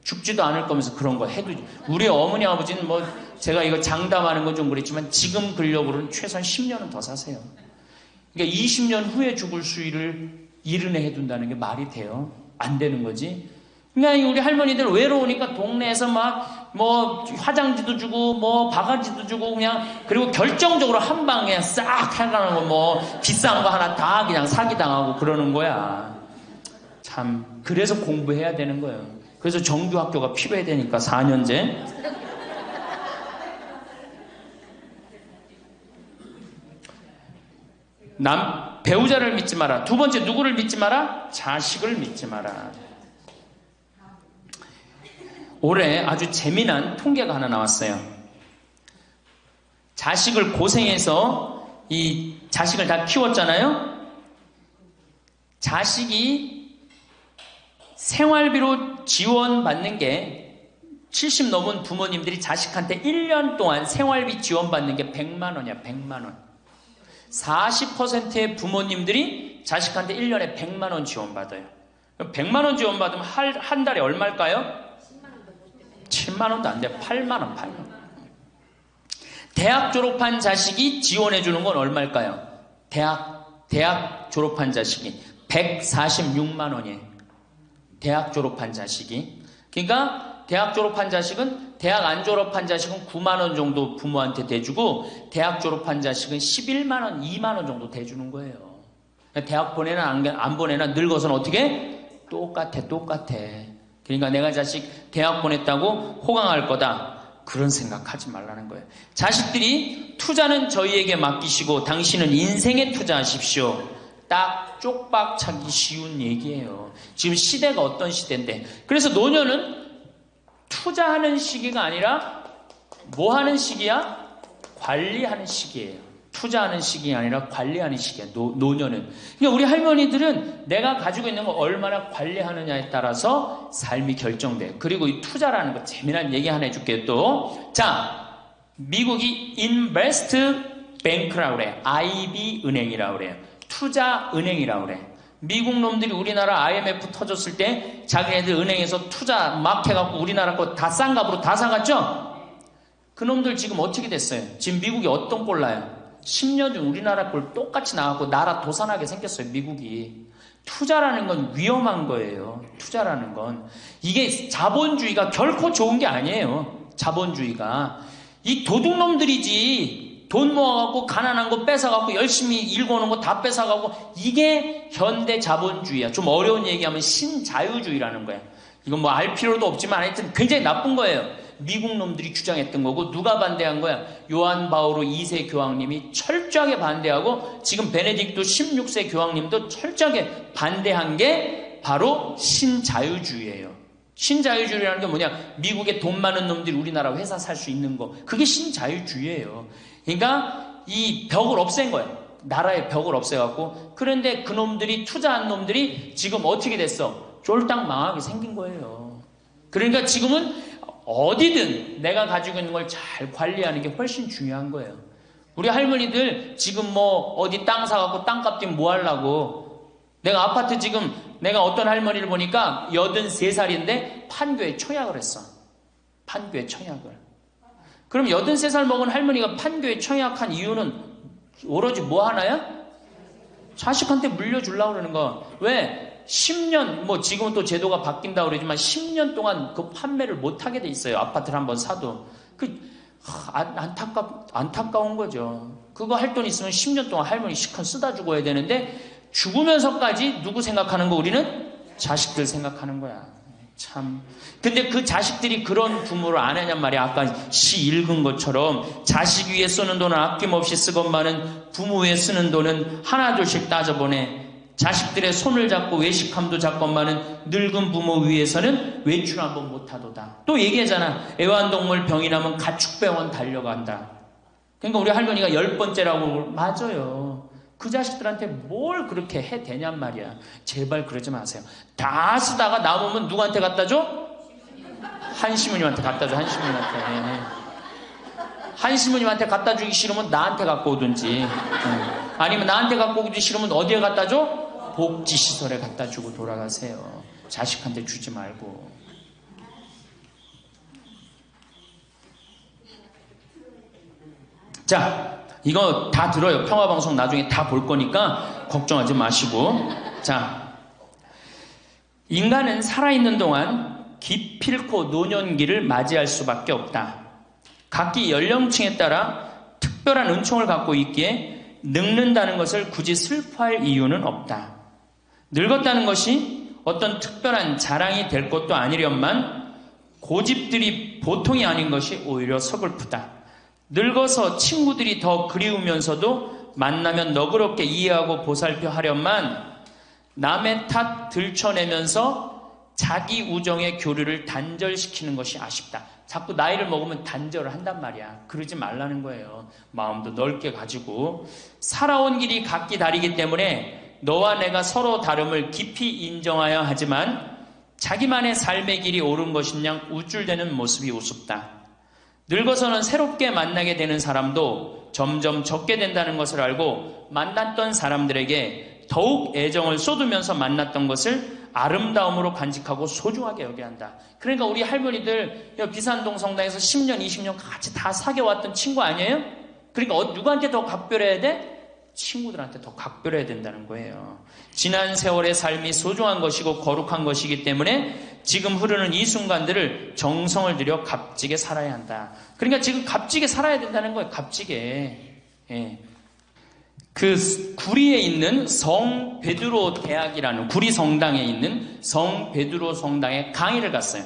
죽지도 않을 거면서 그런 거 해도. 우리 어머니 아버지는 뭐 제가 이거 장담하는 건 좀 그랬지만 지금 근력으로는 최소한 10년은 더 사세요. 그러니까 20년 후에 죽을 수의를 이른해 해둔다는 게 말이 돼요? 안 되는 거지. 그러니까 우리 할머니들 외로우니까 동네에서 막 뭐 화장지도 주고 뭐 바가지도 주고 그냥. 그리고 결정적으로 한 방에 싹 해가는 거 뭐 비싼 거 하나 다 그냥 사기당하고 그러는 거야. 참 그래서 공부해야 되는 거예요. 그래서 정규학교가 필요해야 되니까 4년제. 배우자를 믿지 마라. 두 번째 누구를 믿지 마라? 자식을 믿지 마라. 올해 아주 재미난 통계가 하나 나왔어요. 자식을 고생해서 이 자식을 다 키웠잖아요. 자식이 생활비로 지원받는 게 70 넘은 부모님들이 자식한테 1년 동안 생활비 지원받는 게 100만 원이야. 100만 원. 40%의 부모님들이 자식한테 1년에 100만 원 지원받아요. 100만 원 지원받으면 한 달에 얼마일까요? 7만 원도 안 돼요. 8만 원, 8만 원. 대학 졸업한 자식이 지원해주는 건 얼마일까요? 대학 졸업한 자식이 146만 원이에요. 대학 졸업한 자식이. 그러니까 대학 졸업한 자식은, 대학 안 졸업한 자식은 9만 원 정도 부모한테 대주고 대학 졸업한 자식은 11만 원, 2만 원 정도 대주는 거예요. 대학 보내나 안 보내나 늙어서는 어떻게? 똑같아. 그러니까 내가 자식 대학 보냈다고 호강할 거다. 그런 생각하지 말라는 거예요. 자식들이 투자는 저희에게 맡기시고 당신은 인생에 투자하십시오. 딱 쪽박 차기 쉬운 얘기예요. 지금 시대가 어떤 시대인데. 그래서 노년은 투자하는 시기가 아니라 뭐 하는 시기야? 관리하는 시기예요. 투자하는 시기가 아니라 관리하는 시기야. 노년은. 그러니까 우리 할머니들은 내가 가지고 있는 걸 얼마나 관리하느냐에 따라서 삶이 결정돼. 그리고 이 투자라는 거 재미난 얘기 하나 해줄게요. 또. 자, 미국이 Invest Bank라고 그래. IB 은행이라고 그래요. 투자 은행이라고 그래. 미국 놈들이 우리나라 IMF 터졌을 때 자기네들 은행에서 투자 막 해갖고 우리나라 거 다 싼 값으로 다 사갔죠? 그 놈들 지금 어떻게 됐어요? 지금 미국이 어떤 꼴 나요? 10년 전 우리나라 꼴 똑같이 나왔고 나라 도산하게 생겼어요. 미국이. 투자라는 건 위험한 거예요. 투자라는 건. 이게 자본주의가 결코 좋은 게 아니에요. 자본주의가. 이 도둑놈들이지. 돈 모아갖고 가난한 거 뺏어갖고 열심히 일궈놓은 거 다 뺏어가고. 이게 현대 자본주의야. 좀 어려운 얘기하면 신자유주의라는 거야. 이건 뭐 알 필요도 없지만 하여튼 굉장히 나쁜 거예요. 미국 놈들이 주장했던 거고. 누가 반대한 거야? 요한 바오로 2세 교황님이 철저하게 반대하고 지금 베네딕토 16세 교황님도 철저하게 반대한 게 바로 신자유주의예요. 신자유주의라는 게 뭐냐? 미국에 돈 많은 놈들이 우리나라 회사 살 수 있는 거. 그게 신자유주의예요. 그러니까 이 벽을 없앤 거예요. 나라의 벽을 없애갖고. 그런데 그 놈들이, 투자한 놈들이 지금 어떻게 됐어? 쫄딱 망하게 생긴 거예요. 그러니까 지금은 어디든 내가 가지고 있는 걸 잘 관리하는 게 훨씬 중요한 거예요. 우리 할머니들 지금 뭐 어디 땅 사갖고 땅값 뛰면 뭐 하려고. 내가 아파트 지금 내가 어떤 할머니를 보니까 83살인데 판교에 청약을 했어. 판교에 청약을. 그럼 83살 먹은 할머니가 판교에 청약한 이유는 오로지 뭐 하나야? 자식한테 물려주려고 그러는 거. 왜? 10년, 뭐 지금은 또 제도가 바뀐다고 그러지만 10년 동안 그 판매를 못하게 돼 있어요. 아파트를 한번 사도. 안타까운 거죠. 그거 할 돈 있으면 10년 동안 할머니 시컨 쓰다 죽어야 되는데 죽으면서까지 누구 생각하는 거? 우리는 자식들 생각하는 거야. 참. 근데 그 자식들이 그런 부모를 안 하냔 말이야. 아까 시 읽은 것처럼 자식 위에 쓰는 돈은 아낌없이 쓰건만은 부모 위에 쓰는 돈은 하나둘씩 따져보내. 자식들의 손을 잡고 외식함도 잡건만은 늙은 부모 위해서는 외출 한번 못하도다. 또 얘기하잖아. 애완동물 병이 나면 가축병원 달려간다. 그러니까 우리 할머니가 10번째라고. 맞아요. 그 자식들한테 뭘 그렇게 해 대냔 말이야. 제발 그러지 마세요. 다 쓰다가 남으면 누구한테 갖다 줘? 한시무님한테 갖다 줘. 한시무님한테. 한시무님한테 갖다 주기 싫으면 나한테 갖고 오든지, 아니면 나한테 갖고 오기 싫으면 어디에 갖다 줘? 복지시설에 갖다 주고 돌아가세요. 자식한테 주지 말고. 자, 이거 다 들어요. 평화방송 나중에 다 볼 거니까 걱정하지 마시고. 자, 인간은 살아있는 동안 기필코 노년기를 맞이할 수밖에 없다. 각기 연령층에 따라 특별한 은총을 갖고 있기에 늙는다는 것을 굳이 슬퍼할 이유는 없다. 늙었다는 것이 어떤 특별한 자랑이 될 것도 아니련만 고집들이 보통이 아닌 것이 오히려 서글프다. 늙어서 친구들이 더 그리우면서도 만나면 너그럽게 이해하고 보살펴 하련만 남의 탓 들춰내면서 자기 우정의 교류를 단절시키는 것이 아쉽다. 자꾸 나이를 먹으면 단절을 한단 말이야. 그러지 말라는 거예요. 마음도 넓게 가지고. 살아온 길이 각기 다르기 때문에 너와 내가 서로 다름을 깊이 인정하여야 하지만 자기만의 삶의 길이 옳은 것인양 우쭐대는 모습이 우습다. 늙어서는 새롭게 만나게 되는 사람도 점점 적게 된다는 것을 알고 만났던 사람들에게 더욱 애정을 쏟으면서 만났던 것을 아름다움으로 간직하고 소중하게 여겨야 한다. 그러니까 우리 할머니들 비산동 성당에서 10년, 20년 같이 다 사귀어왔던 친구 아니에요? 그러니까 누구한테 더 각별해야 돼? 친구들한테 더 각별해야 된다는 거예요. 지난 세월의 삶이 소중한 것이고 거룩한 것이기 때문에 지금 흐르는 이 순간들을 정성을 들여 값지게 살아야 한다. 그러니까 지금 값지게 살아야 된다는 거예요. 값지게. 예. 그 구리에 있는 성 베드로 대학이라는 구리 성당에 있는 성 베드로 성당에 강의를 갔어요.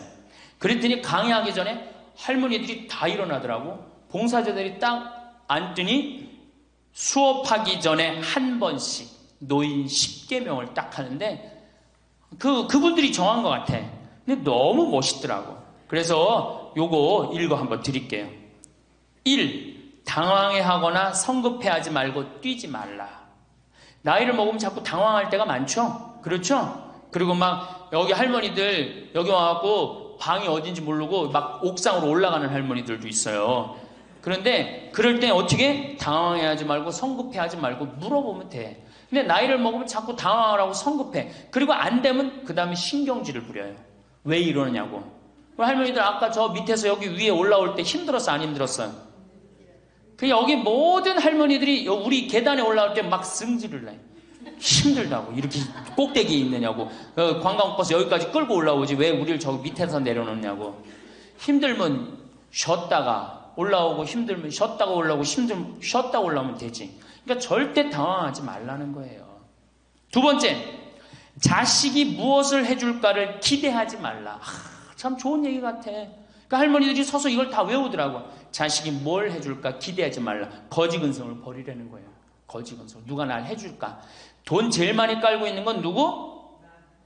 그랬더니 강의하기 전에 할머니들이 다 일어나더라고. 봉사자들이 딱 앉더니 수업하기 전에 한 번씩 노인 10계명을 딱 하는데 그분들이 정한 것 같아. 근데 너무 멋있더라고. 그래서 요거 읽어 한번 드릴게요. 1. 당황해하거나 성급해하지 말고 뛰지 말라. 나이를 먹으면 자꾸 당황할 때가 많죠? 그렇죠? 그리고 막 여기 할머니들 여기 와갖고 방이 어딘지 모르고 막 옥상으로 올라가는 할머니들도 있어요. 그런데 그럴 때 어떻게? 당황해하지 말고 성급해하지 말고 물어보면 돼. 근데 나이를 먹으면 자꾸 당황을 하고 성급해. 그리고 안 되면 그 다음에 신경질을 부려요. 왜 이러느냐고. 할머니들 아까 저 밑에서 여기 위에 올라올 때 힘들었어 안 힘들었어요? 그 여기 모든 할머니들이 우리 계단에 올라올 때 막 승질을 내. 힘들다고. 이렇게 꼭대기에 있느냐고. 관광버스 여기까지 끌고 올라오지 왜 우리를 저기 밑에서 내려놓냐고. 힘들면 쉬었다가 올라오고 힘들면 쉬었다가 올라오고 힘들면 쉬었다 올라오면 되지. 그러니까 절대 당황하지 말라는 거예요. 두 번째, 자식이 무엇을 해줄까를 기대하지 말라. 참 좋은 얘기 같아. 그러니까 할머니들이 서서 이걸 다 외우더라고. 자식이 뭘 해줄까 기대하지 말라. 거지근성을 버리라는 거예요. 거지근성. 누가 날 해줄까. 돈 제일 많이 깔고 있는 건 누구?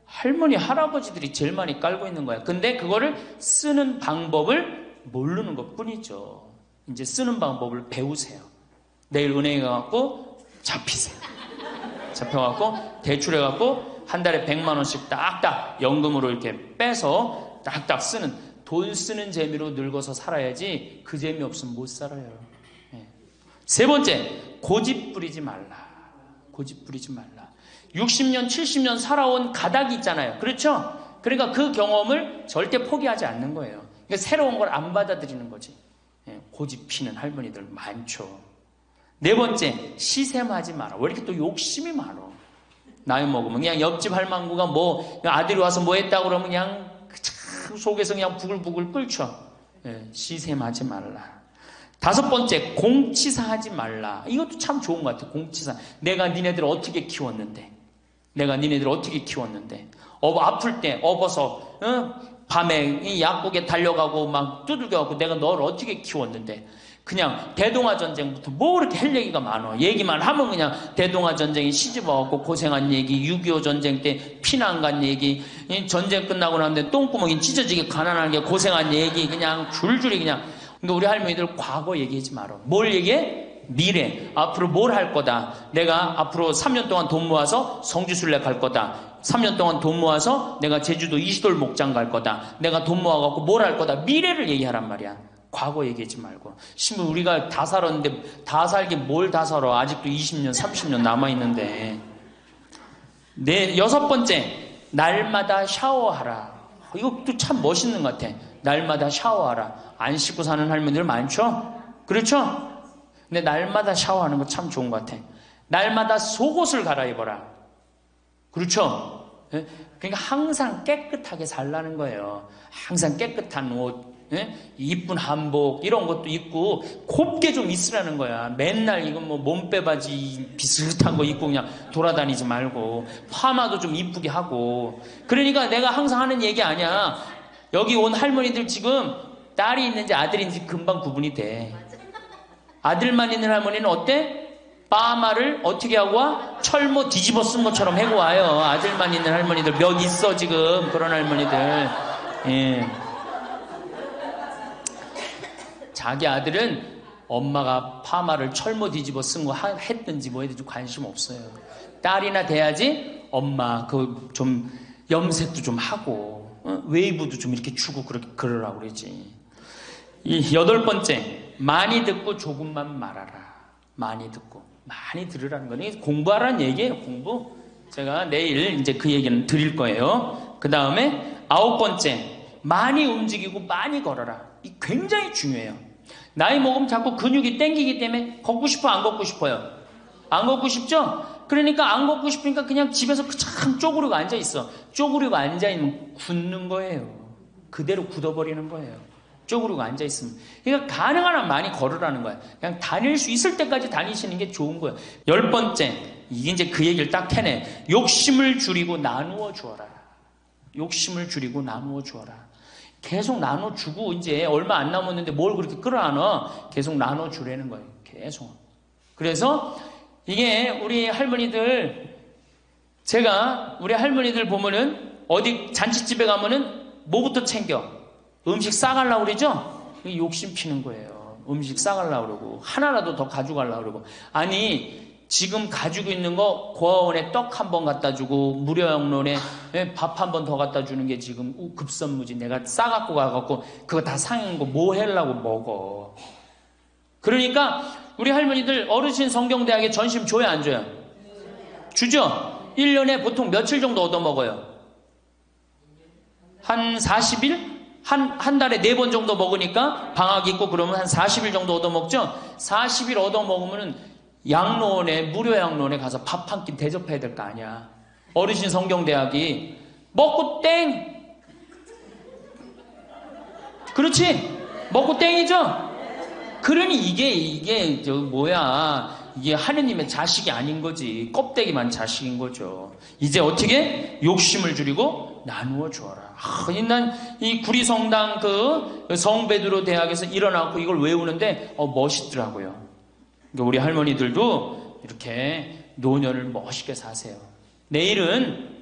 할머니, 할아버지들이 제일 많이 깔고 있는 거야. 근데 그거를 쓰는 방법을 모르는 것 뿐이죠. 이제 쓰는 방법을 배우세요. 내일 은행에 가갖고 잡히세요. 잡혀갖고 대출해갖고 한 달에 100만 원씩 딱딱 연금으로 이렇게 빼서 딱딱 쓰는, 돈 쓰는 재미로 늙어서 살아야지 그 재미 없으면 못 살아요. 세 번째, 고집 부리지 말라. 고집 부리지 말라. 60년, 70년 살아온 가닥이 있잖아요. 그렇죠? 그러니까 그 경험을 절대 포기하지 않는 거예요. 그러니까 새로운 걸 안 받아들이는 거지. 고집 피는 할머니들 많죠. 네 번째, 시샘하지 마라. 왜 이렇게 또 욕심이 많어? 나이 먹으면 그냥 옆집 할망구가 뭐 아들이 와서 뭐 했다고 그러면 그냥 속에서 그냥 부글부글 끓죠. 시샘하지 말라. 다섯 번째, 공치사하지 말라. 이것도 참 좋은 것 같아. 공치사. 내가 니네들 어떻게 키웠는데, 내가 니네들 어떻게 키웠는데. 아플 때 업어서 밤에 이 약국에 달려가고 막 두들겨갖고 내가 널 어떻게 키웠는데. 그냥 대동아 전쟁부터 뭐 그렇게 할 얘기가 많아. 얘기만 하면 그냥 대동아 전쟁이 시집와갖고 고생한 얘기, 6.25 전쟁 때 피난 간 얘기, 전쟁 끝나고 나는데 똥구멍이 찢어지게 가난한 게 고생한 얘기, 그냥 줄줄이 그냥. 그러니까 우리 할머니들 과거 얘기하지 말아. 뭘 얘기해? 미래. 앞으로 뭘 할 거다. 내가 앞으로 3년 동안 돈 모아서 성지순례 갈 거다. 3년 동안 돈 모아서 내가 제주도 이시돌 목장 갈 거다. 내가 돈 모아갖고 뭘 할 거다. 미래를 얘기하란 말이야. 과거 얘기하지 말고. 심지어 우리가 다 살았는데 다 살게 뭘 다 살아. 아직도 20년, 30년 남아있는데. 여섯 번째, 날마다 샤워하라. 이것도 참 멋있는 것 같아. 날마다 샤워하라. 안 씻고 사는 할머니들 많죠? 그렇죠? 근데 날마다 샤워하는 거 참 좋은 것 같아. 날마다 속옷을 갈아입어라. 그렇죠? 그러니까 항상 깨끗하게 살라는 거예요. 항상 깨끗한 옷, 이쁜 한복 이런 것도 입고 곱게 좀 있으라는 거야. 맨날 이건 뭐 몸빼바지 비슷한 거 입고 그냥 돌아다니지 말고 파마도 좀 이쁘게 하고. 그러니까 내가 항상 하는 얘기 아니야. 여기 온 할머니들 지금 딸이 있는지 아들이 있는지 금방 구분이 돼. 아들만 있는 할머니는 어때? 파마를 어떻게 하고 와? 철모 뒤집어 쓴 것처럼 해고 와요. 아들만 있는 할머니들 몇 있어 지금. 그런 할머니들. 예. 자기 아들은 엄마가 파마를 철모 뒤집어 쓴 거 했든지 뭐 했든지 관심 없어요. 딸이나 돼야지 엄마 그 좀 염색도 좀 하고 웨이브도 좀 이렇게 주고 그러라고 그러지. 이 여덟 번째, 많이 듣고 조금만 말하라. 많이 듣고 많이 들으라는 거는 공부하라는 얘기예요. 공부. 제가 내일 이제 그 얘기는 드릴 거예요. 그 다음에 아홉 번째, 많이 움직이고 많이 걸어라. 이 굉장히 중요해요. 나이 먹으면 자꾸 근육이 땡기기 때문에 걷고 싶어, 안 걷고 싶어요? 안 걷고 싶죠? 그러니까 안 걷고 싶으니까 그냥 집에서 참 쪼그리고 앉아있어. 쪼그리고 앉아있으면 굳는 거예요. 그대로 굳어버리는 거예요. 쪼그리고 앉아있으면. 그러니까 가능한 한 많이 걸으라는 거야. 그냥 다닐 수 있을 때까지 다니시는 게 좋은 거예요. 열 번째, 이게 이제 그 얘기를 딱 해내. 욕심을 줄이고 나누어 주어라. 욕심을 줄이고 나누어 주어라. 계속 나눠주고 이제 얼마 안 남았는데 뭘 그렇게 끌어안아. 계속 나눠주라는 거예요. 계속. 그래서 이게 우리 할머니들, 제가 우리 할머니들 보면은 어디 잔치집에 가면은 뭐부터 챙겨? 음식 싸가려고 그러죠? 욕심 피는 거예요. 음식 싸가려고 그러고 하나라도 더 가져가려고 그러고. 아니 지금 가지고 있는 거 고아원에 떡 한 번 갖다 주고 무료영론에 밥 한 번 더 갖다 주는 게 지금 급선무지. 내가 싸갖고 가갖고 그거 다 상한 거 뭐 하려고 먹어. 그러니까 우리 할머니들 어르신 성경대학에 전심 줘야 안 줘요? 주죠? 1년에 보통 며칠 정도 얻어먹어요? 한 40일? 한 달에 4번 정도 먹으니까 방학 있고 그러면 한 40일 정도 얻어먹죠? 40일 얻어먹으면 양로원에, 무료 양로원에 가서 밥 한 끼 대접해야 될 거 아니야. 어르신 성경대학이 먹고 땡! 그렇지? 먹고 땡이죠? 그러니 이게 이게 하느님의 자식이 아닌 거지. 껍데기만 자식인 거죠. 이제 어떻게? 욕심을 줄이고 나누어 주어라. 난 이 구리성당 그 성베드로 대학에서 일어나고 이걸 외우는데 멋있더라고요. 그러니까 우리 할머니들도 이렇게 노년을 멋있게 사세요. 내일은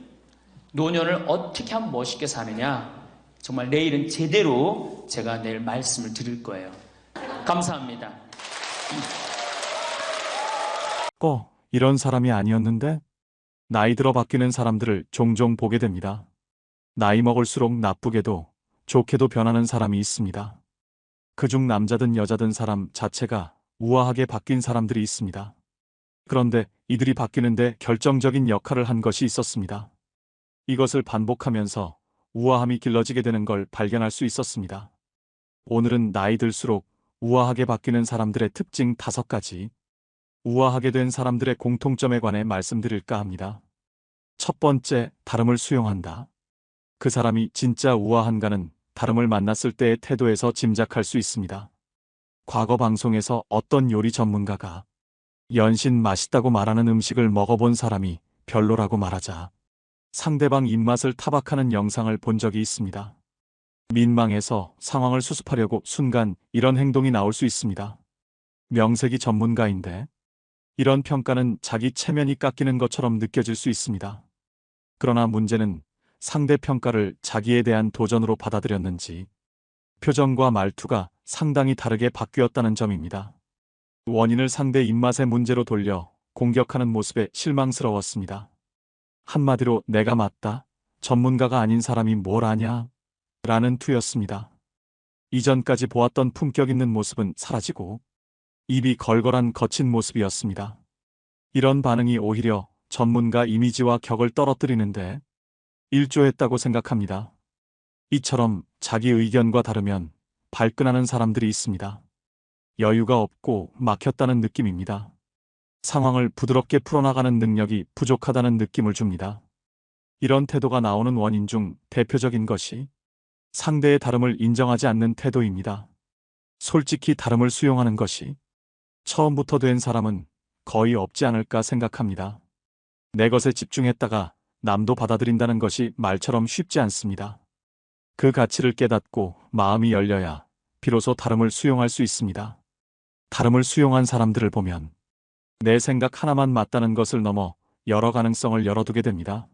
노년을 어떻게 하면 멋있게 사느냐. 정말 내일은 제대로 제가 내일 말씀을 드릴 거예요. 감사합니다. 이런 사람이 아니었는데? 나이 들어 바뀌는 사람들을 종종 보게 됩니다. 나이 먹을수록 나쁘게도 좋게도 변하는 사람이 있습니다. 그중 남자든 여자든 사람 자체가 우아하게 바뀐 사람들이 있습니다. 그런데 이들이 바뀌는데 결정적인 역할을 한 것이 있었습니다. 이것을 반복하면서 우아함이 길러지게 되는 걸 발견할 수 있었습니다. 오늘은 나이 들수록 우아하게 바뀌는 사람들의 특징 5가지, 우아하게 된 사람들의 공통점에 관해 말씀드릴까 합니다. 첫 번째, 다름을 수용한다. 그 사람이 진짜 우아한가는 다름을 만났을 때의 태도에서 짐작할 수 있습니다. 과거 방송에서 어떤 요리 전문가가 연신 맛있다고 말하는 음식을 먹어본 사람이 별로라고 말하자 상대방 입맛을 타박하는 영상을 본 적이 있습니다. 민망해서 상황을 수습하려고 순간 이런 행동이 나올 수 있습니다. 명색이 전문가인데 이런 평가는 자기 체면이 깎이는 것처럼 느껴질 수 있습니다. 그러나 문제는 상대 평가를 자기에 대한 도전으로 받아들였는지 표정과 말투가 상당히 다르게 바뀌었다는 점입니다. 원인을 상대 입맛의 문제로 돌려 공격하는 모습에 실망스러웠습니다. 한마디로 내가 맞다, 전문가가 아닌 사람이 뭘 아냐? 라는 투였습니다. 이전까지 보았던 품격 있는 모습은 사라지고 입이 걸걸한 거친 모습이었습니다. 이런 반응이 오히려 전문가 이미지와 격을 떨어뜨리는데 일조했다고 생각합니다. 이처럼 자기 의견과 다르면 발끈하는 사람들이 있습니다. 여유가 없고 막혔다는 느낌입니다. 상황을 부드럽게 풀어나가는 능력이 부족하다는 느낌을 줍니다. 이런 태도가 나오는 원인 중 대표적인 것이 상대의 다름을 인정하지 않는 태도입니다. 솔직히 다름을 수용하는 것이 처음부터 된 사람은 거의 없지 않을까 생각합니다. 내 것에 집중했다가 남도 받아들인다는 것이 말처럼 쉽지 않습니다. 그 가치를 깨닫고 마음이 열려야 비로소 다름을 수용할 수 있습니다. 다름을 수용한 사람들을 보면 내 생각 하나만 맞다는 것을 넘어 여러 가능성을 열어두게 됩니다.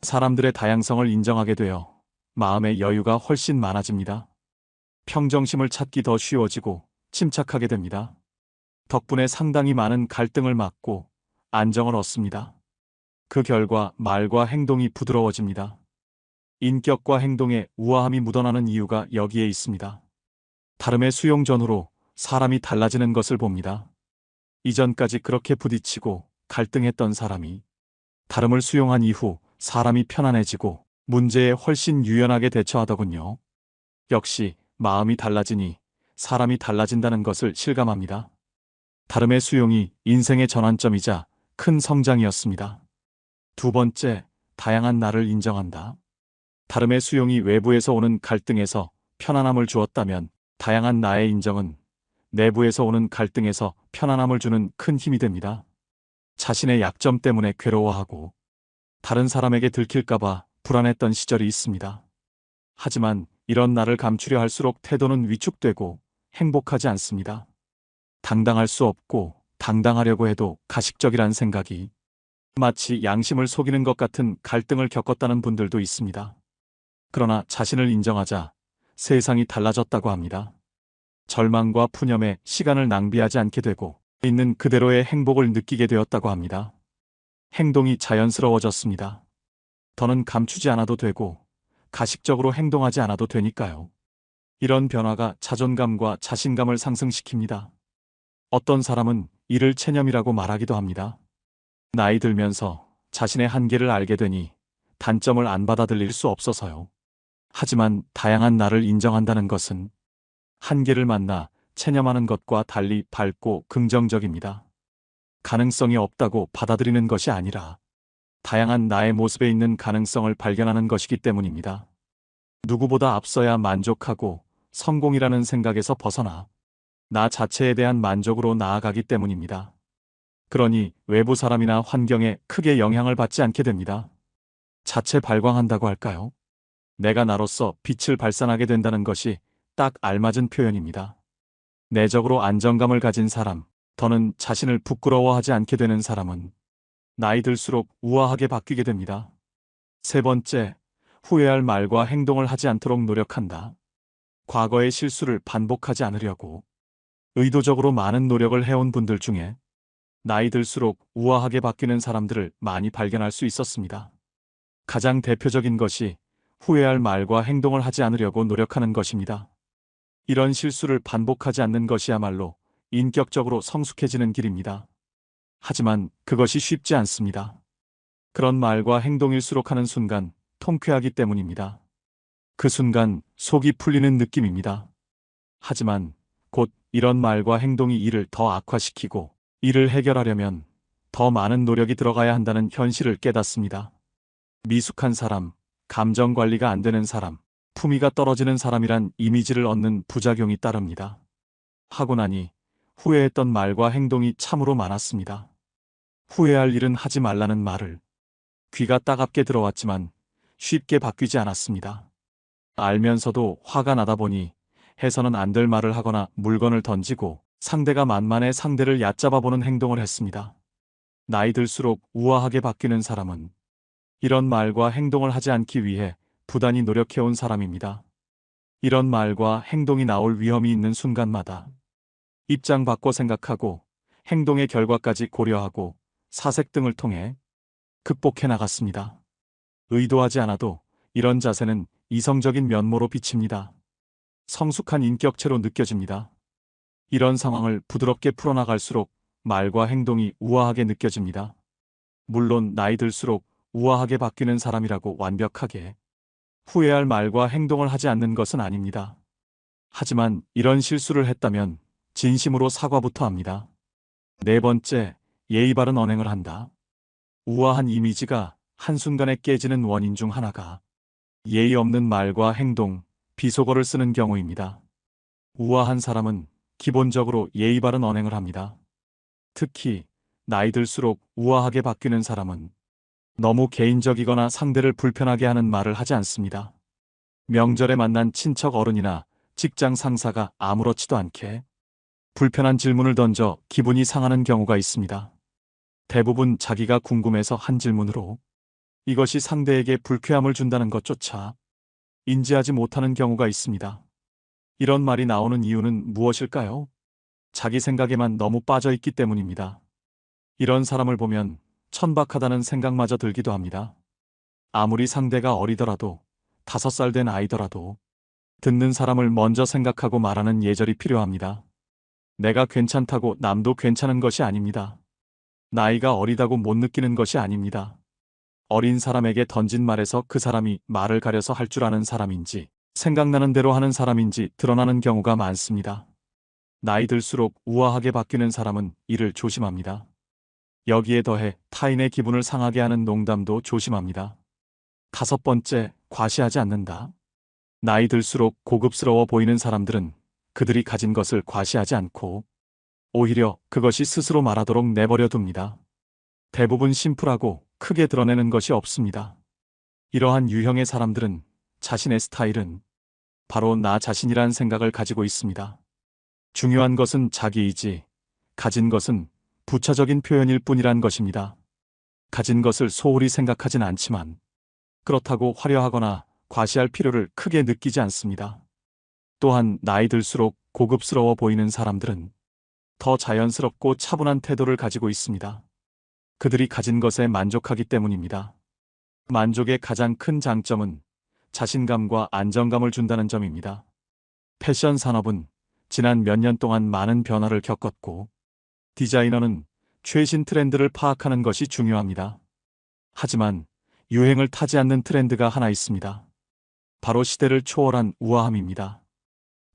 사람들의 다양성을 인정하게 되어 마음의 여유가 훨씬 많아집니다. 평정심을 찾기 더 쉬워지고 침착하게 됩니다. 덕분에 상당히 많은 갈등을 막고 안정을 얻습니다. 그 결과 말과 행동이 부드러워집니다. 인격과 행동에 우아함이 묻어나는 이유가 여기에 있습니다. 다름의 수용 전후로 사람이 달라지는 것을 봅니다. 이전까지 그렇게 부딪히고 갈등했던 사람이 다름을 수용한 이후 사람이 편안해지고 문제에 훨씬 유연하게 대처하더군요. 역시 마음이 달라지니 사람이 달라진다는 것을 실감합니다. 다름의 수용이 인생의 전환점이자 큰 성장이었습니다. 두 번째, 다양한 나를 인정한다. 다름의 수용이 외부에서 오는 갈등에서 편안함을 주었다면 다양한 나의 인정은 내부에서 오는 갈등에서 편안함을 주는 큰 힘이 됩니다. 자신의 약점 때문에 괴로워하고 다른 사람에게 들킬까봐 불안했던 시절이 있습니다. 하지만 이런 나를 감추려 할수록 태도는 위축되고 행복하지 않습니다. 당당할 수 없고 당당하려고 해도 가식적이란 생각이 마치 양심을 속이는 것 같은 갈등을 겪었다는 분들도 있습니다. 그러나 자신을 인정하자 세상이 달라졌다고 합니다. 절망과 푸념에 시간을 낭비하지 않게 되고 있는 그대로의 행복을 느끼게 되었다고 합니다. 행동이 자연스러워졌습니다. 더는 감추지 않아도 되고 가식적으로 행동하지 않아도 되니까요. 이런 변화가 자존감과 자신감을 상승시킵니다. 어떤 사람은 이를 체념이라고 말하기도 합니다. 나이 들면서 자신의 한계를 알게 되니 단점을 안 받아들일 수 없어서요. 하지만 다양한 나를 인정한다는 것은 한계를 만나 체념하는 것과 달리 밝고 긍정적입니다. 가능성이 없다고 받아들이는 것이 아니라 다양한 나의 모습에 있는 가능성을 발견하는 것이기 때문입니다. 누구보다 앞서야 만족하고 성공이라는 생각에서 벗어나 나 자체에 대한 만족으로 나아가기 때문입니다. 그러니 외부 사람이나 환경에 크게 영향을 받지 않게 됩니다. 자체 발광한다고 할까요? 내가 나로서 빛을 발산하게 된다는 것이 딱 알맞은 표현입니다. 내적으로 안정감을 가진 사람, 더는 자신을 부끄러워하지 않게 되는 사람은 나이 들수록 우아하게 바뀌게 됩니다. 세 번째, 후회할 말과 행동을 하지 않도록 노력한다. 과거의 실수를 반복하지 않으려고 의도적으로 많은 노력을 해온 분들 중에 나이 들수록 우아하게 바뀌는 사람들을 많이 발견할 수 있었습니다. 가장 대표적인 것이 후회할 말과 행동을 하지 않으려고 노력하는 것입니다. 이런 실수를 반복하지 않는 것이야말로 인격적으로 성숙해지는 길입니다. 하지만 그것이 쉽지 않습니다. 그런 말과 행동일수록 하는 순간 통쾌하기 때문입니다. 그 순간 속이 풀리는 느낌입니다. 하지만 곧 이런 말과 행동이 일을 더 악화시키고 이를 해결하려면 더 많은 노력이 들어가야 한다는 현실을 깨닫습니다. 미숙한 사람, 감정 관리가 안 되는 사람, 품위가 떨어지는 사람이란 이미지를 얻는 부작용이 따릅니다. 하고 나니 후회했던 말과 행동이 참으로 많았습니다. 후회할 일은 하지 말라는 말을 귀가 따갑게 들어왔지만 쉽게 바뀌지 않았습니다. 알면서도 화가 나다 보니 해서는 안 될 말을 하거나 물건을 던지고 상대가 만만해 상대를 얕잡아 보는 행동을 했습니다. 나이 들수록 우아하게 바뀌는 사람은 이런 말과 행동을 하지 않기 위해 부단히 노력해온 사람입니다. 이런 말과 행동이 나올 위험이 있는 순간마다 입장 바꿔 생각하고 행동의 결과까지 고려하고 사색 등을 통해 극복해 나갔습니다. 의도하지 않아도 이런 자세는 이성적인 면모로 비칩니다. 성숙한 인격체로 느껴집니다. 이런 상황을 부드럽게 풀어나갈수록 말과 행동이 우아하게 느껴집니다. 물론 나이 들수록 우아하게 바뀌는 사람이라고 완벽하게 후회할 말과 행동을 하지 않는 것은 아닙니다. 하지만 이런 실수를 했다면 진심으로 사과부터 합니다. 네 번째, 예의 바른 언행을 한다. 우아한 이미지가 한순간에 깨지는 원인 중 하나가 예의 없는 말과 행동, 비속어를 쓰는 경우입니다. 우아한 사람은 기본적으로 예의 바른 언행을 합니다. 특히 나이 들수록 우아하게 바뀌는 사람은 너무 개인적이거나 상대를 불편하게 하는 말을 하지 않습니다. 명절에 만난 친척 어른이나 직장 상사가 아무렇지도 않게 불편한 질문을 던져 기분이 상하는 경우가 있습니다. 대부분 자기가 궁금해서 한 질문으로 이것이 상대에게 불쾌함을 준다는 것조차 인지하지 못하는 경우가 있습니다. 이런 말이 나오는 이유는 무엇일까요? 자기 생각에만 너무 빠져 있기 때문입니다. 이런 사람을 보면 천박하다는 생각마저 들기도 합니다. 아무리 상대가 어리더라도 5살 된 아이더라도 듣는 사람을 먼저 생각하고 말하는 예절이 필요합니다. 내가 괜찮다고 남도 괜찮은 것이 아닙니다. 나이가 어리다고 못 느끼는 것이 아닙니다. 어린 사람에게 던진 말에서 그 사람이 말을 가려서 할 줄 아는 사람인지 생각나는 대로 하는 사람인지 드러나는 경우가 많습니다. 나이 들수록 우아하게 바뀌는 사람은 이를 조심합니다. 여기에 더해 타인의 기분을 상하게 하는 농담도 조심합니다. 5번째, 과시하지 않는다. 나이 들수록 고급스러워 보이는 사람들은 그들이 가진 것을 과시하지 않고 오히려 그것이 스스로 말하도록 내버려 둡니다. 대부분 심플하고 크게 드러내는 것이 없습니다. 이러한 유형의 사람들은 자신의 스타일은 바로 나 자신이란 생각을 가지고 있습니다. 중요한 것은 자기이지 가진 것은 부차적인 표현일 뿐이란 것입니다. 가진 것을 소홀히 생각하진 않지만 그렇다고 화려하거나 과시할 필요를 크게 느끼지 않습니다. 또한 나이 들수록 고급스러워 보이는 사람들은 더 자연스럽고 차분한 태도를 가지고 있습니다. 그들이 가진 것에 만족하기 때문입니다. 만족의 가장 큰 장점은 자신감과 안정감을 준다는 점입니다. 패션 산업은 지난 몇 년 동안 많은 변화를 겪었고 디자이너는 최신 트렌드를 파악하는 것이 중요합니다. 하지만 유행을 타지 않는 트렌드가 하나 있습니다. 바로 시대를 초월한 우아함입니다.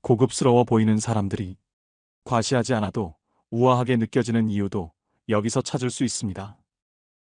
고급스러워 보이는 사람들이 과시하지 않아도 우아하게 느껴지는 이유도 여기서 찾을 수 있습니다.